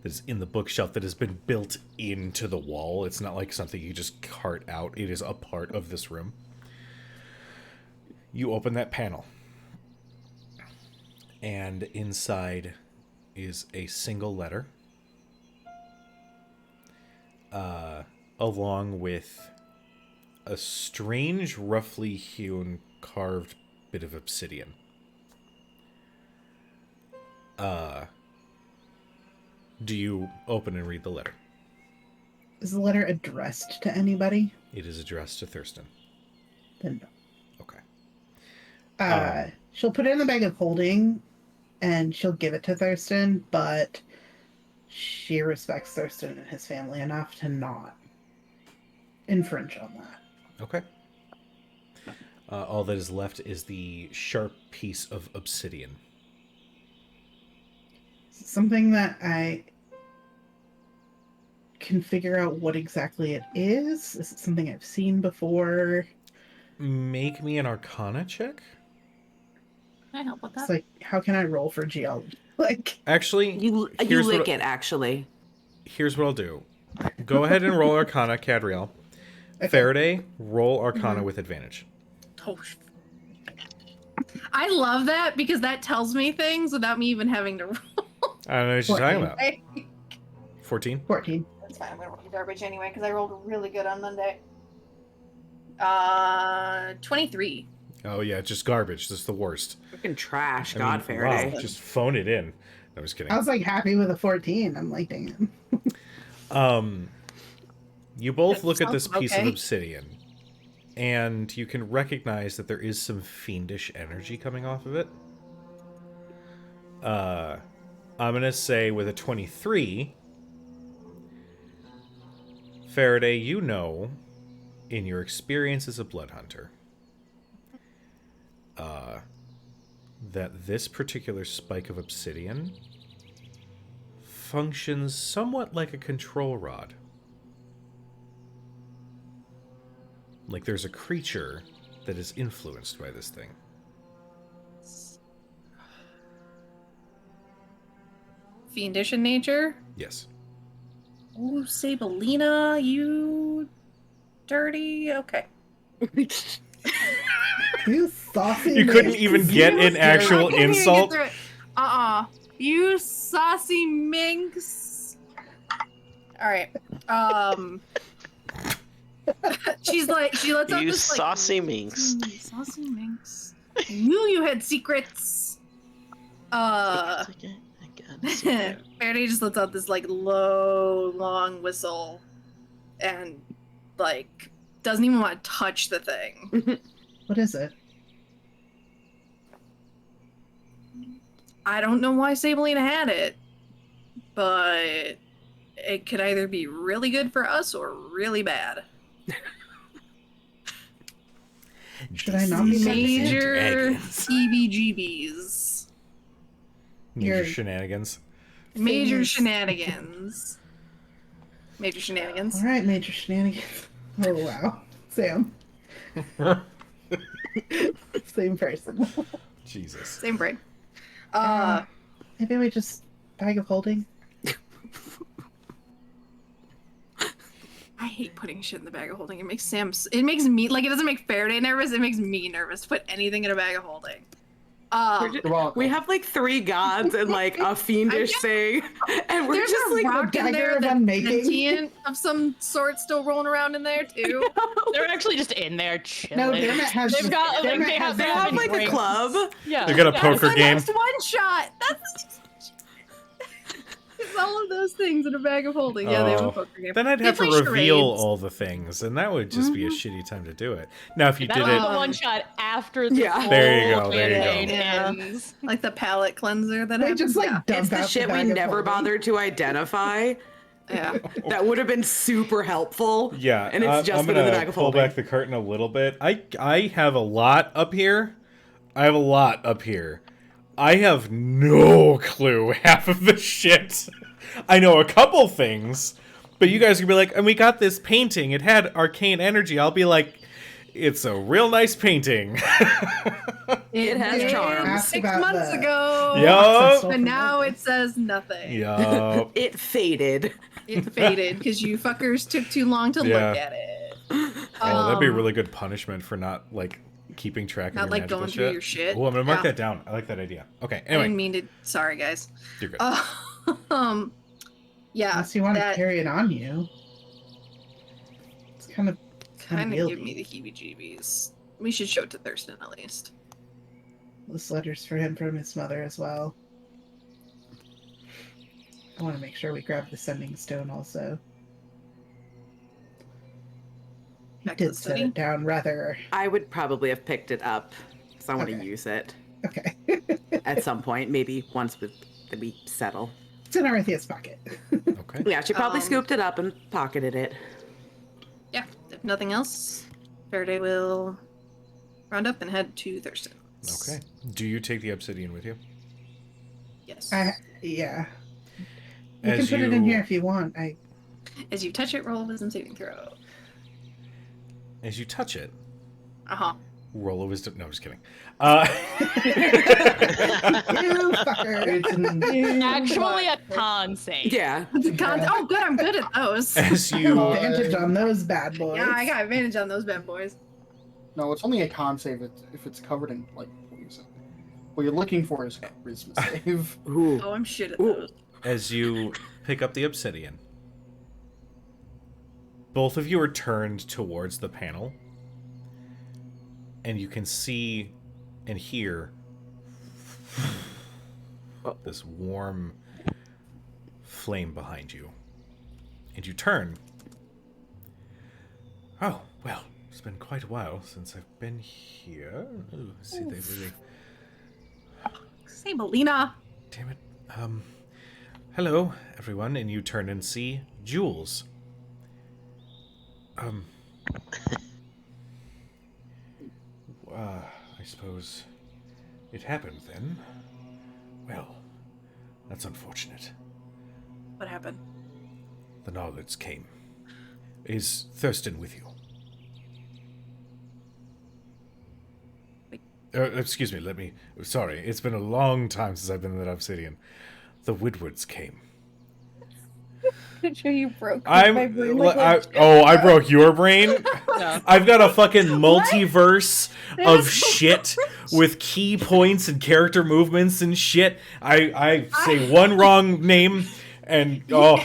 that is in the bookshelf that has been built into the wall. It's not like something you just cart out. It is a part of this room. You open that panel, and inside is a single letter, along with a strange, roughly hewn, carved bit of obsidian. Do you open and read the letter? Is the letter addressed to anybody? It is addressed to Thurston. Then no. Okay. She'll put it in the bag of holding, and she'll give it to Thurston, but she respects Thurston and his family enough to not infringe on that. Okay. All that is left is the sharp piece of obsidian. Something that I can figure out what exactly it is. Is it something I've seen before? Make me an Arcana check. Can I help with that? It's like, how can I roll for geology? Like, Actually, You here's lick what, it, actually. Here's what I'll do. Go ahead and roll Arcana, Cadriel. okay. Faraday, roll Arcana with advantage. Oh, I love that because that tells me things without me even having to roll. I don't know what you're talking about. 14? 14. That's fine. I'm gonna roll garbage anyway because I rolled really good on Monday. 23. Oh, yeah, just garbage. That's the worst. Freaking trash, I God, mean, Faraday. wow, just phone it in. No, I'm just kidding. I was like happy with a 14. I'm like, dang it. You both That look at this sounds piece of okay. obsidian, and you can recognize that there is some fiendish energy coming off of it. I'm gonna say with a 23, Faraday, you know, in your experience as a blood hunter, that this particular spike of obsidian functions somewhat like a control rod. Like there's a creature that is influenced by this thing. Fiendish in nature. Yes. Ooh, Sabelina, you dirty. Okay. You saucy You couldn't minx. even get an actual I can't even get insult. through it. You saucy minx. All right. She lets out You this saucy minx. Saucy minx. I knew you had secrets. Faraday just lets out this low, long whistle, and doesn't even want to touch the thing. What is it? I don't know why Sabelina had it, but it could either be really good for us or really bad. Should I not be Major Dragons. EBGBs. Major You're- shenanigans. Major Things. shenanigans. Major shenanigans. All right, major shenanigans. Oh wow, Sam. Same person. Jesus. Same brain. Maybe we just bag of holding. I hate putting shit in the bag of holding. It makes me, it doesn't make Faraday nervous, it makes me nervous to put anything in a bag of holding. You're welcome. We have 3 gods and a fiendish thing, and we're There's just a rock in dagger there of that's unmaking. sentient of some sort still rolling around in there too. They're actually just in there chilling. No, Dermot has. They've got Dermot they have has a drinks. club. Yeah, They got a yeah. poker It's the game. next one shot. It's all of those things in a bag of holding. Yeah, they have Oh. a poker game. Then I'd They have to play reveal charades. all the things, and that would just be a shitty time to do it. Now, if you That did was it, the one shot after the Yeah. whole There you go, there you go. campaign Yeah. ends. Like the palate cleanser that They I just yeah. dump It's the out shit we bag of never holding. bothered to identify. Yeah. That would have been super helpful. yeah, and it's just I'm been in the gonna bag of pull holding. back the curtain a little bit. I have a lot up here. I have no clue half of the shit. I know a couple things, but you guys can be like, and we got this painting. It had arcane energy. I'll be like, It's a real nice painting. It has did charm. Ask 6 about months the- ago. Yup. But now it says nothing. Yup. It faded. It faded because you fuckers took too long to Yeah. look at it. Oh, that'd be a really good punishment for not like keeping track of Not, your like, magical going through shit. your shit. Oh, I'm gonna mark Yeah. that down. I like that idea. Okay. I didn't Anyway, mean to. Sorry, guys. you're good. Yeah. Unless you want to that carry it on you. It's kind of kind of give unwieldy. me the heebie-jeebies. We should show it to Thurston at least. This letter's for him from his mother as well. I want to make sure we grab the sending stone also. He Back to the did set study? it down rather. I would probably have picked it up because I want to Okay. use it Okay. at some point, maybe once we settle. It's in Arethia's pocket. Okay. Yeah, she probably Um, scooped it up and pocketed it. Yeah. If nothing else, Faraday will round up and head to Thurston. Okay. Do you take the obsidian with you? Yes. Yeah. You As can put it in here if you want. As you touch it, roll a wisdom saving throw. As you touch it, Uh-huh. roll a wisdom. No, I'm just kidding. You fucker. Actually, a con save. Yeah. Oh, good. I'm good at those. As you Advantage on those bad boys. Yeah, I got advantage on those bad boys. No, it's only a con save if it's covered in like poison. What you're looking for is charisma save. Ooh. Oh, I'm shit at Ooh. those. as you pick up the obsidian, both of you are turned towards the panel, and you can see and hear this warm flame behind you. And you turn. Oh, well, it's been quite a while since I've been here. Ooh, see, they really... Say, Melina. Damn it. Hello, everyone, and you turn and see Jules. I suppose it happened then. Well, that's unfortunate. What happened? The Nollards came. Is Thurston with you? Wait. Excuse me, sorry, it's been a long time since I've been in that obsidian. The Woodwards came. I'm sure you broke I'm. my brain. I broke your brain. No. I've got a fucking multiverse of shit with key points and character movements and shit. I say one wrong name and Well,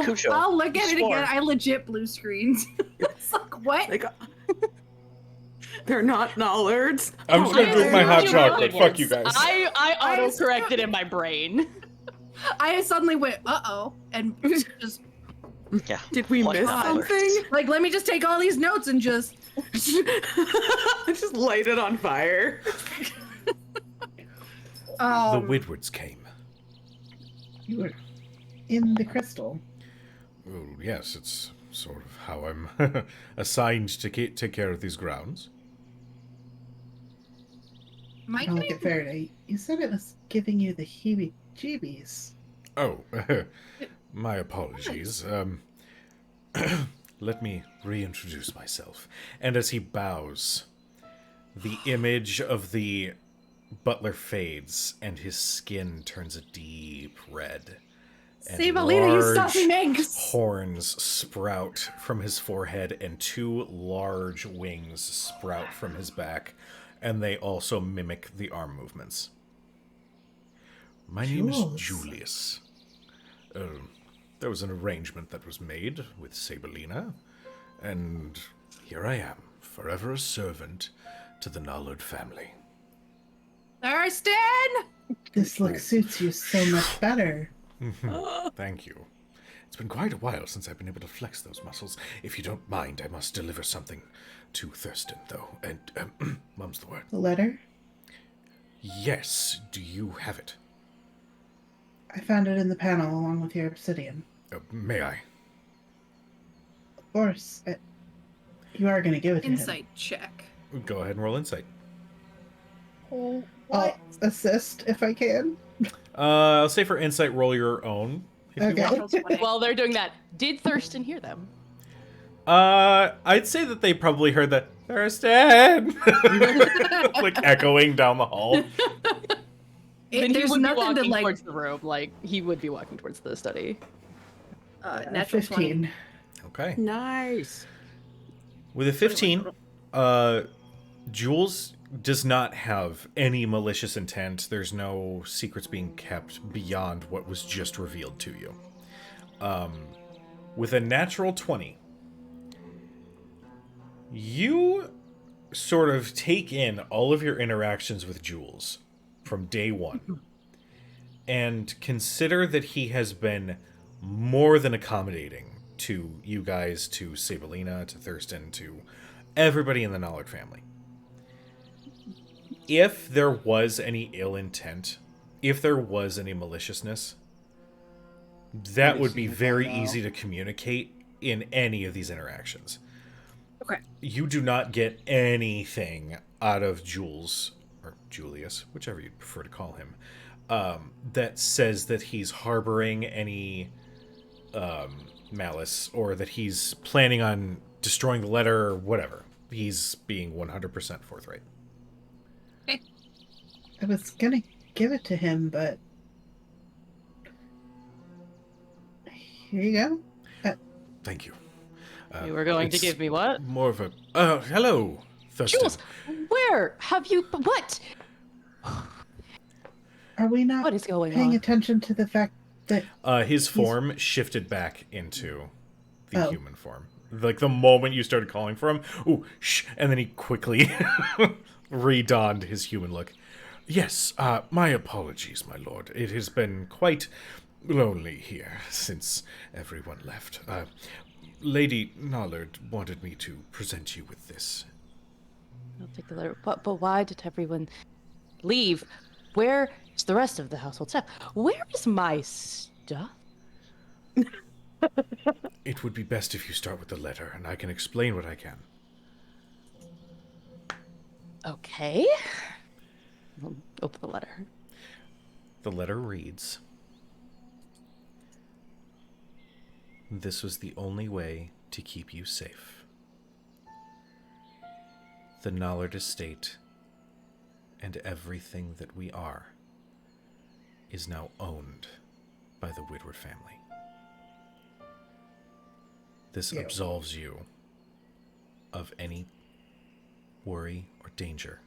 Cujo, I'll look at it explore. again. I legit blue screens. It's like, what? Like, they're not Nollards. I'm just gonna I drink my hot assumed you chocolate. were Fuck you Woodwards. guys. I auto-corrected in my brain. I suddenly went, uh-oh, and just Yeah. Did we What miss Nollards? something? like, let me just take all these notes and just Just light it on fire. The Woodwards came. You were in the crystal. Oh, yes, it's sort of how I'm assigned to take care of these grounds. Mike. I'll look at Faraday. You said it was giving you the heebie-jeebies. Oh, my apologies. Let me reintroduce myself. And as he bows, the image of the butler fades, and his skin turns a deep red. And Say, Melina, you large stuffy minx. horns sprout from his forehead, and two large wings sprout from his back, and they also mimic the arm movements. My name is Jules. Julius. There was an arrangement that was made with Sabelina, and here I am, forever a servant to the Nollard family. Thurston! This look suits you so much better. Thank you. It's been quite a while since I've been able to flex those muscles. If you don't mind, I must deliver something to Thurston, though. And, mum's the word. The letter? Yes, do you have it? I found it in the panel along with your obsidian. May I? Of course. You are going to give it to him. Insight check. Go ahead and roll insight. I'll assist if I can. I'll say for insight, roll your own. If you want. Okay. While they're doing that, did Thurston hear them? I'd say that they probably heard that Thurston, like echoing down the hall. Then he There's would be nothing to walking like. towards the room. Like he would be walking towards the study. Natural 15. Okay. Nice. With a 15, Jules does not have any malicious intent. There's no secrets being kept beyond what was just revealed to you. With a natural 20, you sort of take in all of your interactions with Jules from day one and consider that he has been more than accommodating to you guys, to Sabelina, to Thurston, to everybody in the Nollard family. If there was any ill intent, if there was any maliciousness, that would be very easy to communicate in any of these interactions. Okay. You do not get anything out of Jules, or Julius, whichever you'd prefer to call him, that says that he's harboring any malice or that he's planning on destroying the letter or whatever. He's being 100% forthright. I was gonna give it to him, but here you go. Thank you. You were going to it's give me what? More of a... hello, Thurston. Jules, where have you? What? Are we not What is going paying on? attention to the fact that His form shifted back into the Oh. human form. Like, the moment you started calling for him, ooh, shh, and then he quickly redonned his human look. Yes, my apologies, my lord. It has been quite lonely here since everyone left. Lady Nollard wanted me to present you with this. I'll take the letter. But why did everyone leave? Where is the rest of the household staff? Where is my stuff? It would be best if you start with the letter, and I can explain what I can. Okay. I'll open the letter. The letter reads, "This was the only way to keep you safe. The Nollard estate and everything that we are is now owned by the Woodward family. This absolves you of any worry or danger.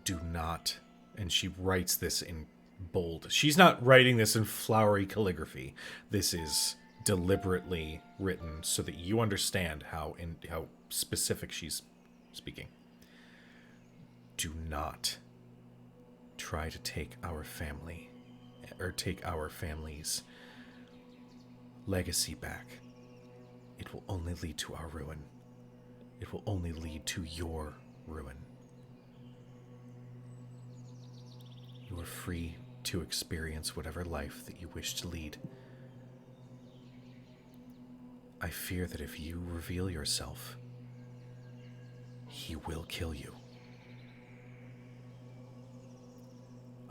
Do not," and she writes this in bold. She's not writing this in flowery calligraphy. This is deliberately written so that you understand how specific she's speaking. Do not try to take our family or take our family's legacy back. It will only lead to our ruin. It will only lead to your ruin. You are free to experience whatever life that you wish to lead. I fear that if you reveal yourself, he will kill you.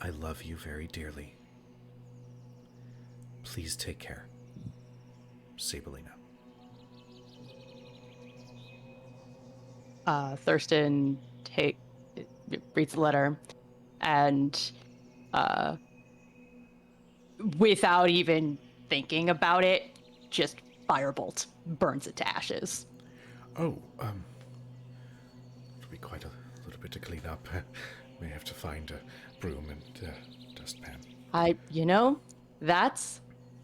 I love you very dearly. Please take care. Sabelina." Thurston reads the letter and without even thinking about it, just firebolt burns it to ashes. Oh, it'll be quite a little bit to clean up. May have to find a broom and dustpan. That's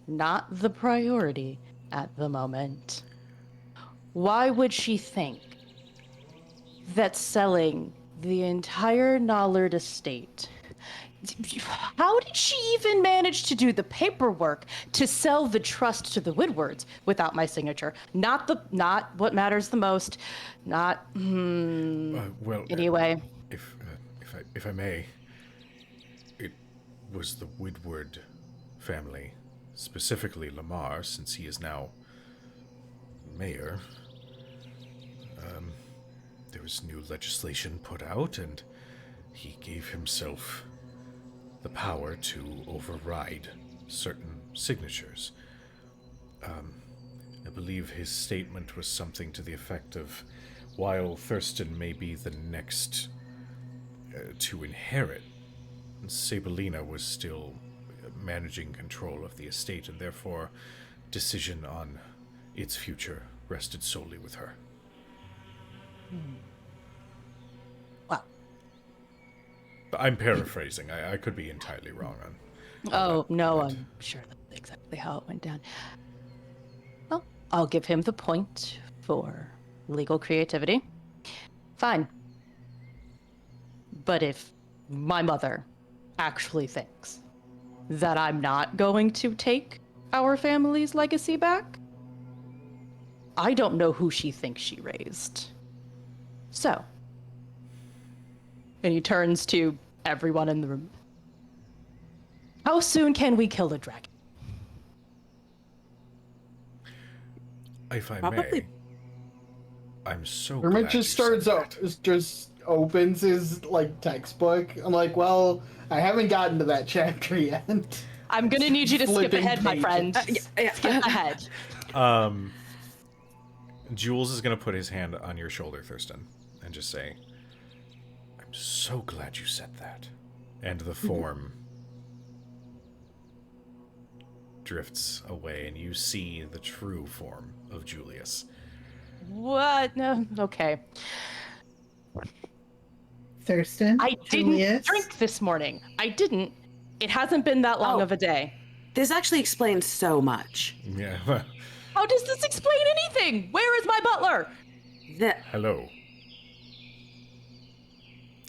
not the priority at the moment. Why would she think that selling the entire Nollard estate... How did she even manage to do the paperwork to sell the trust to the Woodwards without my signature? Not what matters the most. Not. Well, Anyway. If I may, it was the Woodward family, specifically Lamar, since he is now mayor. There was new legislation put out, and he gave himself the power to override certain signatures. I believe his statement was something to the effect of, while Thurston may be the next to inherit, Sabelina was still managing control of the estate, and therefore decision on its future rested solely with her. Well, I'm paraphrasing. I could be entirely wrong on. oh, that, no, but- I'm sure that's exactly how it went down. Well, I'll give him the point for legal creativity. Fine. But if my mother actually thinks that I'm not going to take our family's legacy back, I don't know who she thinks she raised. So, and he turns to everyone in the room. How soon can we kill the dragon? If I Probably- may, I'm so Dermot glad just you said starts that. just opens his like textbook. I'm like, well, I haven't gotten to that chapter yet. I'm gonna need you to skip Flipping ahead, my pages. friend. Yeah. Skip ahead. Jules is going to put his hand on your shoulder, Thurston, and just say, I'm so glad you said that. And the form drifts away, and you see the true form of Julius. What? No. Okay. Thurston, I didn't Julius, drink this morning. I didn't. It hasn't been that long Oh. of a day. This actually explains so much. Yeah. How does this explain anything? Where is my butler? That Hello.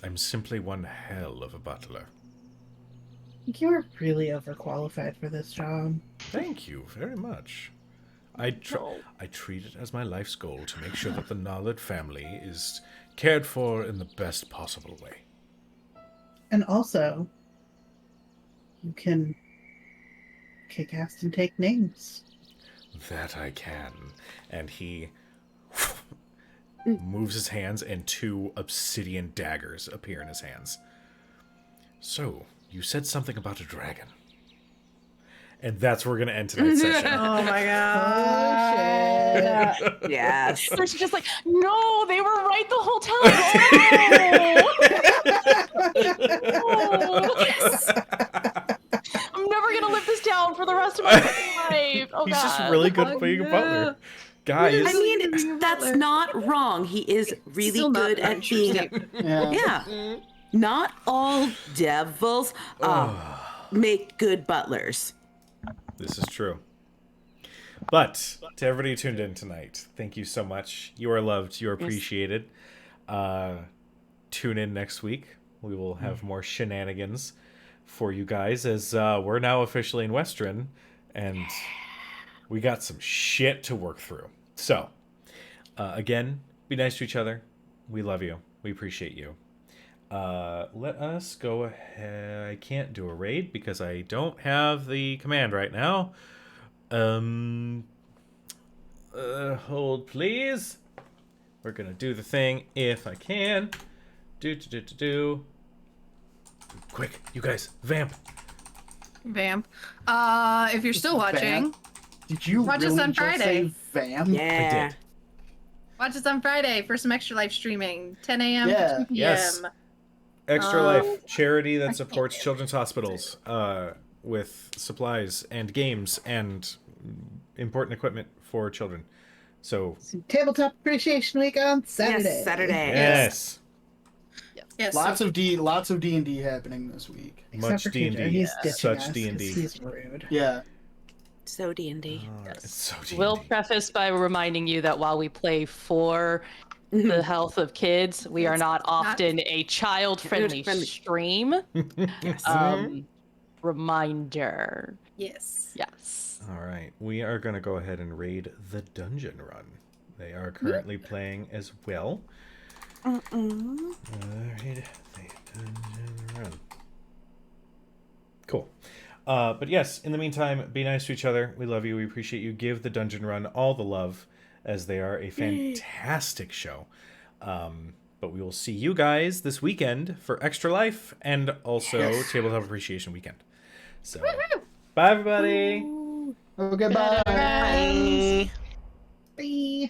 I'm simply one hell of a butler. you're really overqualified for this job. Thank you very much. I treat it as my life's goal to make sure that the Nollet family is cared for in the best possible way. And also, you can kick ass and take names. That I can. And he moves his hands, and 2 obsidian daggers appear in his hands. So, you said something about a dragon. And that's where we're going to end tonight's session. Oh my god. yes. So she's just like, no, they were right the whole time. Oh. I'm never gonna live this down for the rest of my life. Oh, He's God. just really good at being a butler. Guys, I mean, that's not wrong. He is really Still not good at being. Yeah. Yeah. Not all devils make good butlers. this is true. But to everybody who tuned in tonight, thank you so much. You are loved. You are appreciated. Tune in next week. We will have more shenanigans for you guys, as we're now officially in Western, and we got some shit to work through. So, again, be nice to each other. We love you. We appreciate you. Let us go ahead. I can't do a raid because I don't have the command right now. Hold please. We're gonna do the thing if I can. Do. Quick, you guys, vamp. Vamp. If you're still watching, Did you Watch us really on just Friday. say fam? Yeah. I did. watch us on Friday for some extra live streaming, 10 a.m. Yeah. to 2 p.m. Yes. Extra Life, charity that supports children's hospitals with supplies and games and important equipment for children. So, Tabletop Appreciation Week on Saturday. Yes, Saturday. yes. Yes. Lots of D&D happening this week. Except Much for D&D. Kuja, he's ditching Such us 'cause D&D. He's rude. Yeah. So D&D. It's so D&D. We'll preface by reminding you that while we play for the health of kids, we are not often a child-friendly Child-friendly. stream. Yes. Reminder. Yes. Yes. All right, we are going to go ahead and raid the Dungeon Run. They are currently playing as well. Raid the Dungeon Run. Cool. But yes, in the meantime, be nice to each other. We love you. We appreciate you. Give the Dungeon Run all the love, as they are a fantastic show. But we will see you guys this weekend for Extra Life and also Tabletop Appreciation Weekend. So, bye everybody. Okay, bye. Bye. Bye.